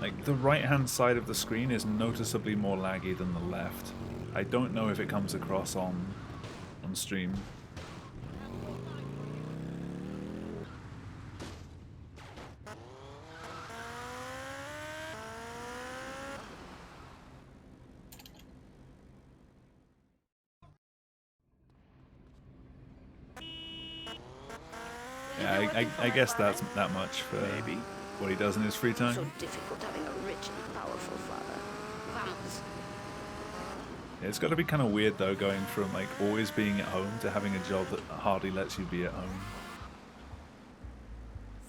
Like, the right-hand side of the screen is noticeably more laggy than the left. I don't know if it comes across on stream. Yeah, I guess that's that much for what he does in his free time. So difficult having a rich and powerful father. Vamos. Yeah, it's got to be kind of weird though, going from like always being at home to having a job that hardly lets you be at home.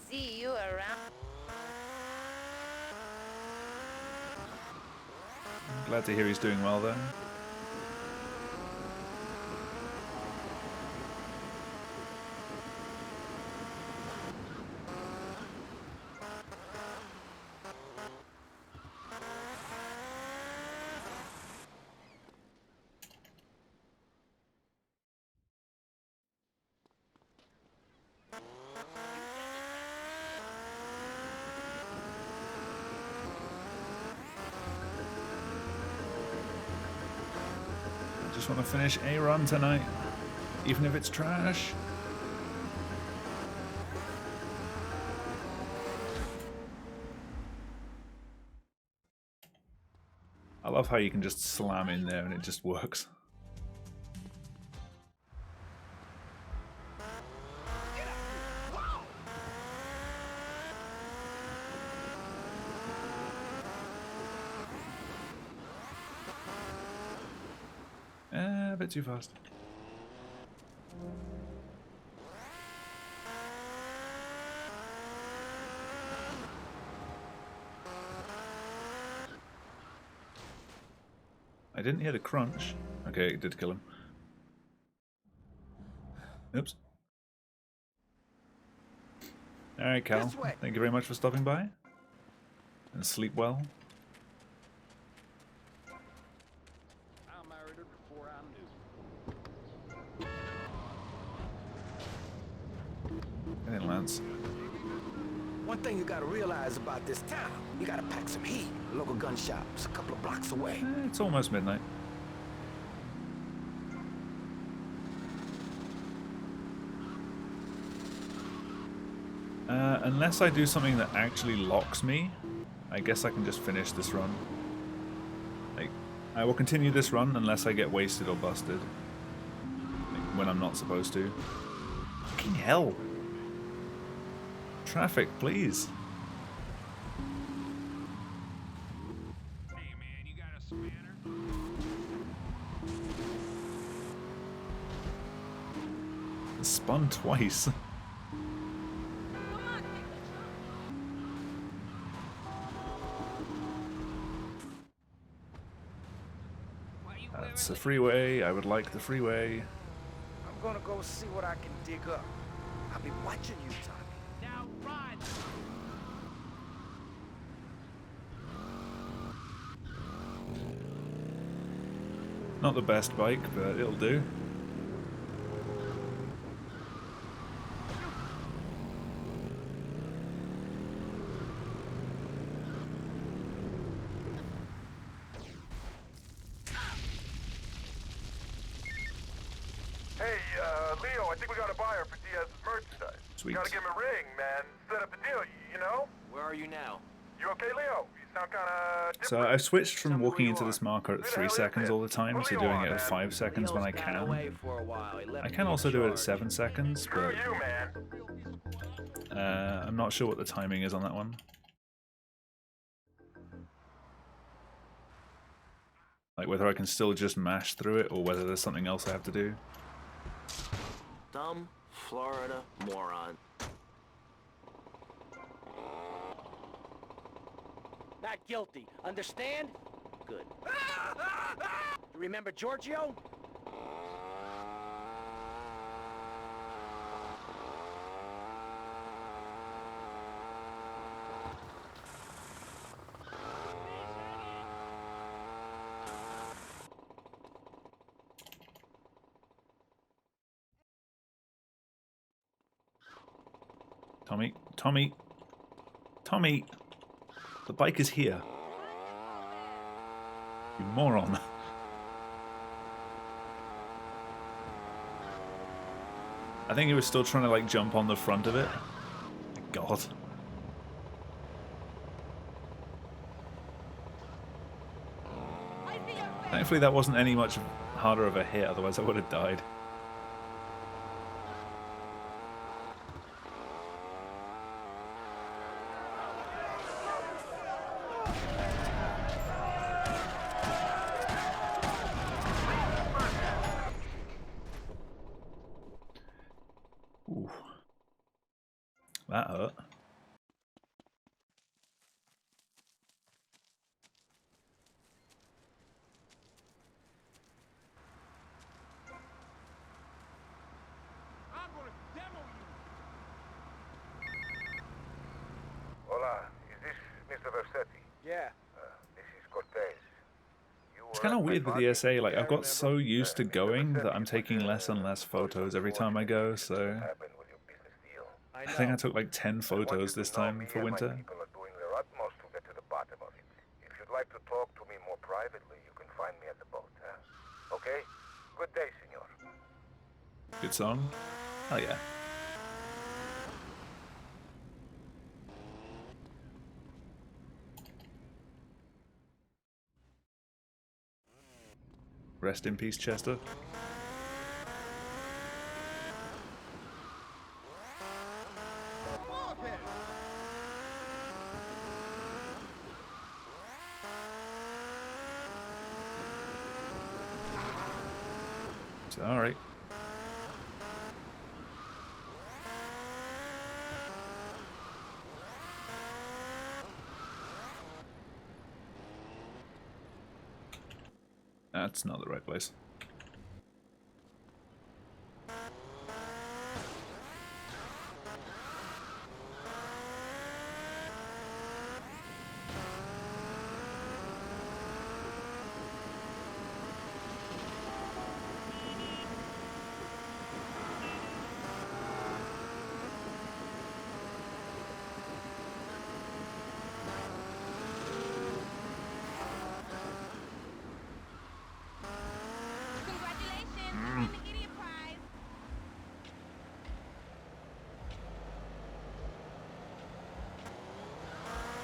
See you around. Glad to hear he's doing well though. Just want to finish a run tonight, even if it's trash. I love how you can just slam in there and it just works. A bit too fast. I didn't hear the crunch. Okay, it did kill him. Oops. Alright, Cal. Thank you very much for stopping by. And sleep well. Hey, Lance. One thing you gotta realize about this town, you gotta pack some heat. A local gun shop's a couple of blocks away. It's almost midnight. Unless I do something that actually locks me, I guess I can just finish this run. Like, I will continue this run unless I get wasted or busted. Like, when I'm not supposed to. Fucking hell! Traffic, please. Hey man, you got a spanner? It spun twice. That's the freeway. I would like the freeway. I'm gonna go see what I can dig up. I'll be watching you, Tommy. Not the best bike, but it'll do. Hey, Leo, I think we got a buyer for Diaz's merchandise. Sweet. Gotta give him a ring, man. Set up the deal, you know? Where are you now? You okay, Leo? You sound kinda different. So I've switched Tell from me where walking you into are. this marker at Who the 3 hell is seconds this? all the time What to do you doing want, it at man? 5 seconds when I Leo's been away can. for a while. He left I me can in also do it at charge. 7 seconds, Screw but you, man. I'm not sure what the timing is on that one. Like whether I can still just mash through it or whether there's something else I have to do. Dumb Florida moron. Not guilty. Understand? Good. You remember Giorgio? Tommy, Tommy, Tommy! The bike is here. You moron. I think he was still trying to like jump on the front of it. God. Thankfully that wasn't any much harder of a hit, otherwise I would have died. Ooh. That hurt. Hola, is this Mr. Versetti? Yeah. This is Cortez. It's kind of weird with the ESA, like I've got so used to going that I'm taking less and less photos every time I go, so I think I took like 10 photos this time for winter. People are doing their utmost to get to the bottom of it. If you'd like to talk to me more privately, you can find me at the boat, huh? Okay? Good day, senor. Good song? Oh yeah. Rest in peace, Chester. It's alright. That's not the right place.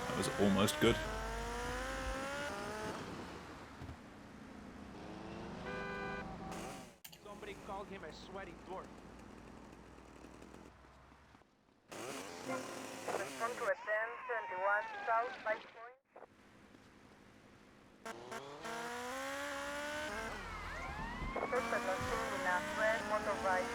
That was almost good. Somebody called him a sweaty dork. Respond to a 1071 South Light Point. Suspect was seen in a red motorbike.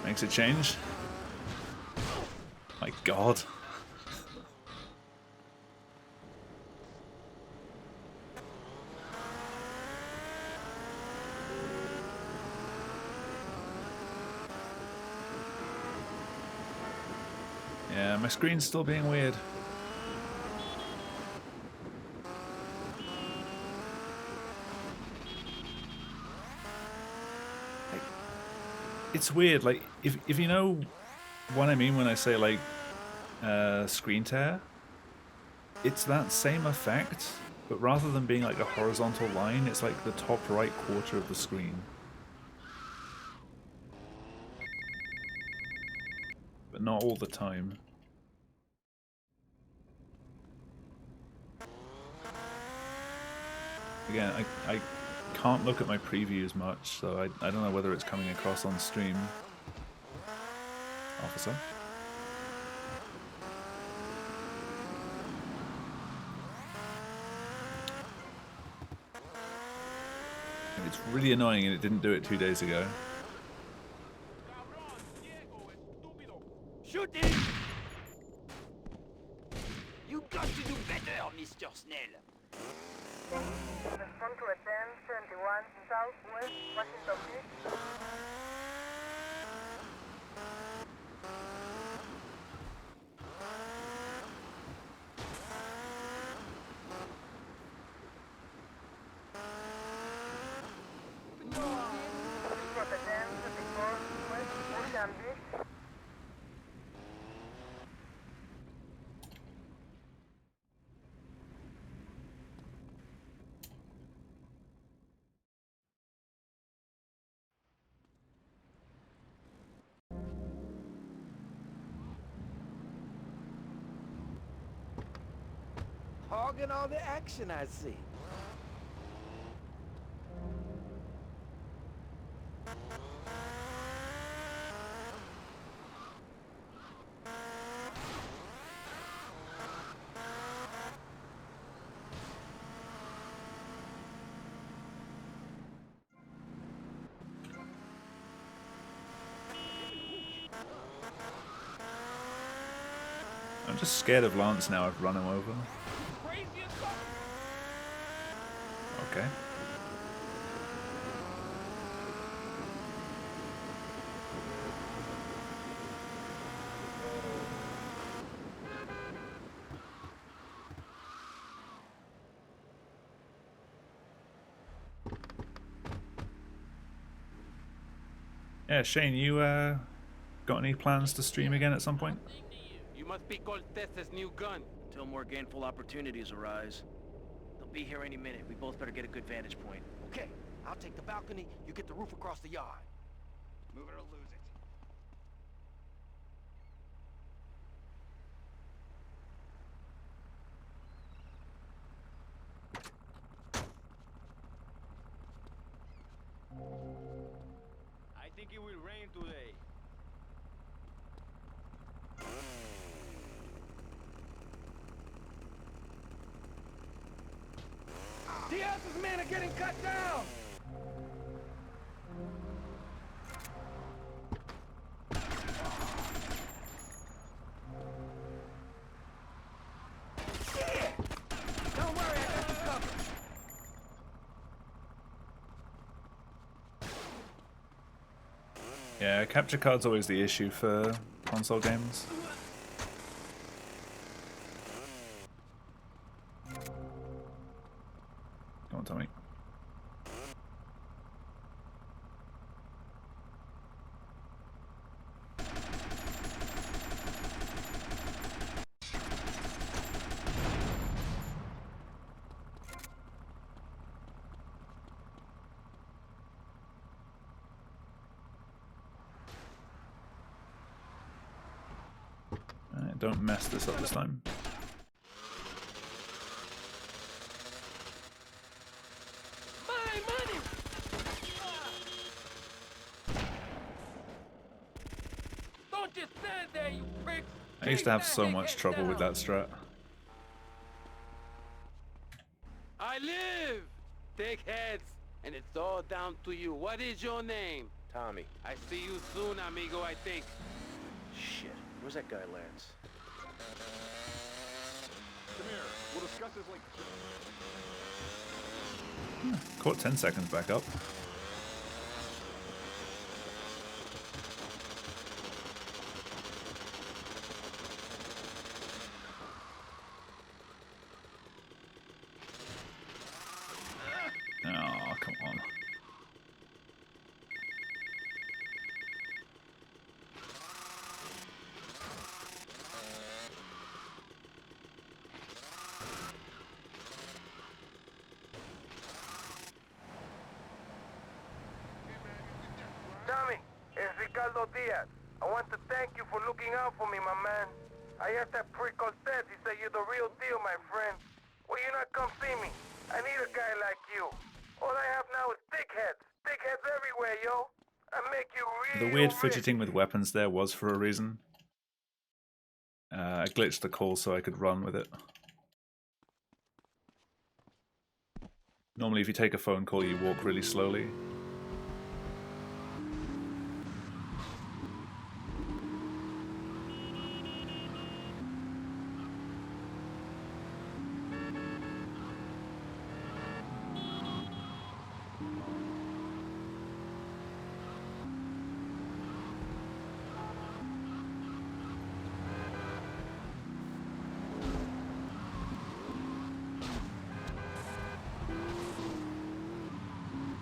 Makes a change. My God. Yeah, my screen's still being weird. it's weird. Like if you know what I mean when I say like screen tear, it's that same effect, but rather than being like a horizontal line, it's like the top right quarter of the screen. But not all the time. Again, I can't look at my previews much, so I don't know whether it's coming across on stream. Officer. And it's really annoying and it didn't do it 2 days ago. Shoot it! You got to do better, Mr. Snell. Respond to a 1071 Southwest Washington Beach. Respond to 1034 West Ocean Beach. Hogging all the action I see. I'm just scared of Lance now. I've run him over. Okay. Yeah, Shane, you got any plans to stream again at some point? You must be Cortez's new gun. Until more gainful opportunities arise. They'll be here any minute. We both better get a good vantage point. Okay, I'll take the balcony, you get the roof across the yard. Move it or lose it. I think it will rain today. Diaz's men are getting cut down! Don't worry, I got you covered. Yeah, capture card's always the issue for console games. Come on, Tommy. Alright, don't mess this up this time. My money! Don't just stand there, you prick! I used to have so much trouble with that strat. I live! Take heads, and it's all down to you. What is your name? Tommy. I see you soon, amigo, I think. Shit. Where's that guy, Lance? Come here. We'll discuss this later. Caught 10 seconds back up. Oh, come on. Carlos Diaz. I want to thank you for looking out for me, my man. I asked that prick Cortez. He said you're the real deal, my friend. Will you not come see me? I need a guy like you. All I have now is dickheads. Dickheads everywhere, yo. I make you real The weird rich. fidgeting with weapons there was for a reason. I glitched the call so I could run with it. Normally if you take a phone call you walk really slowly.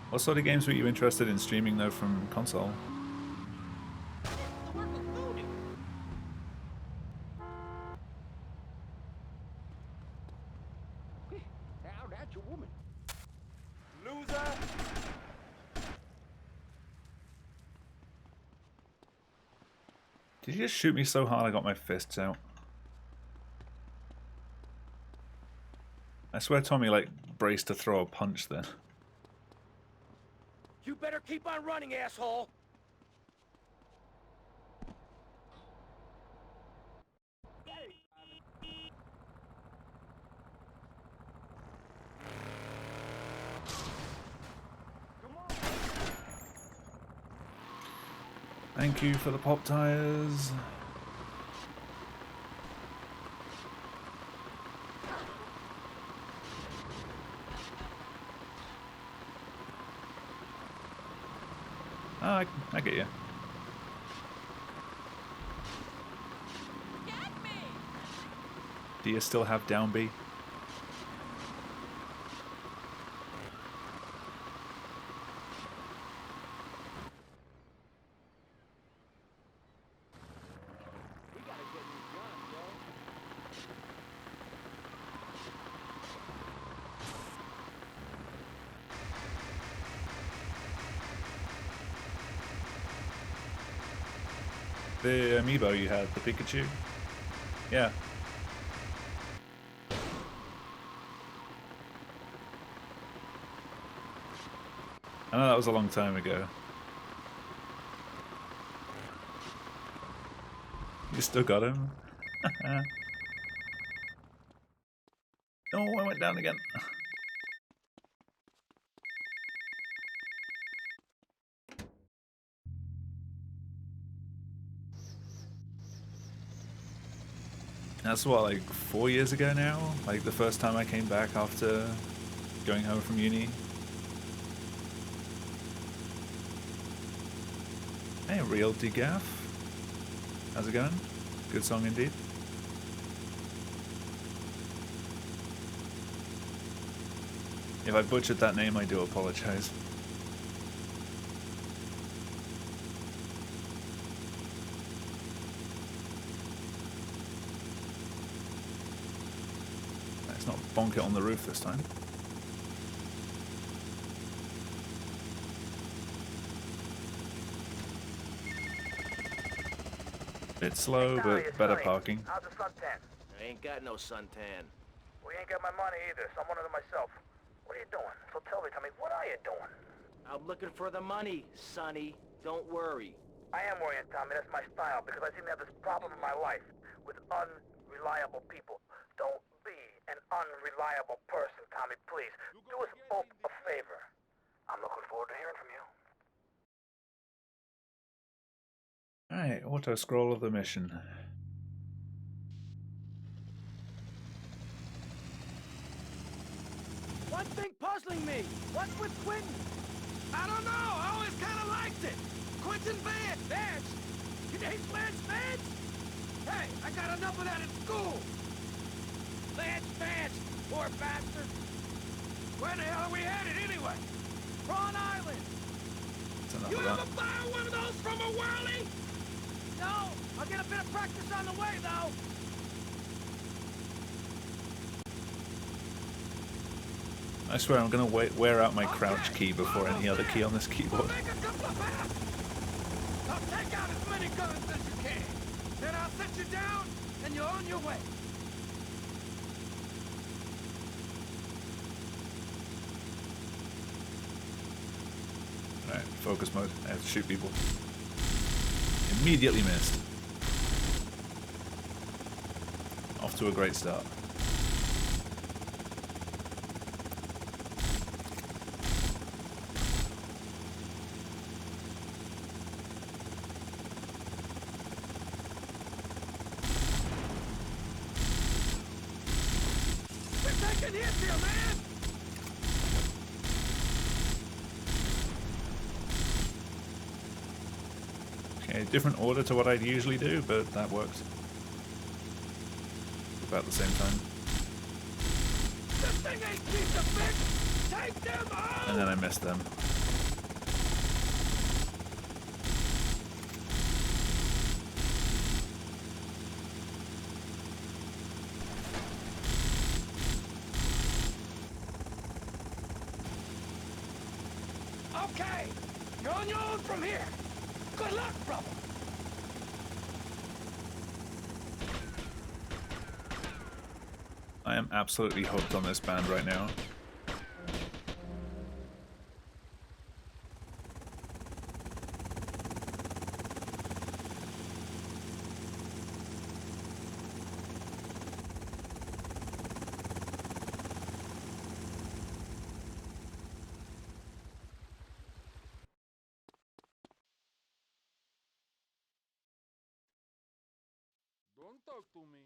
What sort of games were you interested in streaming though from console? Now that's your woman. Loser! Did you just shoot me so hard I got my fists out? I swear Tommy like braced to throw a punch then. You better keep on running, asshole! Thank you for the pop tires. Oh, I get you. Do you still have down B? The amiibo you had, the Pikachu? Yeah. I know that was a long time ago. You still got him? No, I went down again. That's what, like 4 years ago now? Like the first time I came back after going home from uni. Hey, Real DeGaff. How's it going? Good song indeed. If I butchered that name, I do apologize. Let's not bonk it on the roof this time. Bit slow, but better parking. How's the suntan? I ain't got no suntan. We ain't got my money either, so I'm one of them myself. What are you doing? So tell me, what are you doing? I'm looking for the money, Sonny. Don't worry. I am worrying, Tommy. That's my style, because I seem to have this problem in my life with unreliable people. Don't be an unreliable person, Tommy, please. Do us both a favor. I'm looking forward to hearing from you. Alright, auto scroll of the mission. One thing puzzling me. What's with Quentin? I don't know. I always kind of liked it. Quentin Vance. You hate Lance Vance? Hey, I got enough of that at school. Lance Vance, poor bastard. Where the hell are we headed anyway? Prawn Island. That's enough You of that. ever fire one of those from a whirly? No. I'll get a bit of practice on the way, though. I swear I'm gonna wear out my crouch key before any other key on this keyboard. Make a couple of paths. Now take Take out as many guns as you can. Then I'll set you down, and you're on your way. Alright, focus mode. I have to shoot people. Immediately missed. Off to a great start. We're taking hits here, man! Okay, different order to what I'd usually do, but that worked. About the same time. This thing ain't cheap to fix! Take them out! And then I missed them. Okay, you're on your own from here. Good luck, brother. I am absolutely hooked on this band right now. Don't talk to me.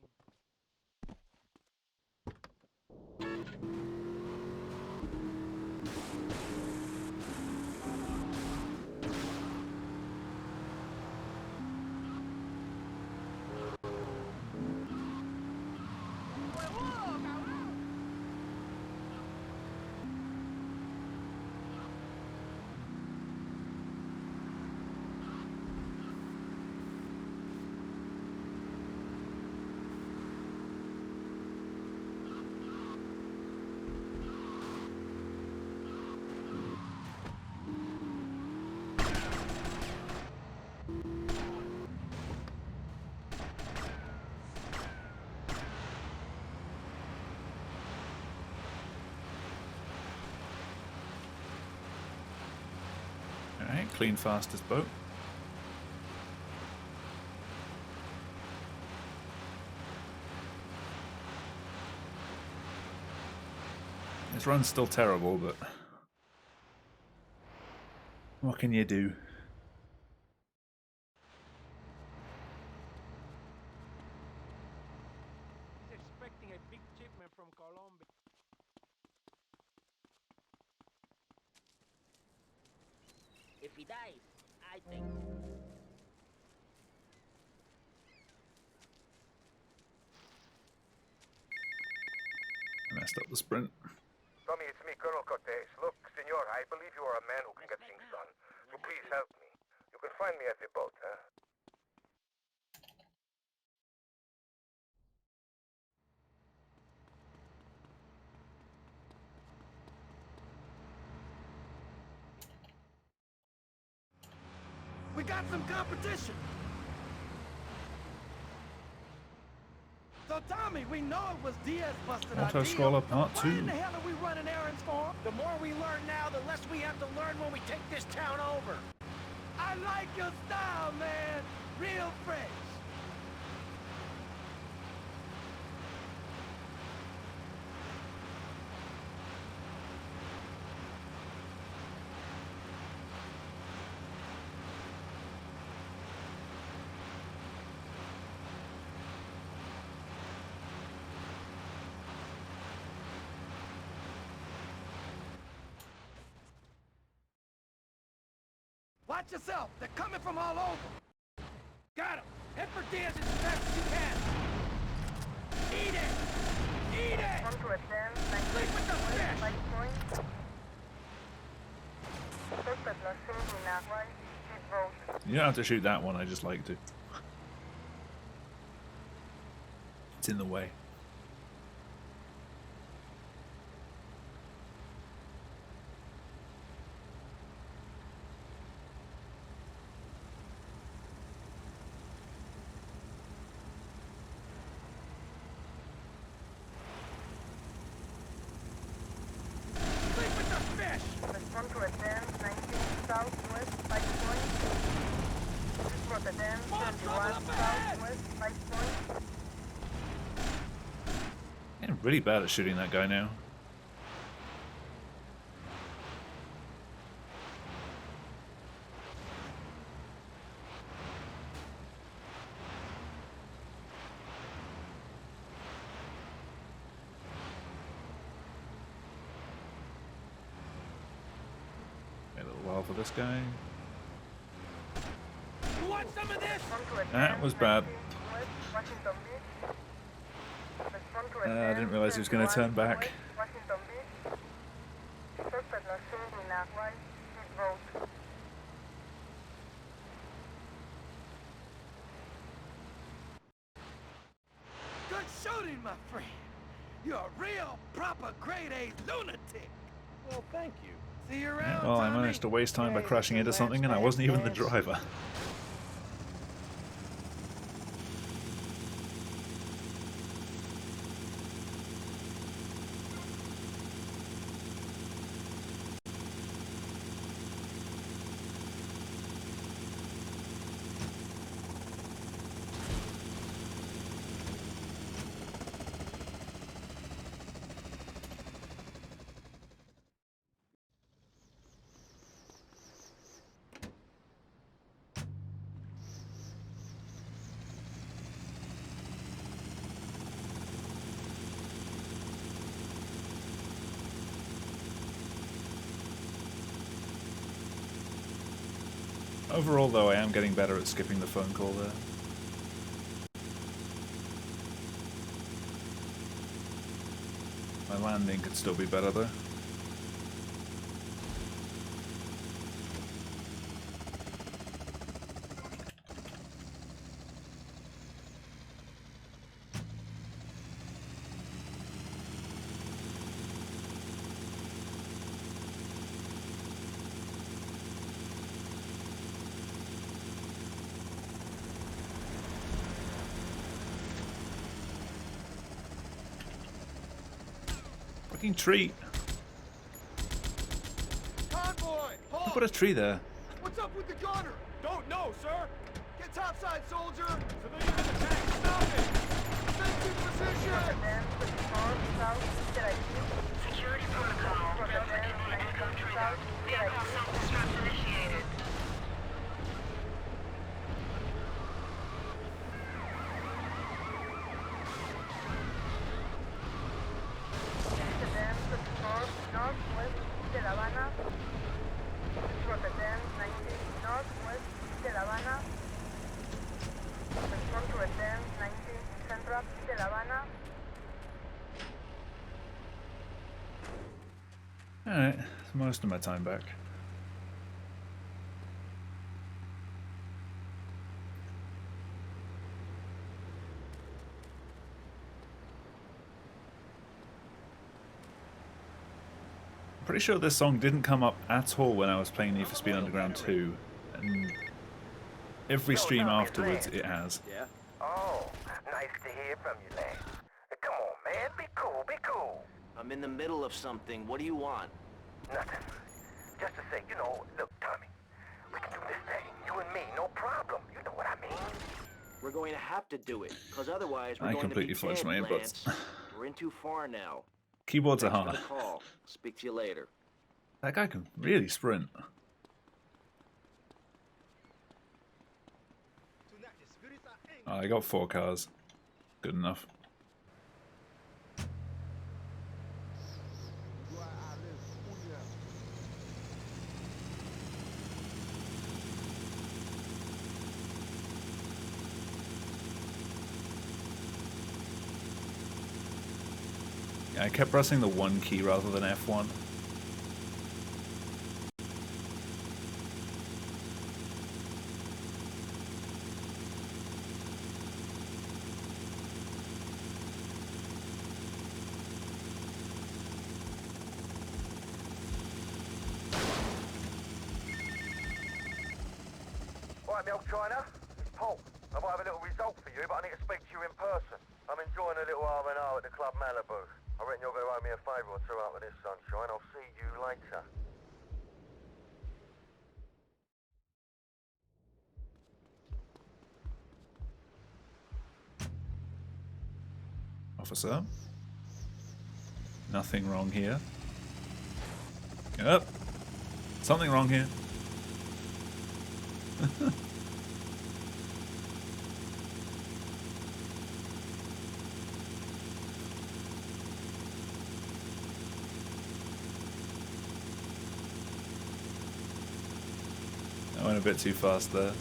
Alright, clean fastest boat. This run's still terrible, but what can you do? He's expecting a big shipment from Colombia. If he dies, I think. I messed up the sprint. Tommy, it's me, Colonel Cortez. Look, senor, I believe you are a man who can get things done. So please help me. You can find me at the boat, huh? We got some competition. So Tommy, we know it was Diaz busting our deal. Auto-scroller part Why 2. in the hell are we running errands for him? The more we learn now, the less we have to learn when we take this town over. I like your style, man. Real fresh. Watch yourself. They're coming from all over. Got him. Head for Diaz as fast as you can. Eat it. Eat it. Come to a 10, Sleep with the fish. Light point. Suspect not seen me now. Right, speedboat. You don't have to shoot that one, I just like to. It's in the way. I'm really bad at shooting that guy now. Wait a little while for this guy. You want some of this? That was bad. Washington Beach. Respond to I didn't realize he was going to turn back. Washington Beach. Suspect last seen in Agua, Street Road. Good shooting, my friend. You're a real, proper, grade-A lunatic. Well, thank you. See you around, Well, I Tommy. managed to waste time by crashing into something and I wasn't even the driver. Overall, though, I am getting better at skipping the phone call there. My landing could still be better, though. Fucking tree! Convoy, I hold! put a tree there. What's up with the gunner? Don't know, sir. Get topside, soldier. Civilian in the tank. Stop it. Defensive position. Then to the north, south, direction. Security protocol. From the Delta then, Inlet country. south, Vehicle direction. self-destruct initiated. Then to the north, northwest de La Habana. From the then, 90 northwest de La Habana. Respond to the then, 90 central de La Habana. Alright, most of my time back. Pretty sure this song didn't come up at all when I was playing Need for Speed Underground 2, and every stream afterwards it has. Yeah? Oh, nice to hear from you, Lance. Come on, man. Be cool, be cool. I'm in the middle of something. What do you want? Nothing. Just to say, look, Tommy, we can do this thing. You and me, no problem. You know what I mean? We're going to have to do it, because otherwise we're I going completely to be fudged dead, my inputs. Lance. We're in too far now. Keyboards are Thanks for hard. the call. Speak to you later. That guy can really sprint. Oh, I got 4 cars. Good enough. Yeah, I kept pressing the 1 key rather than F1. Right, Milk China. It's Paul. I might have a little result for you, but I need to speak to you in person. I'm enjoying a little R&R at the Club Malibu. I reckon you're going to owe me a favour or two after this, sunshine. I'll see you later. Officer? Nothing wrong here. Yep. Something wrong here. I went a bit too fast there.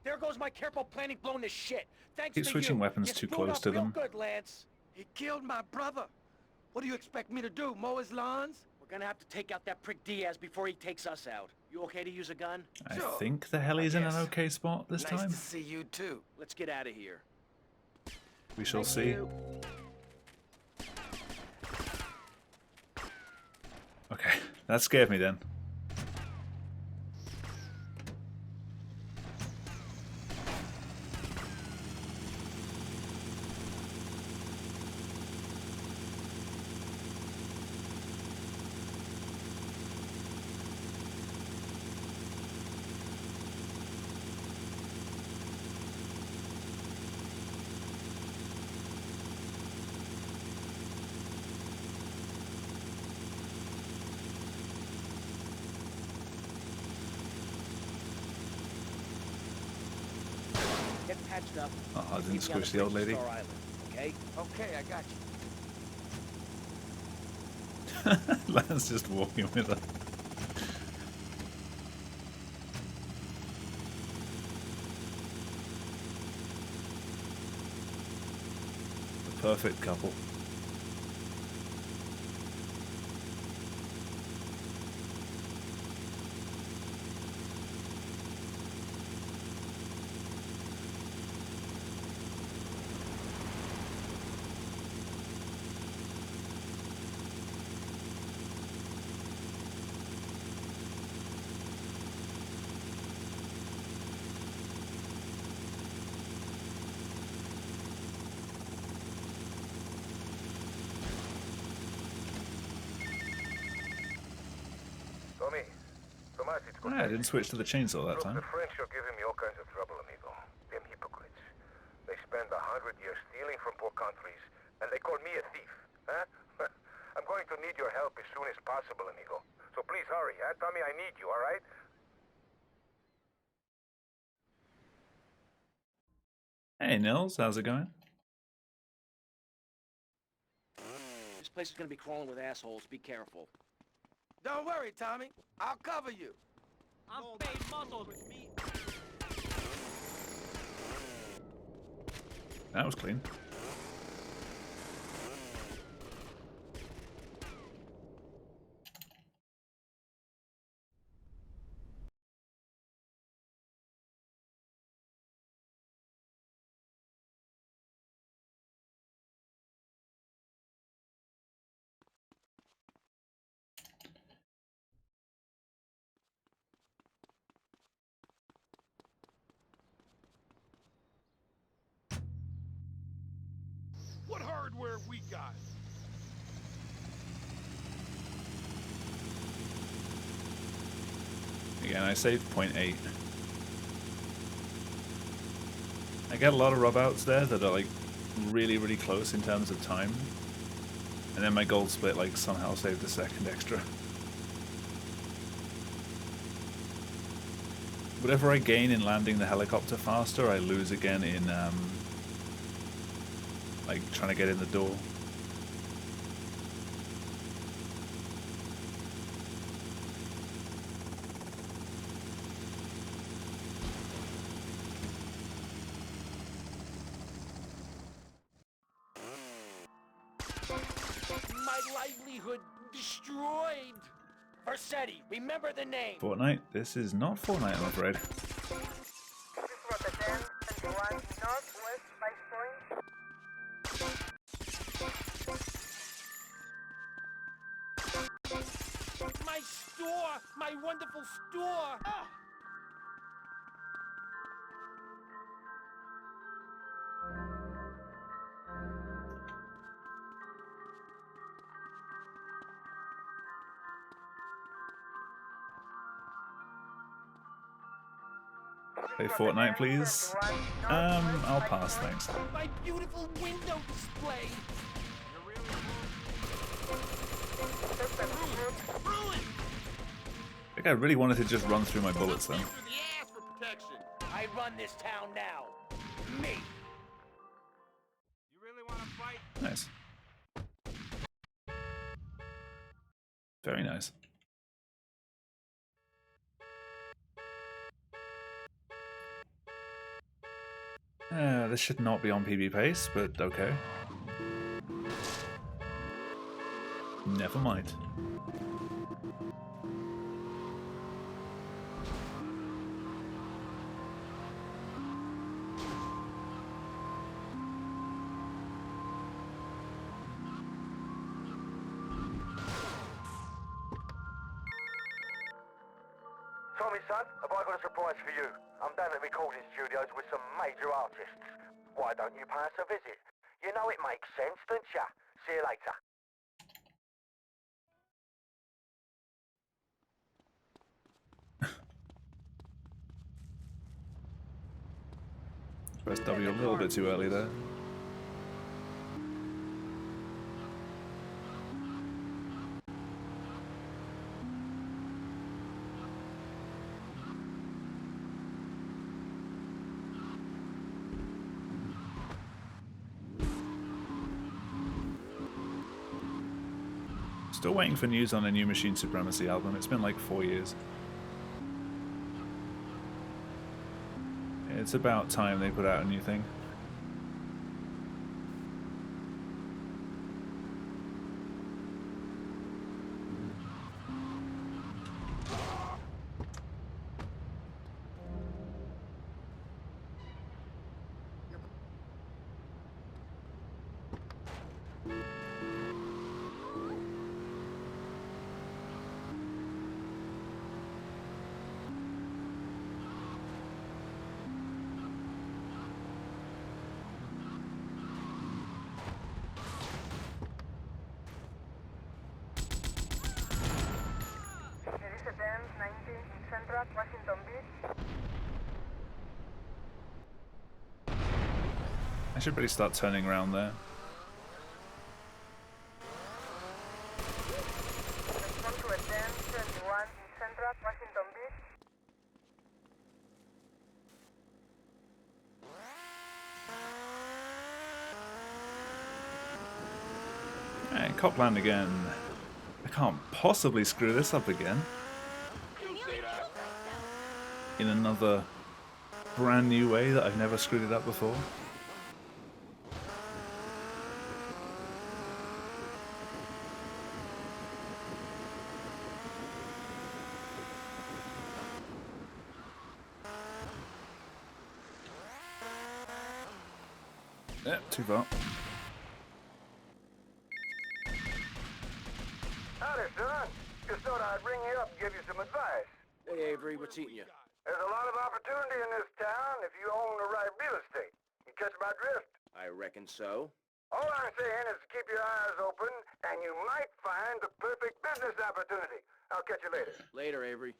There goes my careful planning blown to shit. Thanks Keep to switching you. weapons You too screwed close up to real them. Good, Lance. He killed my brother. What do you expect me to do, mow his lawns? We're gonna have to take out that prick Diaz before he takes us out. You okay to use a gun? I Sure. think the heli's in an guess. okay spot this Nice time. to see you too. Let's get out of here. We shall Thank see. you. Okay, that scared me then. Get patched up. Oh, I Meet didn't me on squish the old bridge to lady. Star Island, okay? Okay, I got you. Lance just walking with her. The perfect couple. Tommy, Tomas, it's Ah, I didn't switch to the chainsaw that Look, time. the French are giving me all kinds of trouble, amigo. Them hypocrites. They spend 100 years stealing from poor countries, and they call me a thief, huh? I'm going to need your help as soon as possible, amigo. So please hurry, huh? Tommy, I need you, all right? Hey Nils, how's it going? This place is gonna be crawling with assholes. Be careful. Don't worry, Tommy. I'll cover you. I'm paid muscles with me. That was clean. What hardware we got? Again, I saved 0.8. I get a lot of rub outs there that are like really, really close in terms of time. And then my gold split like somehow saved a second extra. Whatever I gain in landing the helicopter faster, I lose again in like trying to get in the door. My livelihood destroyed. Versetti, remember the name. Fortnite? This is not Fortnite, I'm afraid. This is Rotterdam, 21 northwest 5 point. My store! My wonderful store! Ah! Play Fortnite, please. I'll pass, thanks. My beautiful window display! I think I really wanted to just run through my bullets then. I run this town now. Me. You really want to fight? Nice. Very nice. This should not be on PB pace, but okay. Never mind. Tommy, son, have I got a surprise for you? I'm down at the recording studios with some major artists. Why don't you pay us a visit? You know it makes sense, don't ya? See you later. Pressed W a little bit too early there. Still waiting for news on a new Machine Supremacy album. It's been like 4 years. It's about time they put out a new thing. Washington Beach. I should really start turning around there. Respond to a 10-21 in Central Washington Beach. Alright, Copland again. I can't possibly screw this up again. In another brand new way that I've never screwed it up before. Yep, too far. Howdy, son. Just thought I'd ring you up and give you some advice. Hey, Avery, what's eating you? There's a lot of opportunity in this town if you own the right real estate. You catch my drift? I reckon so. All I'm saying is to keep your eyes open, and you might find the perfect business opportunity. I'll catch you later. Later, Avery.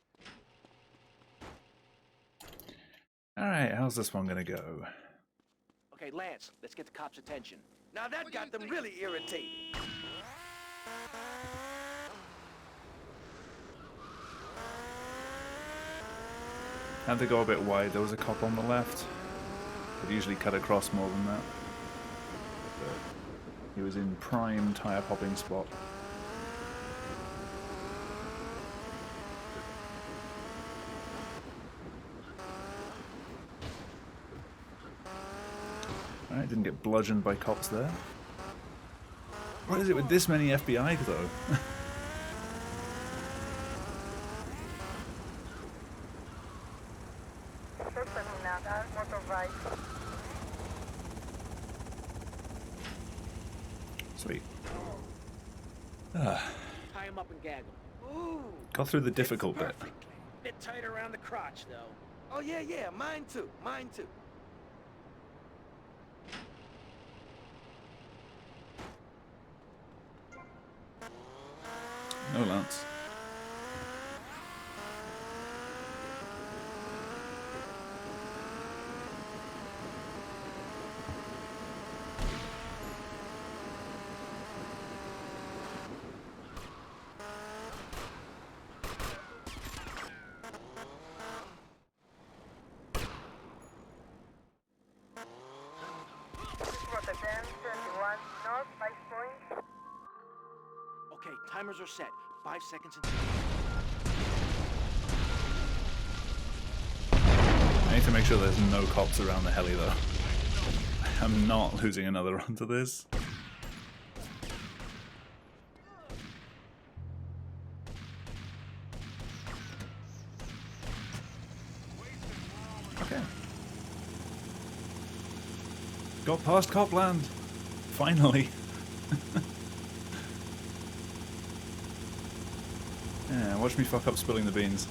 Alright, how's this one gonna go? Okay, Lance, let's get the cops' attention. Now that got them really irritated. Had to go a bit wide, there was a cop on the left. I'd usually cut across more than that. But he was in prime tire popping spot. Alright, didn't get bludgeoned by cops there. What is it with this many FBI though? Terminada, motorbike. Sweet. Ah. I tie him up and gag him. Ooh. Got through the difficult bit. Bit tight around the crotch, though. Oh, yeah, yeah, mine too, mine too. No, Lance. Rotterdam 31 North 5 point. Okay, timers are set. 5 seconds until... I need to make sure there's no cops around the heli though. I'm not losing another run to this. Okay. Got past Copland! Finally! Yeah, watch me fuck up spilling the beans.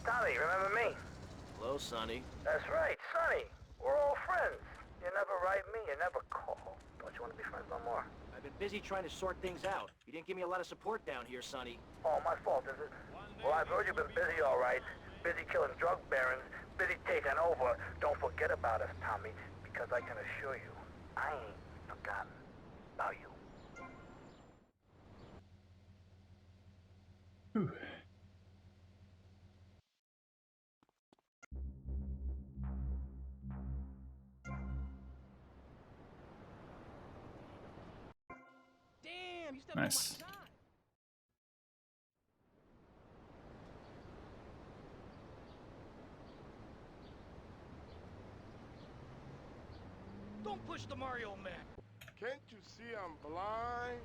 Tommy, remember me? Hello, Sonny. That's right, Sonny. We're all friends. You never write me, you never call. Don't you want to be friends no more? I've been busy trying to sort things out. You didn't give me a lot of support down here, Sonny. Oh, my fault, is it? Well, I've heard you've been busy, all right. Busy killing drug barons, busy taking over. Don't forget about us, Tommy, because I can assure you, I ain't forgotten about you. Whew. Damn, you stepped Nice. on my time. Don't push the Mario man. Can't you see I'm blind?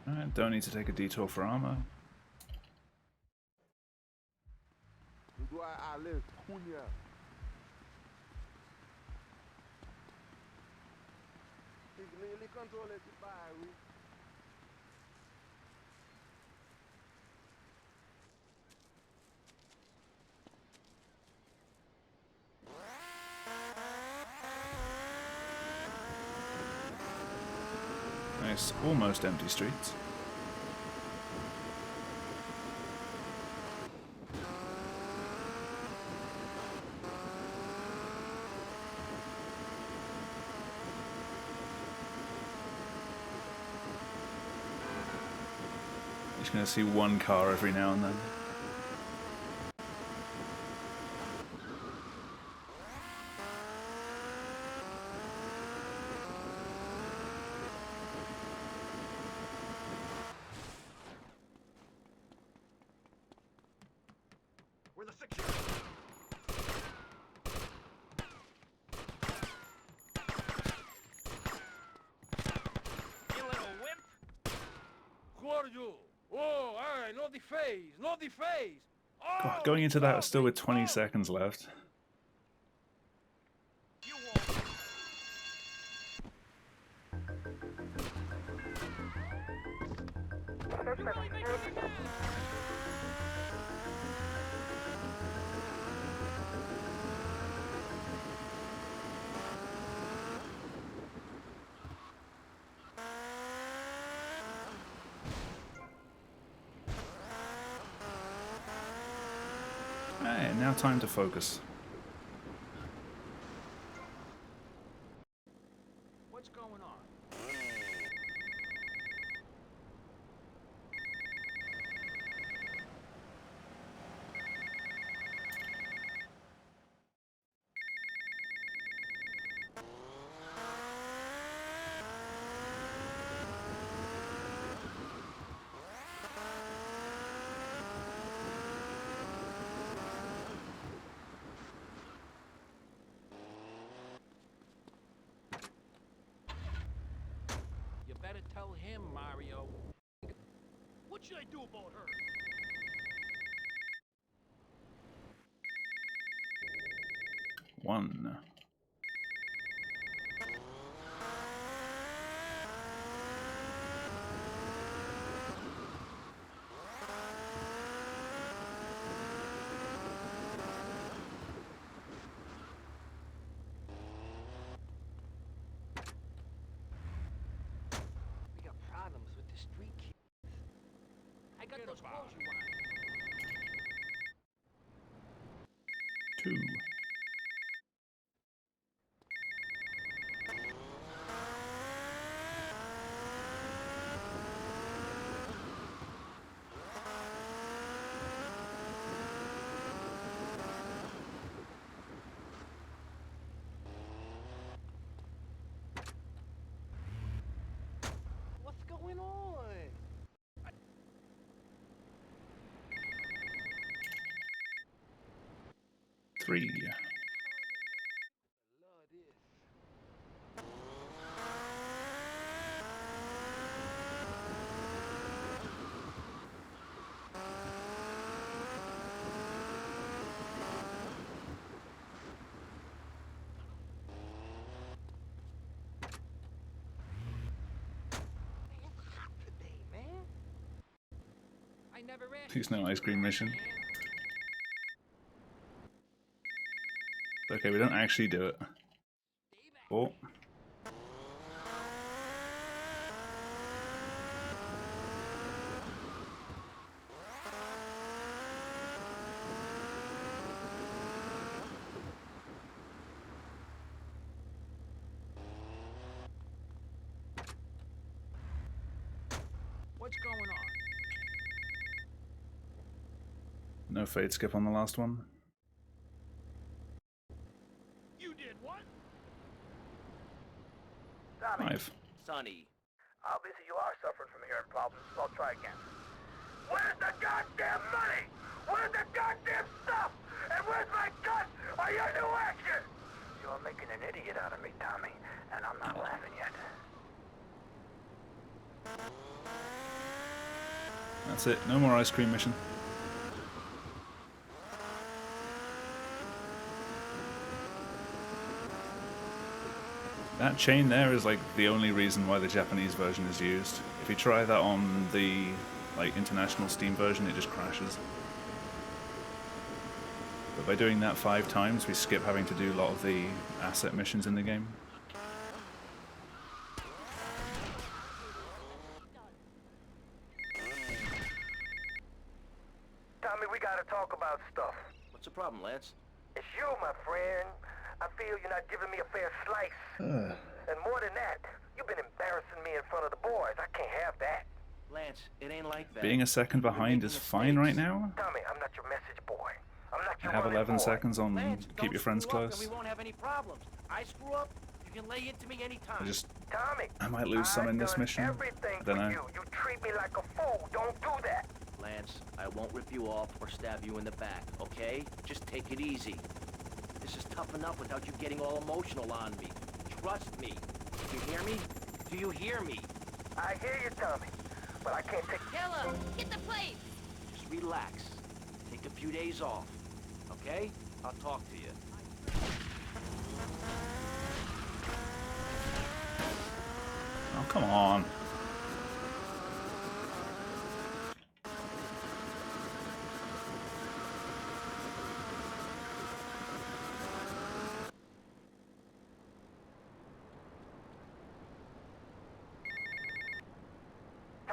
Alright, don't need to take a detour for armor. Nice, almost empty streets. Just gonna see one car every now and then. We're the security. You little wimp. Who are you? Oh, alright, no deface, no deface. Oh, God, going into that still with 20 seconds left. You Alright, now time to focus. What's going on? You better tell him, Mario. What should I do about her? One. We got problems with the street kids. I got those clothes you want. Two. What's going on? Three. Love this. Today, man. I never ran. Please no ice cream mission. Okay, we don't actually do it. Oh. What's going on? No fade skip on the last one. You did what? Tommy, Five. Sonny. obviously you are suffering from hearing problems, so I'll try again. Where's the goddamn money? Where's the goddamn stuff? And where's my gun? Are you new action? You're making an idiot out of me, Tommy, and I'm not laughing yet. That's it. No more ice cream mission. That chain there is like the only reason why the Japanese version is used. If you try that on the like international Steam version, it just crashes. But by doing that 5 times, we skip having to do a lot of the asset missions in the game. Tommy, we gotta talk about stuff. What's the problem, Lance? It's you, my friend. I feel you're not giving me a fair slice. And more than that, you've been embarrassing me in front of the boys. I can't have that. Lance, it ain't like that. Being a second behind is fine right now. Tommy, I'm not your message boy. I'm not I your have running 11 boy. seconds on Lance, keep don't your friends screw up close. and we won't have any problems. I screw up, you can lay into me anytime. Tommy, I might lose some in this I've done mission. everything I don't for know. you. You treat me like a fool. Don't do that. Lance, I won't rip you off or stab you in the back, okay? Just take it easy. This is tough enough without you getting all emotional on me. Trust me. Do you hear me? Do you hear me? I hear you, Tommy, but I can't take... Killer, get the plate. Just relax. Take a few days off, okay? I'll talk to you. Oh, come on.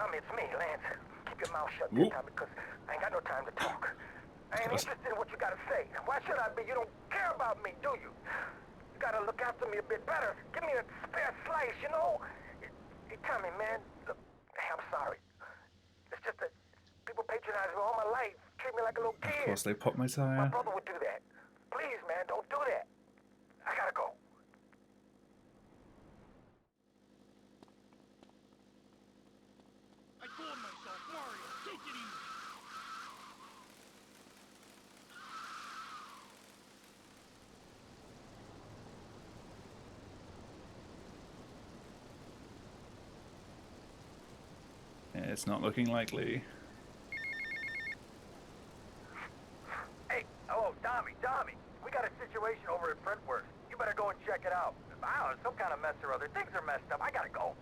Tommy, it's me, Lance. Keep your mouth shut this time because I ain't got no time to talk. I ain't interested in what you gotta say. Why should I be? You don't care about me, do you? You gotta look after me a bit better. Give me a spare slice, you know? Hey, Tommy, man, look, I'm sorry. It's just that people patronize me all my life. Treat me like a little kid. Of course they popped my My tire. brother would do that. Please, man, don't do that. I gotta go. I told myself, Mario, take it easy. It's not looking likely. Hey, oh, Tommy, we got a situation over at Brentworth. You better go and check it out. I don't know, some kind of mess or other. Things are messed up. I gotta go.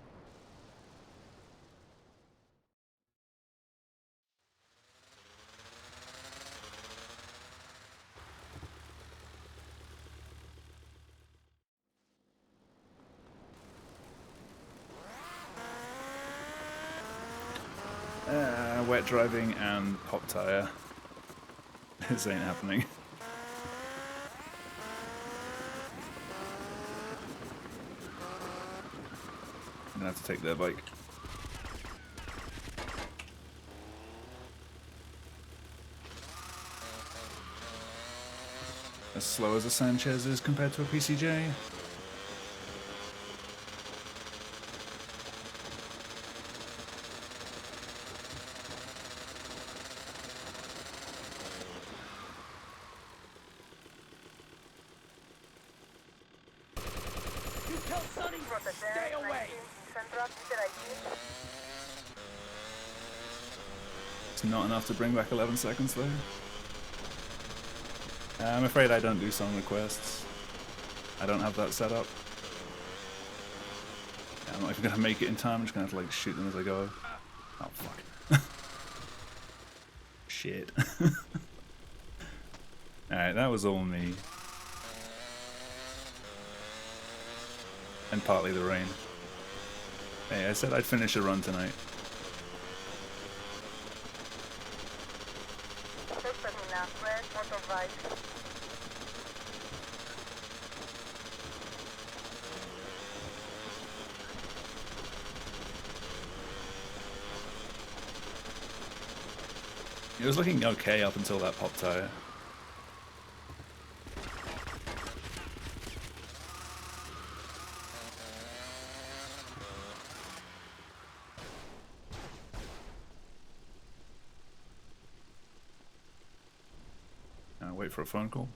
Wet driving and pop tire. This ain't happening. I'm gonna have to take their bike. As slow as a Sanchez is compared to a PCJ. You tell Sonny, stay away. It's not enough to bring back 11 seconds though. I'm afraid I don't do song requests. I don't have that set up. Yeah, I'm not even gonna make it in time. I'm just gonna have to like shoot them as I go. Oh fuck. Shit. Alright, that was all me. And partly the rain. Hey, I said I'd finish a run tonight. It was looking okay up until that pop tire. Wait for a phone call.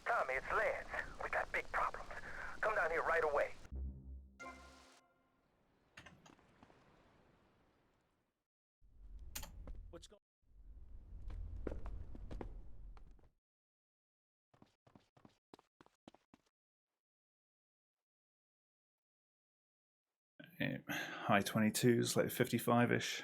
Tommy, it's Lance. We got big problems. Come down here right away. What's going High 22s, like 55-ish.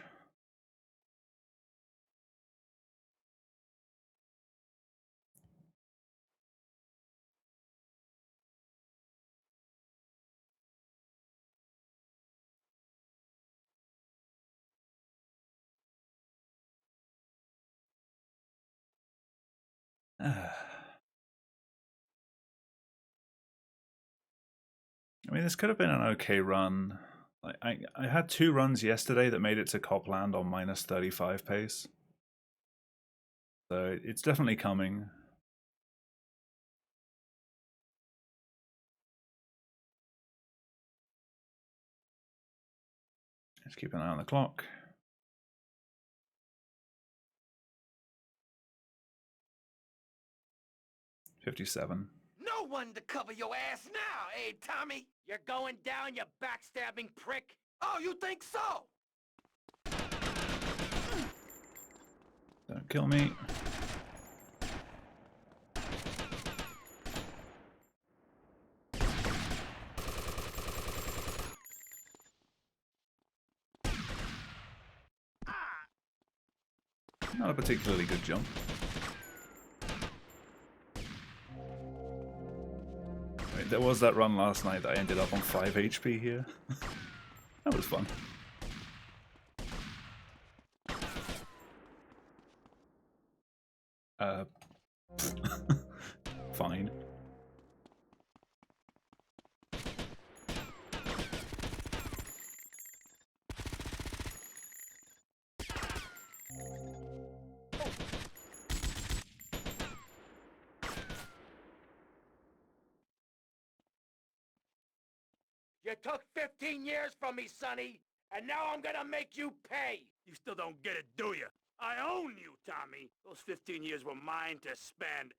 I mean, this could have been an okay run. Like, I had 2 runs yesterday that made it to Copland on minus 35 pace. So it's definitely coming. Just keep an eye on the clock. 57. No one to cover your ass now, eh, Tommy? You're going down, you backstabbing prick. Oh, you think so? Don't kill me. Not a particularly good jump. There was that run last night that I ended up on 5 HP here. That was fun. Fine. You took 15 years from me, Sonny, and now I'm gonna make you pay! You still don't get it, do you? I own you, Tommy! Those 15 years were mine to spend.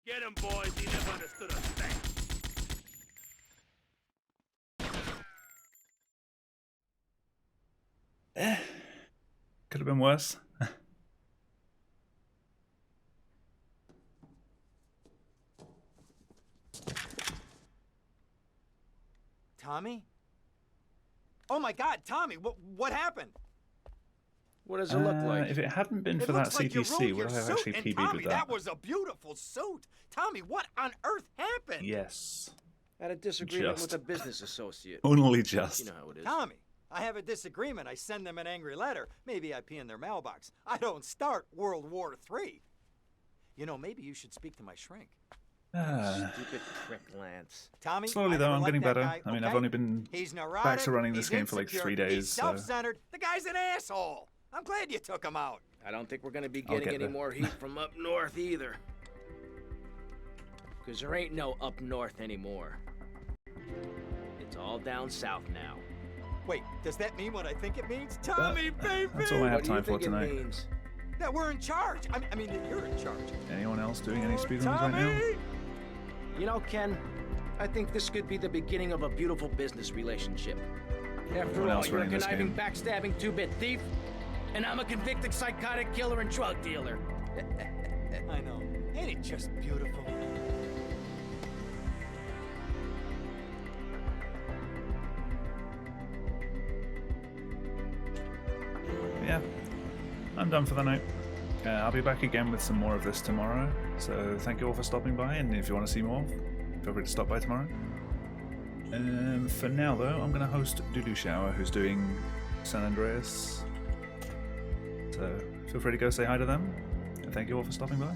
Get him, boys, he never understood a thing. Could have been worse. Tommy? Oh my God, Tommy! What happened? What does it look like? If it hadn't been for that CTC, would I have actually PB'd Tommy, with that? that was a beautiful suit. Tommy, what on earth happened? Yes. Had a disagreement Just. with a business associate. Only just. You know how it is. Tommy, I have a disagreement. I send them an angry letter. Maybe I pee in their mailbox. I don't start World War III. You know, maybe you should speak to my shrink. Stupid prick, Lance. Tommy, Slowly though, I'm getting better. Guy, I mean, okay? I've only been He's neurotic, back to running this he's game for like 3 insecure, days. He's self-centered. The guy's an asshole. I'm glad you took him out. I don't think we're gonna be I'll getting get any there. more heat from up north either. Because there ain't no up north anymore. It's all down south now. Wait, does that mean what I think it means? Tommy, baby! That's all I have What do you time for think it tonight. means? That we're in charge. I mean, that you're in charge. Anyone else doing any speedruns right Tommy! now? You know, Ken, I think this could be the beginning of a beautiful business relationship. After Everyone all, else you're a running this conniving, game. backstabbing two-bit thief, and I'm a convicted psychotic killer and drug dealer. I know. Ain't it just beautiful? Yeah, I'm done for the night. I'll be back again with some more of this tomorrow, so thank you all for stopping by, and if you want to see more, feel free to stop by tomorrow. For now though, I'm going to host Doodoo Shower, who's doing San Andreas, so feel free to go say hi to them, and thank you all for stopping by.